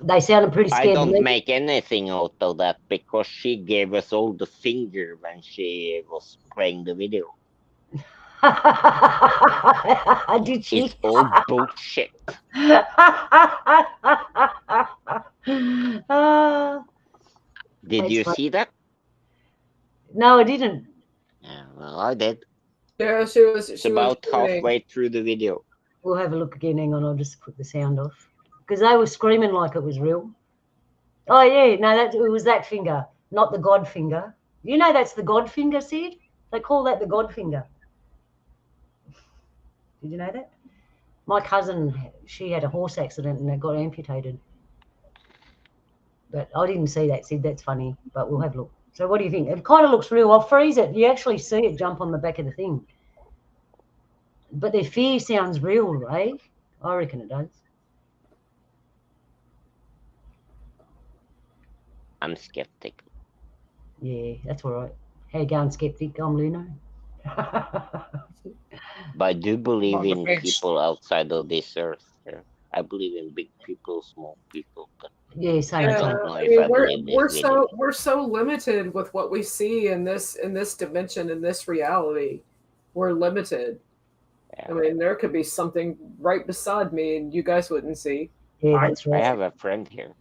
They sounded pretty scared. I don't make anything out of that because she gave us all the finger when she was playing the video. Did she? It's all bullshit. Did you see that? No, I didn't. Yeah, well, I did. Yeah, she was. It's about halfway through the video. We'll have a look again. Hang on, I'll just put the sound off. Because they were screaming like it was real. Oh, yeah. No, it was that finger, not the God finger. You know that's the God finger, Sid? They call that the God finger. Did you know that? My cousin, she had a horse accident and it got amputated. But I didn't see that, Sid. That's funny. But we'll have a look. So what do you think? It kind of looks real. I'll freeze it. You actually see it jump on the back of the thing. But their fear sounds real, right? I reckon it does. I'm skeptic. Yeah, that's all right. How you going, skeptic? I'm Luno. But I do believe On the in fence. people outside of this earth. I believe in big people, small people, but Yeah, same. I Yeah, don't know I if mean, I believe this really. we're so limited with what we see in this dimension, in this reality. We're limited. I mean, there could be something right beside me, and you guys wouldn't see. Yeah, that's I right. have a friend here.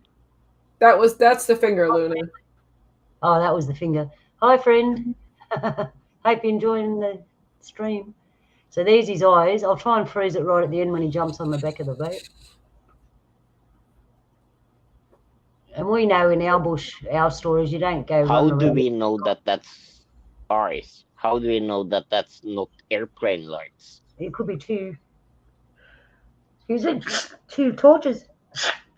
That's the finger, Luna. Oh, that was the finger. Hi, friend. Hope you're enjoying the stream. So there's his eyes. I'll try and freeze it right at the end when he jumps on the back of the boat. And we know in our bush, our stories, you don't go How running do around. we know that that's eyes? How do we know that that's not airplane lights? It could be two. Excuse me, two torches.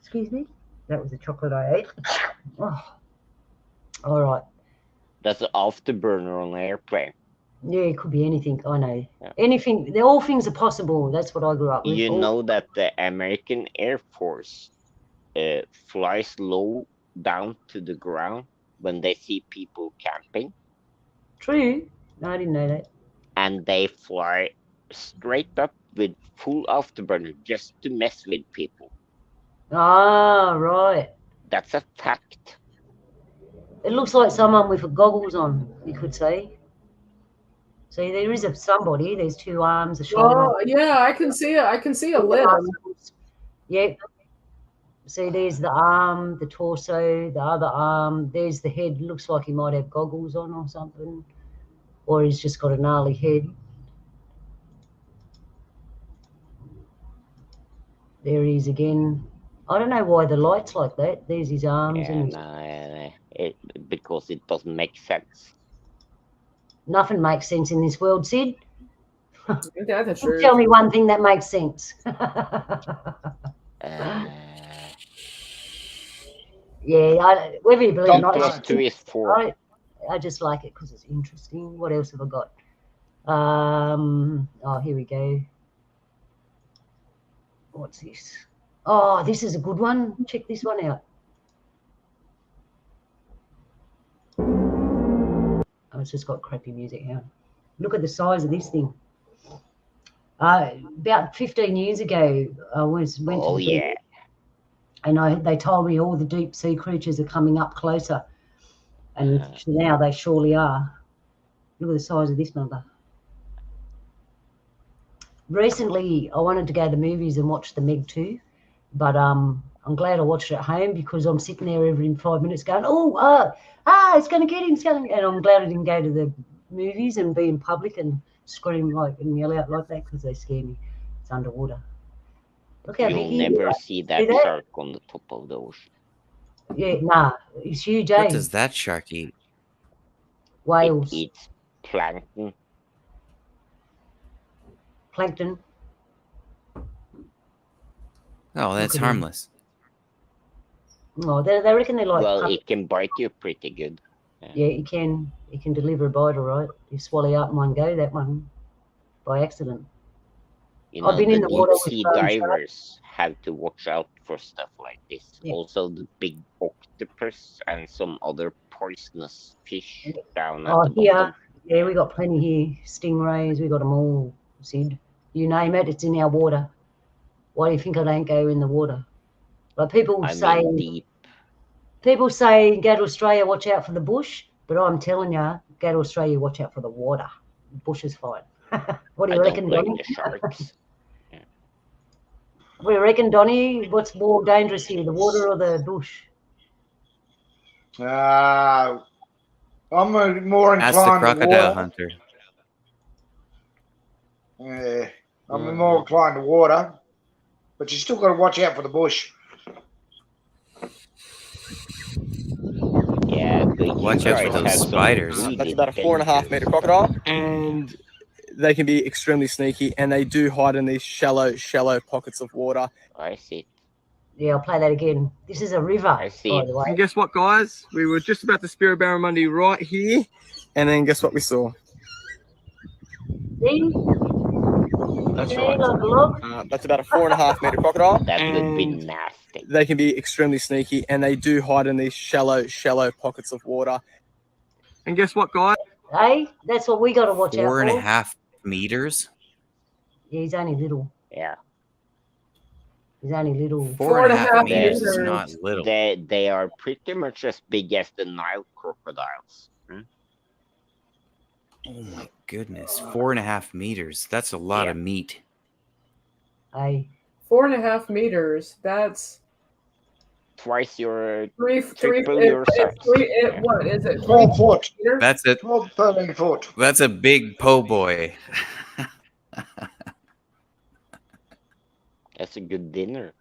Excuse me. That was the chocolate I ate. Oh. All right. That's an afterburner on an airplane. Yeah, it could be anything. I know. Anything. All things are possible. That's what I grew up with. You know that the American Air Force flies low down to the ground when they see people camping, True. No, I didn't know that. and they fly straight up with full afterburner just to mess with people. Ah, right. That's a fact. It looks like someone with goggles on, you could say. So there is somebody. There's two arms, a shoulder. Oh, yeah, I can see it. I can see a limb. Yep. See, there's the arm, the torso, the other arm. There's the head. Looks like he might have goggles on or something. Or he's just got a gnarly head. There he is again. I don't know why the light's like that. There's his arms. Yeah, and because it doesn't make sense. Nothing makes sense in this world, Sid. That's the truth. Tell me one thing that makes sense. Yeah, whether you believe it or not, I just like it because it's interesting. What else have I got? Oh, here we go. What's this? Oh, this is a good one. Check this one out. Oh, it's just got crappy music now. Look at the size of this thing. About 15 years ago, I went to the beach, and they told me all the deep sea creatures are coming up closer, and now they surely are. Look at the size of this number. Recently, I wanted to go to the movies and watch The Meg 2, but I'm glad I watched it at home because I'm sitting there every 5 minutes going, it's going to get him, and I'm glad I didn't go to the movies and be in public and scream and yell out like that because they scare me. It's underwater. Look how big You'll never see that shark on the top of the ocean. Yeah, nah, it's huge. What does that shark eat? Whales. It eats plankton. Plankton. Oh, that's harmless. Oh, they reckon they like. Well, it can bite you pretty good. Yeah, it can. It can deliver a bite, all right. You swallow out in one go, that one, by accident. You know, I've been in the water with deep-sea divers have to watch out for stuff like this. Yeah. Also, the big octopus and some other poisonous fish down at the bottom. Yeah, we got plenty here. Stingrays, we got them all, Sid. You name it, it's in our water. Why do you think I don't go in the water? Like people say, go to Australia, watch out for the bush. But I'm telling you, go to Australia, watch out for the water. The bush is fine. What do you reckon, Donnie? The sharks. What do you reckon, Donnie? What's more dangerous here, the water or the bush? I'm more inclined Ask the crocodile hunter. Yeah, I'm more inclined to water, but you still got to watch out for the bush. Yeah, watch out for those spiders. That's about a 4.5 meter crocodile, and they can be extremely sneaky, and they do hide in these shallow pockets of water. I see. Yeah, I'll play that again. This is a river, by the way. And guess what, guys? We were just about to spear a barramundi right here, and then guess what we saw? See? That's Yeah, right. like a log. That's about a 4.5 meter crocodile. That would be and nasty. They can be extremely sneaky, and they do hide in these shallow pockets of water. And guess what, guys? Hey, that's what we got to watch out for. 4.5 meters. Yeah, he's only little. Yeah. He's only little. 4.5 meters is not little. They are pretty much as big as the Nile crocodiles. Oh my goodness, 4.5 meters. That's a lot of meat. 4.5 meters. That's twice your triple your size. What is it? 12 foot. That's it. 12, 13 foot. That's a big po' boy. That's a good dinner.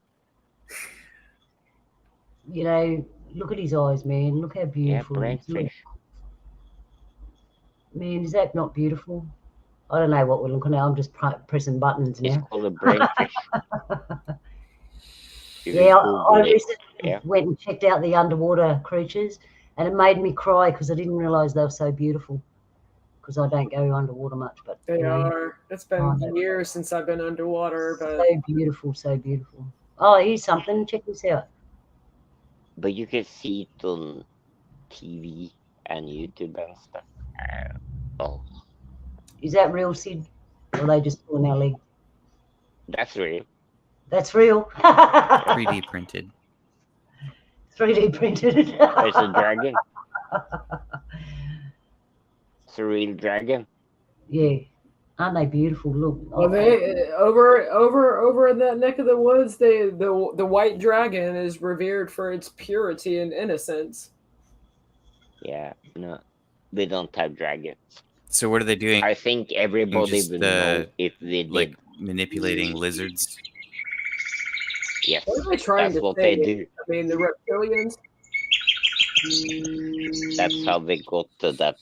You know, look at his eyes, man. Look how beautiful. Yeah, brainfish. Man, is that not beautiful? I don't know what we're looking at. I'm just pressing buttons now. It's called a brainfish. Yeah, I recently went and checked out the underwater creatures, and it made me cry because I didn't realise they were so beautiful. Because I don't go underwater much, but they are. It's been years since I've been underwater, but so beautiful, so beautiful. Oh, here's something. Check this out. But you can see it on TV and YouTube and stuff. Oh, is that real, Sid? Or are they just pulling our leg? That's real. That's real. 3D printed. 3D printed. It's a dragon. It's a real dragon. Yeah. Aren't they beautiful? Look. Well, they over in that neck of the woods, the white dragon is revered for its purity and innocence. Yeah, no, we don't have dragons. So what are they doing? I think everybody Just, would know if they did. like manipulating lizards. Yes, what are they trying that's to what say? they do. I mean, the reptilians. That's how they got to that,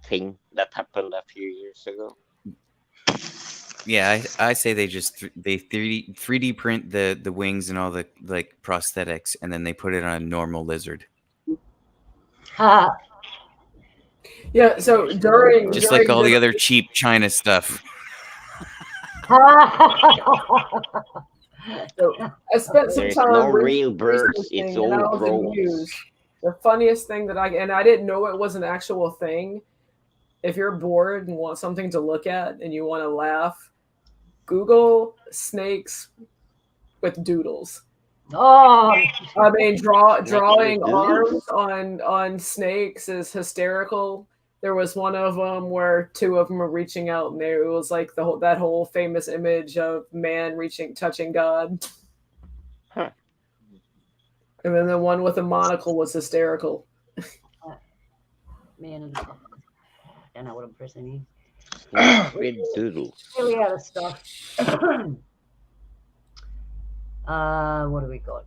thing that happened a few years ago. Yeah, I say they just they 3D print the wings and all the like prosthetics, and then they put it on a normal lizard. Yeah, so during like all the other cheap China stuff. So I spent some There's time. no real birds. researching, It's and I all was drones. amused. The funniest thing that I didn't know it was an actual thing. If you're bored and want something to look at and you want to laugh, Google snakes with doodles. Oh, I mean, drawing arms on snakes is hysterical. There was one of them where two of them were reaching out, and it was like that whole famous image of man touching God. Huh. And then the one with the monocle was hysterical. Man, I don't know what I'm pressing here. With doodles. Really out of stuff. What do we got?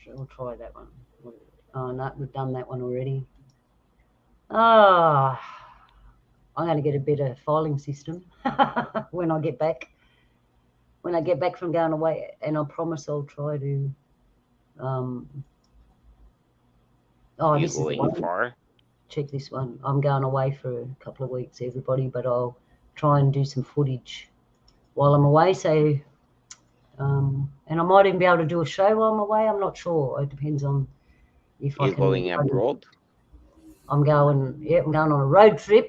We'll try that one. Oh no, we've done that one already. I'm going to get a better filing system when I get back. When I get back from going away, and I promise I'll try to. You This is the going one. far? Check this one. I'm going away for a couple of weeks, everybody, but I'll try and do some footage while I'm away. So, and I might even be able to do a show while I'm away. I'm not sure. It depends on if I You can. going abroad? I'm going on a road trip.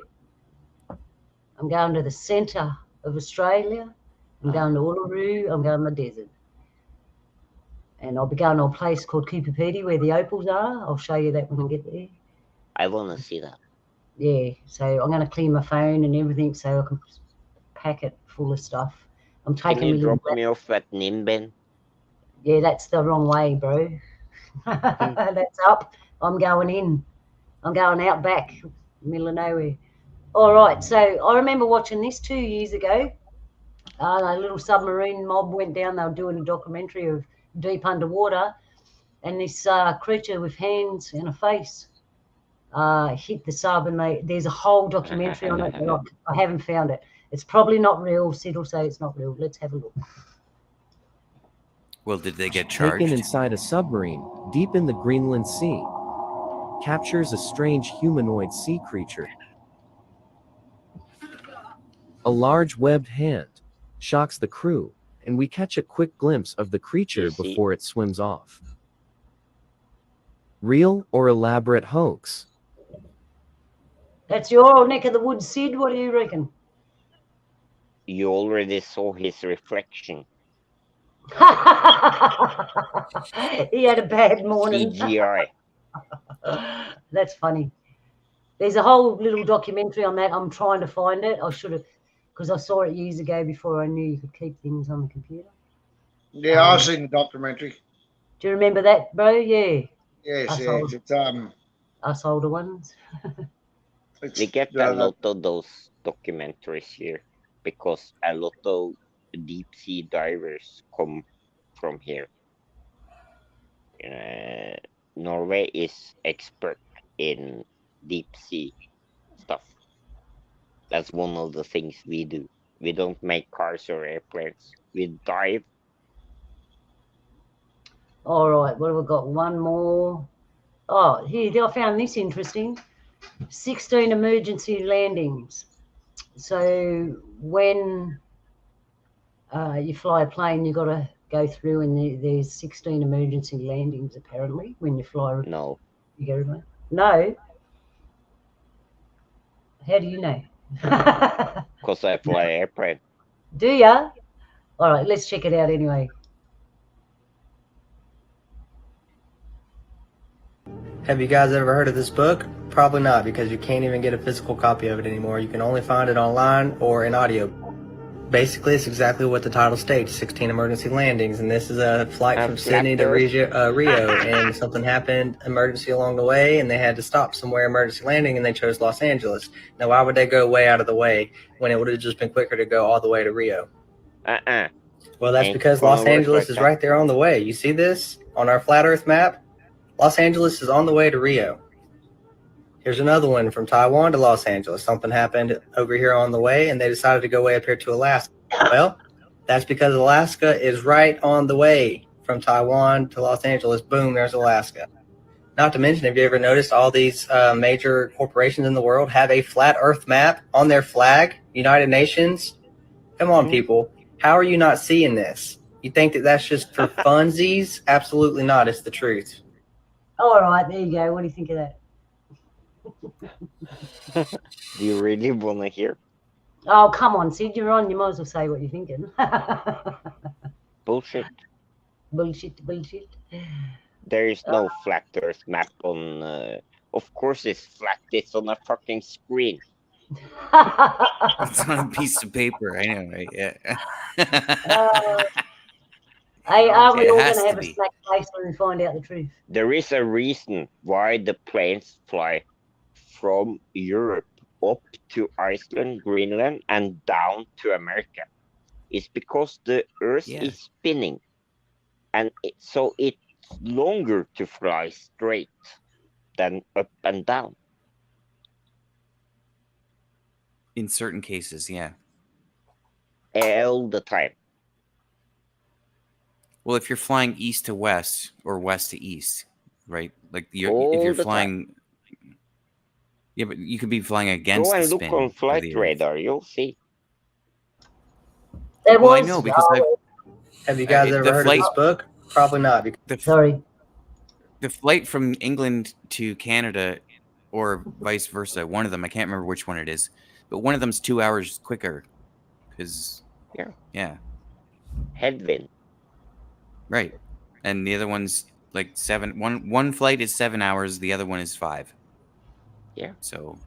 I'm going to the centre of Australia. I'm going to Uluru. I'm going to the desert. And I'll be going to a place called Cooperpedy where the opals are. I'll show you that when I get there. I want to see that. Yeah, so I'm going to clean my phone and everything so I can pack it full of stuff. I'm Can taking you me drop me off at Nimben? Yeah, that's the wrong way, bro. That's up. I'm going in. I'm going out back, middle of nowhere. All right, so I remember watching this 2 years ago. A little submarine mob went down. They were doing a documentary of deep underwater, and this creature with hands and a face hit the sub, and there's a whole documentary on it, but I haven't found it. It's probably not real. Sid will say it's not real. Let's have a look. Well, did they get charged? Taken inside a submarine deep in the Greenland Sea. Captures a strange humanoid sea creature. A large webbed hand shocks the crew, and we catch a quick glimpse of the creature before it swims off. Real or elaborate hoax? That's your neck of the woods, Sid. What do you reckon? You already saw his reflection. He had a bad morning. CGI. That's funny. There's a whole little documentary on that. I'm trying to find it. I should have, because I saw it years ago before I knew you could keep things on the computer. Yeah, I've seen the documentary. Do you remember that, bro? Yeah. Yes, Us yes. old- It's us older ones. We get a lot of those documentaries here because a lot of deep sea divers come from here. Norway is expert in deep sea stuff. That's one of the things we do. We don't make cars or airplanes. We dive. All right, what have we got? One more. Oh, here, I found this interesting. 16 emergency landings. So when you fly a plane, you've got to go through, and there's 16 emergency landings, apparently, when you fly. No. You go to No? How do you know? Because I fly airplane. Do ya? All right, let's check it out anyway. Have you guys ever heard of this book? Probably not, because you can't even get a physical copy of it anymore. You can only find it online or in audio. Basically, it's exactly what the title states, 16 emergency landings, and this is a flight from Sydney to Rio, and something happened, emergency along the way, and they had to stop somewhere, emergency landing, and they chose Los Angeles. Now, why would they go way out of the way when it would have just been quicker to go all the way to Rio? Well, that's because Los Angeles is right there on the way. You see this on our flat Earth map? Los Angeles is on the way to Rio. Here's another one from Taiwan to Los Angeles. Something happened over here on the way, and they decided to go way up here to Alaska. Well, that's because Alaska is right on the way from Taiwan to Los Angeles. Boom, there's Alaska. Not to mention, have you ever noticed all these major corporations in the world have a flat Earth map on their flag? United Nations? Come on, people. How are you not seeing this? You think that that's just for funsies? Absolutely not. It's the truth. All right, there you go. What do you think of that? Do you really want to hear? Oh, come on, Sid. You're on. You might as well say what you're thinking. Bullshit. Bullshit. There is no flat Earth map on. Of course, it's flat. It's on a fucking screen. It's on a piece of paper. I know, right? Yeah. Hey, aren't we It all has going to to have a be. snack place when we find out the truth? There is a reason why the planes fly from Europe up to Iceland, Greenland, and down to America. It's because the Earth is spinning, and so it's longer to fly straight than up and down. In certain cases, yeah. All the time. Well, if you're flying east to west or west to east, right? Like if All you're the flying, yeah, but you could be flying against Go the and look spin on of flight the Earth. radar, you'll see. There Well, I was. know because Have you guys the ever heard flight- of this book? Probably not. Sorry. The flight from England to Canada, or vice versa, one of them, I can't remember which one it is, but one of them's 2 hours quicker. Because yeah, headwind. Right, and the other one's like seven. One flight is 7 hours. The other one is 5. Yeah. So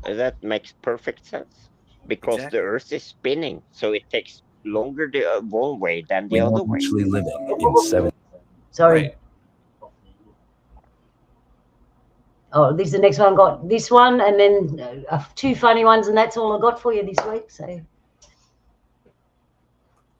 that makes perfect sense because Exactly. the Earth is spinning, so it takes longer the one way than the other way. Actually living in 7. Sorry. Right. Oh, this is the next one. Got this one, and then 2 funny ones, and that's all I got for you this week. So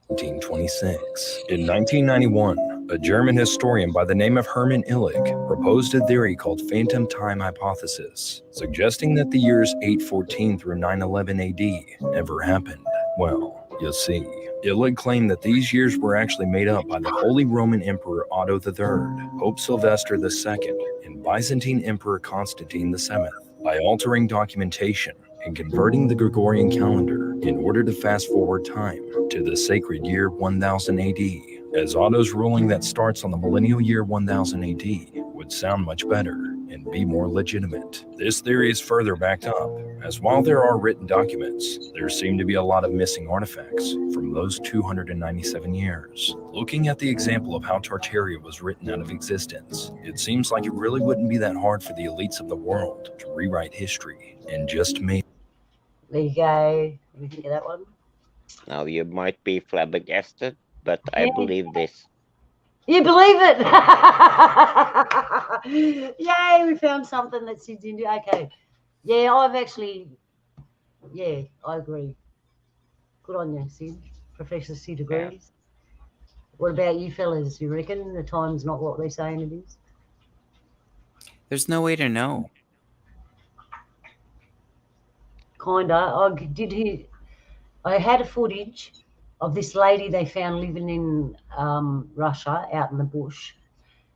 1926. In 1991, a German historian by the name of Hermann Illig proposed a theory called phantom time hypothesis, suggesting that the years 814 through 911 AD never happened. Well, you see, Illig claimed that these years were actually made up by the Holy Roman Emperor Otto III, Pope Sylvester II, and Byzantine Emperor Constantine VII. By altering documentation, and converting the Gregorian calendar in order to fast forward time to the sacred year 1000 AD, as Otto's ruling that starts on the millennial year 1000 AD would sound much better and be more legitimate. This theory is further backed up, as while there are written documents, there seem to be a lot of missing artifacts from those 297 years. Looking at the example of how Tartaria was written out of existence, it seems like it really wouldn't be that hard for the elites of the world to rewrite history and just make. There you go. What do you think of that one? Now you might be flabbergasted, but I believe this. You believe it? Yay, we found something that Sid's into. Okay. Yeah, I've actually, yeah, I agree. Good on you, Sid. Professor Sid agrees. What about you fellas? You reckon the time's not what they're saying it is? There's no way to know. Kinda. I had a footage of this lady they found living in Russia out in the bush.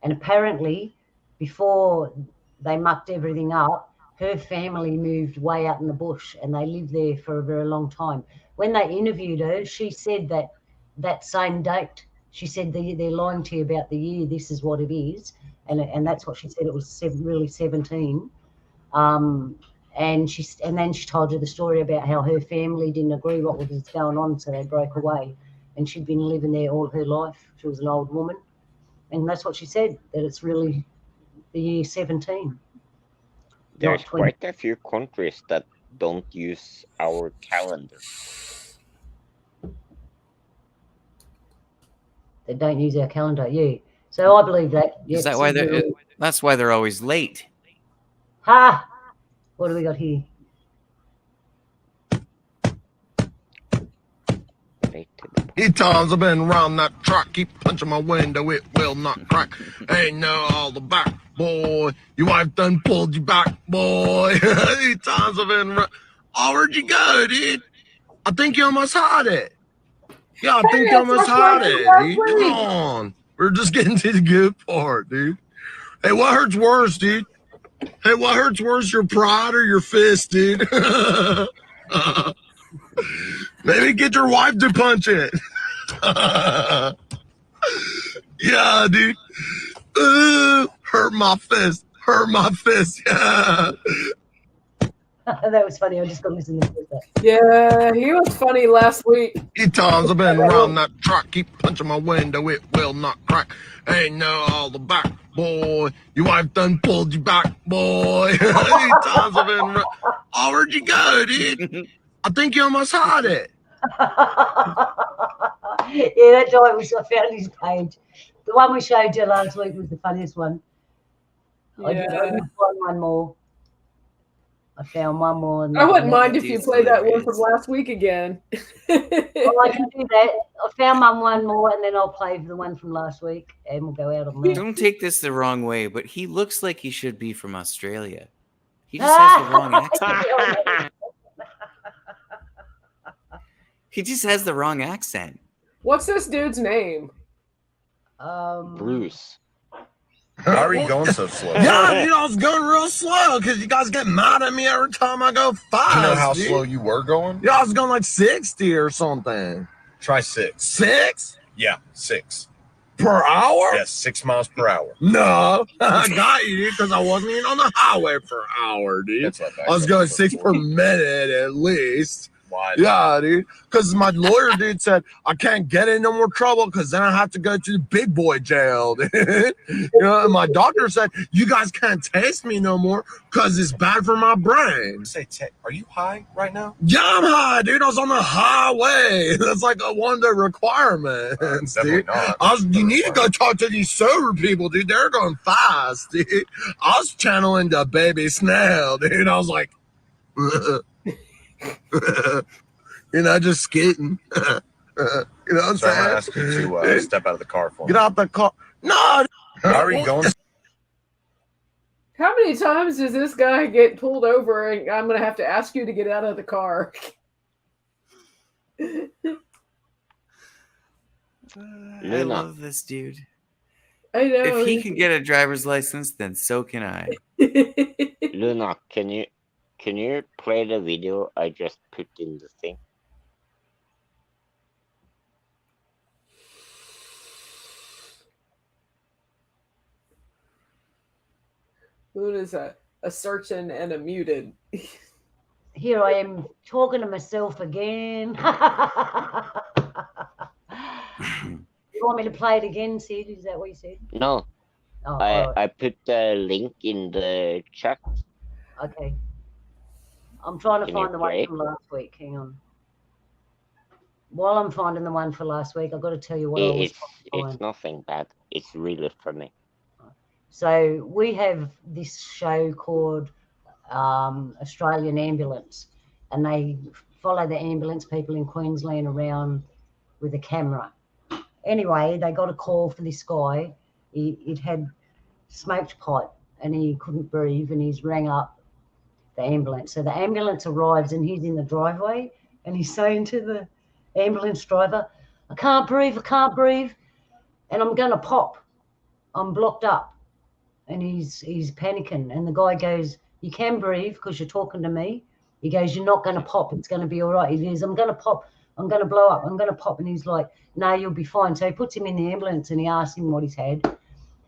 And apparently, before they mucked everything up, her family moved way out in the bush and they lived there for a very long time. When they interviewed her, she said that same date, she said they're lying to you about the year, this is what it is. And that's what she said, it was really 17. And then she told you the story about how her family didn't agree what was going on, so they broke away. And she'd been living there all her life. She was an old woman. And that's what she said, that it's really the year 17. There's quite a few countries that don't use our calendar. They don't use our calendar, yeah. So I believe that. Is that why they're? That's why they're always late. Ha! What do we got here? Eight times I've been around that track, keep punching my window, it will not crack. Ain't no all the back, boy. Your wife done pulled you back, boy. 8 times I've been around. Oh, where'd you go, dude? I think you almost had it. Yeah, I think you almost had it, dude. Come on. We're just getting to the good part, dude. Hey, what hurts worse, dude? Hey, what hurts worse, your pride or your fist, dude? Maybe get your wife to punch it. Yeah, dude. Hurt my fist. Hurt my fist. Yeah. That was funny. I just got to listen to that. Yeah, he was funny last week. 8 times I've been around that track, keep punching my window, it will not crack. Ain't no all the back, boy. Your wife done pulled you back, boy. 8 times I've been around. Oh, where'd you go, dude? I think you almost had it. Yeah, that's right. I found his page. The one we showed you last week was the funniest one. I did find one more. I found one more. I wouldn't mind if you played that one from last week again. Well, I can do that. I found one more, and then I'll play the one from last week, and we'll go out on that. Don't take this the wrong way, but he looks like he should be from Australia. He just has the wrong accent. He just has the wrong accent. What's this dude's name? Bruce. How are you going so slow? Yeah, dude, I was going real slow because you guys get mad at me every time I go fast. You know how dude. slow you were going? Yeah, I was going like 60 or something. Try 6. 6? Yeah, 6. Per hour? Yes, 6 miles per hour. No, I got you, dude, because I wasn't even on the highway per hour, dude. That's what I was going 6 per minute at least. Why? Yeah, dude. Because my lawyer, dude, said I can't get in no more trouble because then I have to go to the big boy jail, dude. You know, and my doctor said you guys can't taste me no more because it's bad for my brain. Are you high right now? Yeah, I'm high, dude. I was on the highway. That's like one of the requirements, dude. You need to go talk to these sober people, dude. They're going fast, dude. I was channeling the baby snail, dude. I was like, you know, just skating. You know what I'm saying? I'm asking you to step out of the car for me. Get out the car. No. How are you going? How many times does this guy get pulled over and I'm going to have to ask you to get out of the car? I love this dude. I know. If he can get a driver's license, then so can I. Luna, can you Can you play the video I just put in the thing? What is that? A searching and a muted. Here I am talking to myself again. You want me to play it again, Sid? Is that what you said? No. Oh, all right. I put the link in the chat. Okay. I'm trying to Can find you the one play? from last week. Hang on. While I'm finding the one for last week, I've got to tell you what I was It's nothing bad. It's really funny. So we have this show called Australian Ambulance, and they follow the ambulance people in Queensland around with a camera. Anyway, they got a call for this guy. It had smoked pipe and he couldn't breathe, and he's rang up the ambulance. So the ambulance arrives and he's in the driveway and he's saying to the ambulance driver, I can't breathe, and I'm going to pop. I'm blocked up. And he's panicking. And the guy goes, you can breathe because you're talking to me. He goes, you're not going to pop. It's going to be all right. He goes, I'm going to pop. I'm going to blow up. I'm going to pop. And he's like, no, you'll be fine. So he puts him in the ambulance and he asked him what he's had.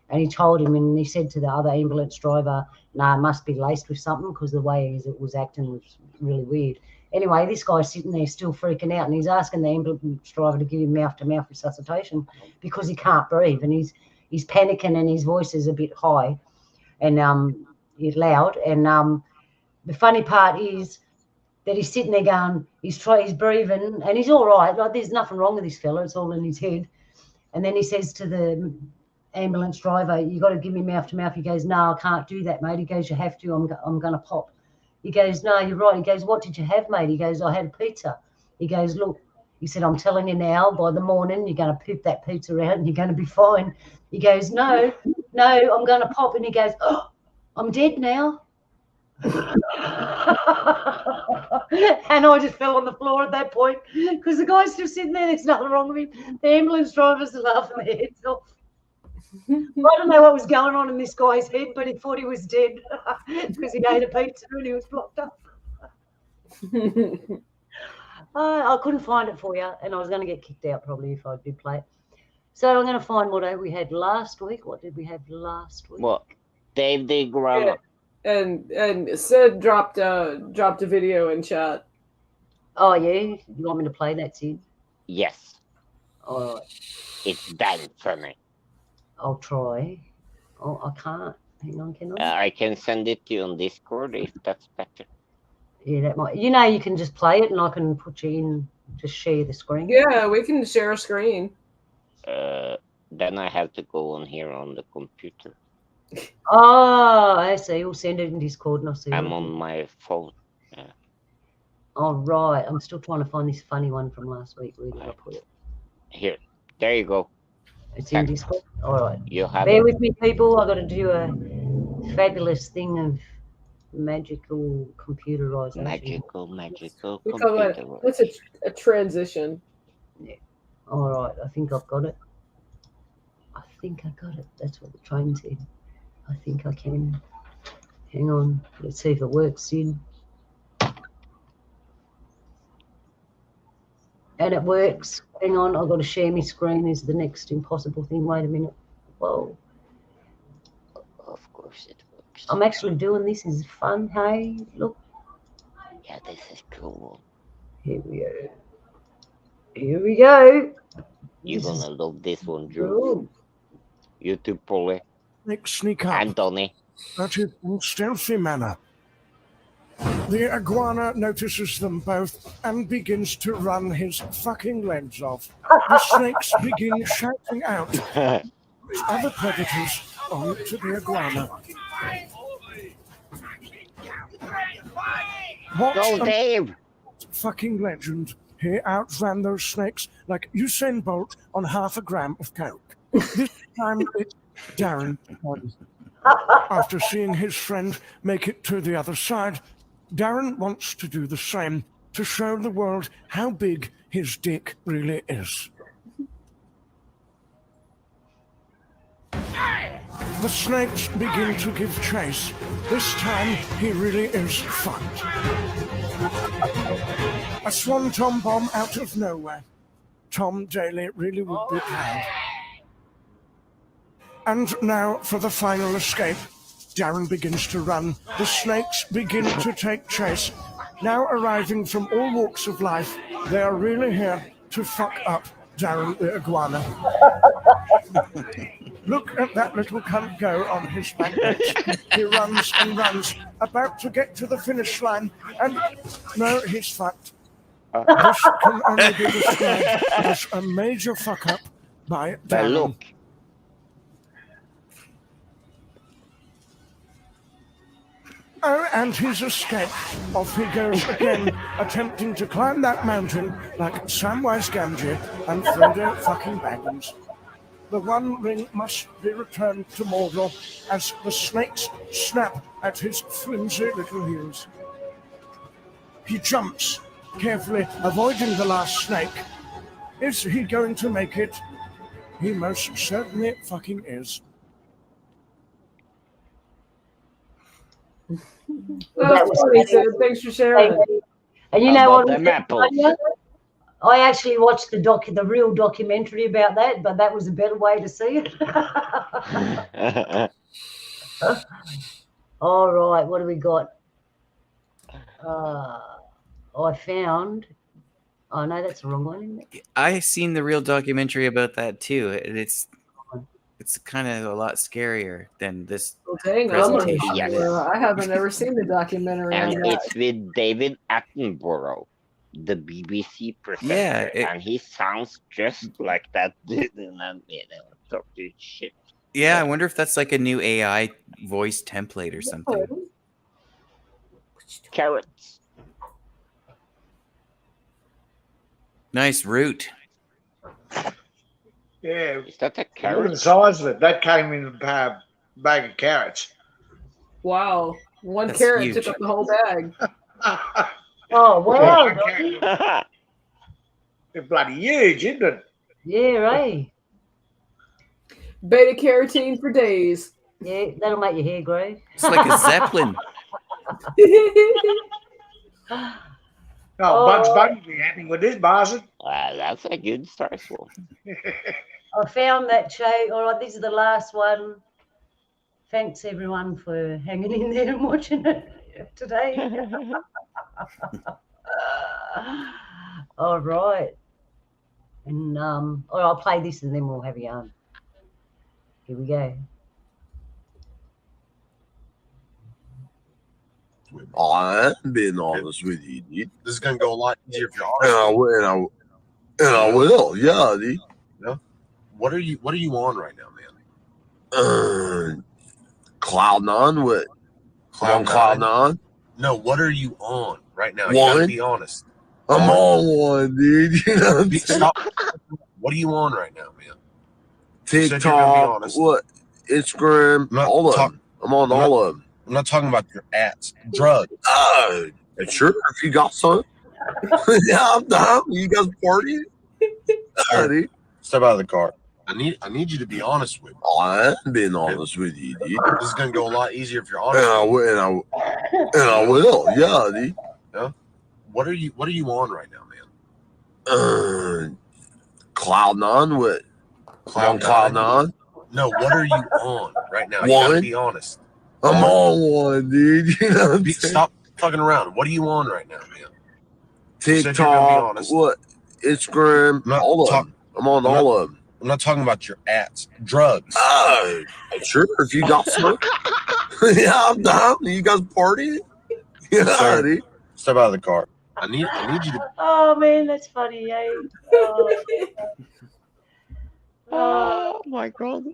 And he told him, and he said to the other ambulance driver, no, it must be laced with something, because the way it was acting was really weird. Anyway, this guy's sitting there still freaking out, and he's asking the ambulance driver to give him mouth-to-mouth resuscitation because he can't breathe, and he's panicking, and his voice is a bit high and he's loud. And the funny part is that he's sitting there going, he's breathing, and he's all right. Like, there's nothing wrong with this fella. It's all in his head. And then he says to the ambulance driver, you got to give me mouth to mouth. He goes, no, I can't do that, mate. He goes, you have to. I'm going to pop. He goes, no, you're right. He goes, what did you have, mate? He goes, I had a pizza. He goes, look, he said, I'm telling you now, by the morning, you're going to poop that pizza out and you're going to be fine. He goes, no, I'm going to pop. And he goes, oh, I'm dead now. And I just fell on the floor at that point because the guy's still sitting there. There's nothing wrong with him. The ambulance drivers are laughing their heads off. I don't know what was going on in this guy's head, but he thought he was dead because he ate a pizza and he was blocked up. I couldn't find it for you, and I was going to get kicked out probably if I did play it. So I'm going to find what we had last week. What did we have last week? What? Dave the Grandma. And Sid dropped a video in chat. Oh yeah, you want me to play that, Sid? Yes. All right. It's dang funny. I'll try. Oh, I can't. Hang on, can I can send it to you on Discord if that's better. Yeah, that might. You know, you can just play it, and I can put you in. Just share the screen. Yeah, we can share a screen. Then I have to go on here on the computer. Oh, I see. We'll send it in Discord, and I'll see. I'm on my phone. Yeah. All right. I'm still trying to find this funny one from last week. Where did I put it? Here. There you go. It's in Discord. All right. You have Bear it. with me, people. I got to do a fabulous thing of magical computerization. Magical We call it, what's a transition? Yeah. All right. I think I've got it. I think I got it. That's what the train said. I think I can. Hang on. Let's see if it works, Sid. And it works. Hang on. I've got to share my screen. Is the next impossible thing. Wait a minute. Whoa. Of course it works. I'm actually doing this. Is fun. Hey, look. Yeah, this is cool. Here we go. Here we go. You're gonna love this one, Drew. YouTube Polly. Let's sneak up. Anthony. That is in stealthy manner. The iguana notices them both and begins to run his fucking legs off. The snakes begin shouting out. Other predators on to the iguana. What Go, Dave! Fucking legend. He outran those snakes like Usain Bolt on half a gram of coke. This time it's Darren. After seeing his friend make it to the other side, Darren wants to do the same to show the world how big his dick really is. the snakes begin to give chase. This time, he really is fucked. A swanton bomb out of nowhere. Tom Daly really would be proud. And now for the final escape. Darren begins to run. The snakes begin to take chase. Now arriving from all walks of life, they are really here to fuck up Darren the iguana. Look at that little cunt go on his back legs. He runs and runs, about to get to the finish line, and no, he's fucked. This can only be described as a major fuck up by Darren. Look. Oh, and his escape. Off he goes again, attempting to climb that mountain like Samwise Gamgee and Frodo fucking Baggins. The One Ring must be returned to Mordor as the snakes snap at his flimsy little heels. He jumps, carefully avoiding the last snake. Is he going to make it? He most certainly fucking is. That was funny, Sid. Thanks for sharing. And you know what? Them apples. I actually watched the real documentary about that, but that was a better way to see it. All right, what do we got? I found. Oh no, that's the wrong one, isn't it? I seen the real documentary about that too. It's kind of a lot scarier than this presentation. Yes. I haven't ever seen the documentary. And on that. it's with David Attenborough, the BBC presenter. Yeah, and he sounds just like that dude in that talking shit. Yeah, I wonder if that's like a new AI voice template or something. Carrots. Nice root. Yeah. Is that a Look at the carrot? size of it. That came in a bag of carrots. Wow. One That's carrot huge. took up the whole bag. Oh, wow. They're bloody huge, isn't it? Yeah, right. Beta carotene for days. Yeah, that'll make your hair grow. It's like a zeppelin. Oh, Bugs Bunny be happy with this, Barson. That's a good start one. I found that show. All right, this is the last one. Thanks everyone for hanging in there and watching it today. All right, and or I'll play this and then we'll have a yarn. Here we go. I'm being honest with you, dude. This is gonna go a lot easier if you're And honest. I will, yeah, dude. Yeah. What are you on right now, man? Cloud nine with Cloud nine. No, what are you on right now? You One. gotta be honest. I'm on one, dude. You know what I'm saying? Stop. What are you on right now, man? You said you're gonna be TikTok, honest. what? Instagram, all of them. I'm on all of them. I'm not talking about your ads. Drugs. Oh, sure. If you got some. Yeah, I'm down. You guys partying? Sir, step out of the car. I need you to be honest with me. I'm being honest with you, dude. This is gonna go a lot easier if you're honest. And I will, yeah, dude. Yeah. What are you on right now, man? Cloud nine with Cloud nine. No, what are you on right now? You One. gotta be honest. I'm on one, dude. You know what I'm saying? Stop fucking around. What are you on right now, man? You said you're gonna be TikTok, honest. what? Instagram, all of them. I'm on all of them. I'm not talking about your ads. Drugs. Oh, sure. If you got some. Yeah, I'm down. You guys partying? Yeah, Sir, dude. step out of the car. I need you to. Oh man, that's funny, eh? Oh my god.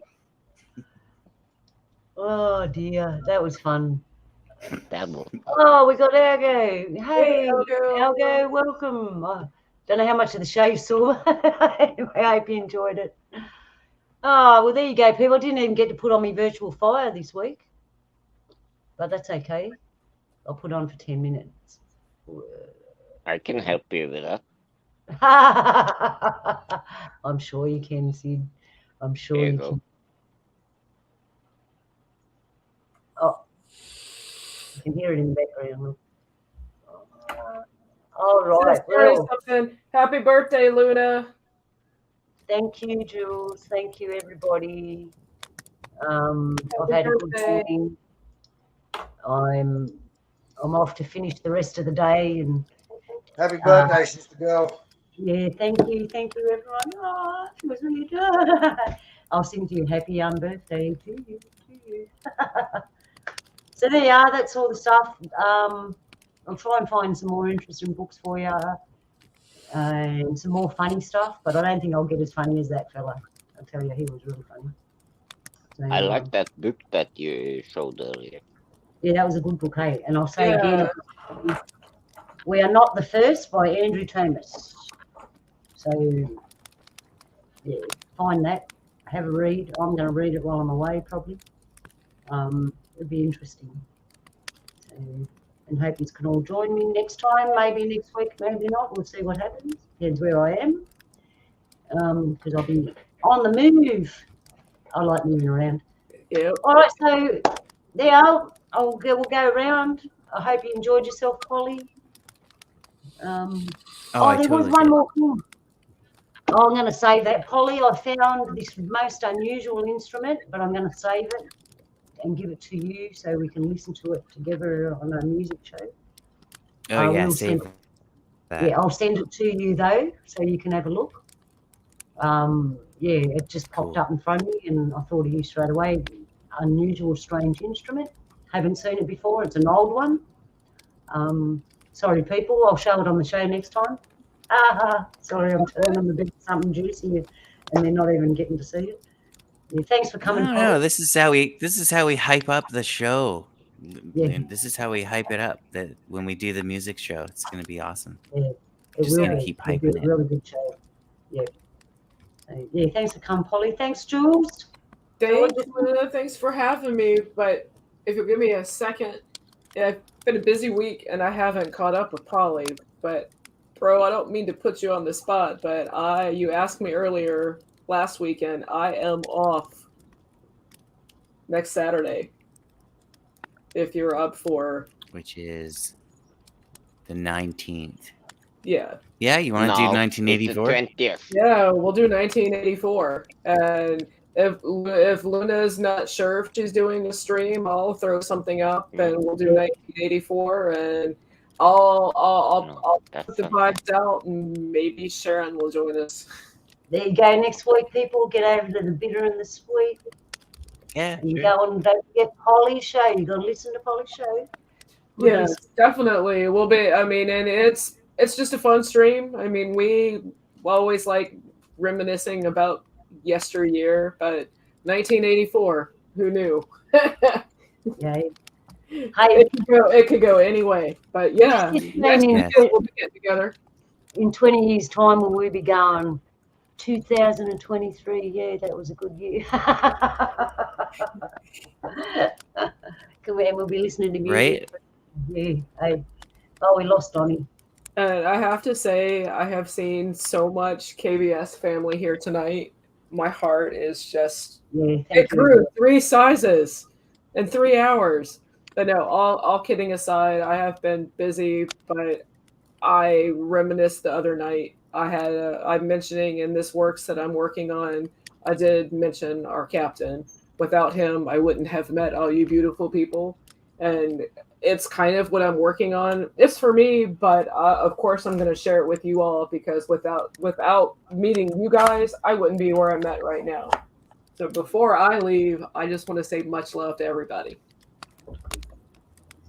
Oh dear, that was fun. That was. Oh, we got Algo. Hey, Algo, welcome. Don't know how much of the show you saw. Anyway, I hope you enjoyed it. Oh, well, there you go, people. I didn't even get to put on my virtual fire this week, but that's okay. I'll put on for 10 minutes. I can help you with that. I'm sure you can, Sid. I'm sure Here you you go. can. can hear it in the background. All right. Say Well, something. Happy birthday, Luna. thank you, Jules. Thank you, everybody. I've Happy had a good birthday. morning. I'm off to finish the rest of the day and Happy birthday, sister girl. yeah, thank you, everyone. Oh, it was really good. I'll sing to you happy birthday to you. So there you are. That's all the stuff. I'll try and find some more interesting books for you and some more funny stuff. But I don't think I'll get as funny as that fella. I'll tell you, he was really funny. So, I like that book that you showed earlier. yeah, that was a good book, hey. And I'll say Yeah. again, We Are Not the First by Andrew Thomas. So, yeah, find that, have a read. I'm going to read it while I'm away, probably. It'll be interesting. So, and hope you can all join me next time, maybe next week, maybe not. We'll see what happens. Depends where I am. Because I'll be on the move. I like moving around. Yeah. All right, so there we'll go around. I hope you enjoyed yourself, Polly. I there was totally one did. more thing. I'm going to save that, Polly. I found this most unusual instrument, but I'm going to save it and give it to you so we can listen to it together on our music show. Oh yeah, We'll save send, that. yeah, I'll send it to you though, so you can have a look. Yeah, it just popped up in front of me, and I thought of you straight away. Unusual, strange instrument. Haven't seen it before. It's an old one. Sorry, people. I'll show it on the show next time. Sorry, I'm telling them a bit something juicy, and they're not even getting to see it. Yeah, thanks for coming. No, this is how we hype up the show. Yeah. This is how we hype it up. That when we do the music show, it's going to be awesome. Yeah, it Just will going to be. keep It'll be hyping a it. really good show. Yeah. So, yeah, thanks for coming, Polly. Thanks, Jules. Thanks, Luna. Thanks for having me. But if you'll give me a second, it's been a busy week and I haven't caught up with Polly. But, bro, I don't mean to put you on the spot, but you asked me earlier last weekend. I am off next Saturday. If you're up for, which is the 19th. Yeah. Yeah, you want to do 1984? Yeah, we'll do 1984. And if Luna's not sure if she's doing a stream, I'll throw something up and we'll do 1984 and I'll put the vibes out and maybe Sharon will join us. There you go. Next week, people, get over to the bitter and the sweet. Yeah. And go and don't forget Polly's show. You got to listen to Polly's show. Yes, definitely. We'll be. I mean, and it's just a fun stream. I mean, we always like reminiscing about yesteryear, but 1984. Who knew? Yeah. It could go anyway. But yeah, next week we'll be getting together. In 20 years' time, will we be going 2023? Yeah, that was a good year. And we'll be listening to music. Right. Yeah. We lost Donnie. And I have to say, I have seen so much KBS family here tonight. My heart is just, it grew 3 sizes in 3 hours. But no, all kidding aside, I have been busy, but I reminisced the other night. I'm mentioning in this works that I'm working on, I did mention our captain. Without him, I wouldn't have met all you beautiful people. And it's kind of what I'm working on. It's for me, but of course I'm going to share it with you all because without meeting you guys, I wouldn't be where I'm at right now. So before I leave, I just want to say much love to everybody.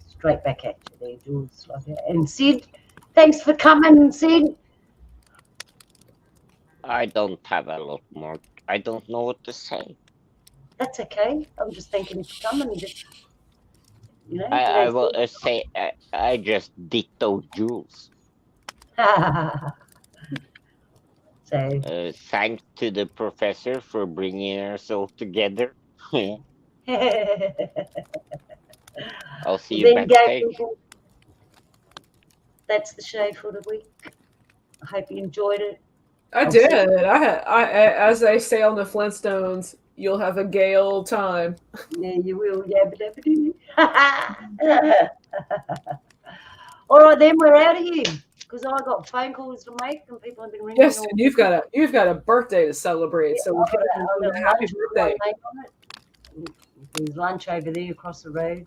Straight back at you there, Jules. And Sid, thanks for coming, Sid. I don't have a lot more. I don't know what to say. That's okay. I'm just thinking if you come and just, you know. I will say I just ditto Jules. So. Thanks to the professor for bringing us all together. I'll see you backstage. That's the show for the week. I hope you enjoyed it. I did. I as they say on the Flintstones, you'll have a gay old time. Yeah, you will. Yabba-dabba-doo. All right, then we're out of here because I got phone calls to make and people have been ringing. Yes, and you've got a birthday to celebrate, Yeah, so we I've can got do a happy lunch with my birthday. name on it. There's lunch over there across the road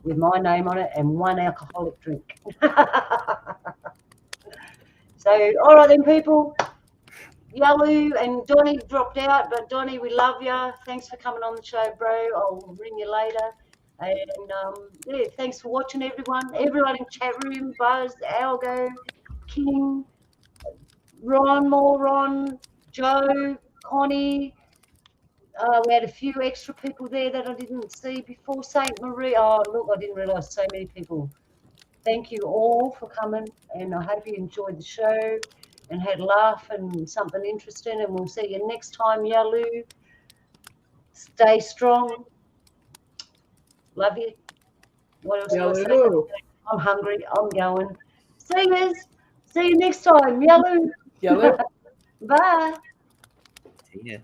with my name on it and one alcoholic drink. So, all right then, people. Yalu and Donnie dropped out, but Donnie, we love you. Thanks for coming on the show, bro. I'll ring you later. And yeah, thanks for watching, everyone. Everyone in chat room, Buzz, Algo, King, Ron, Joe, Connie. We had a few extra people there that I didn't see before. St. Marie. Oh, look, I didn't realise so many people. Thank you all for coming, and I hope you enjoyed the show and had a laugh and something interesting. And we'll see you next time, Yalu. Stay strong. Love you. What else do I say? Yalu. I'm hungry. I'm going. See you. See you next time, Yalu. Yalu. Bye. See ya.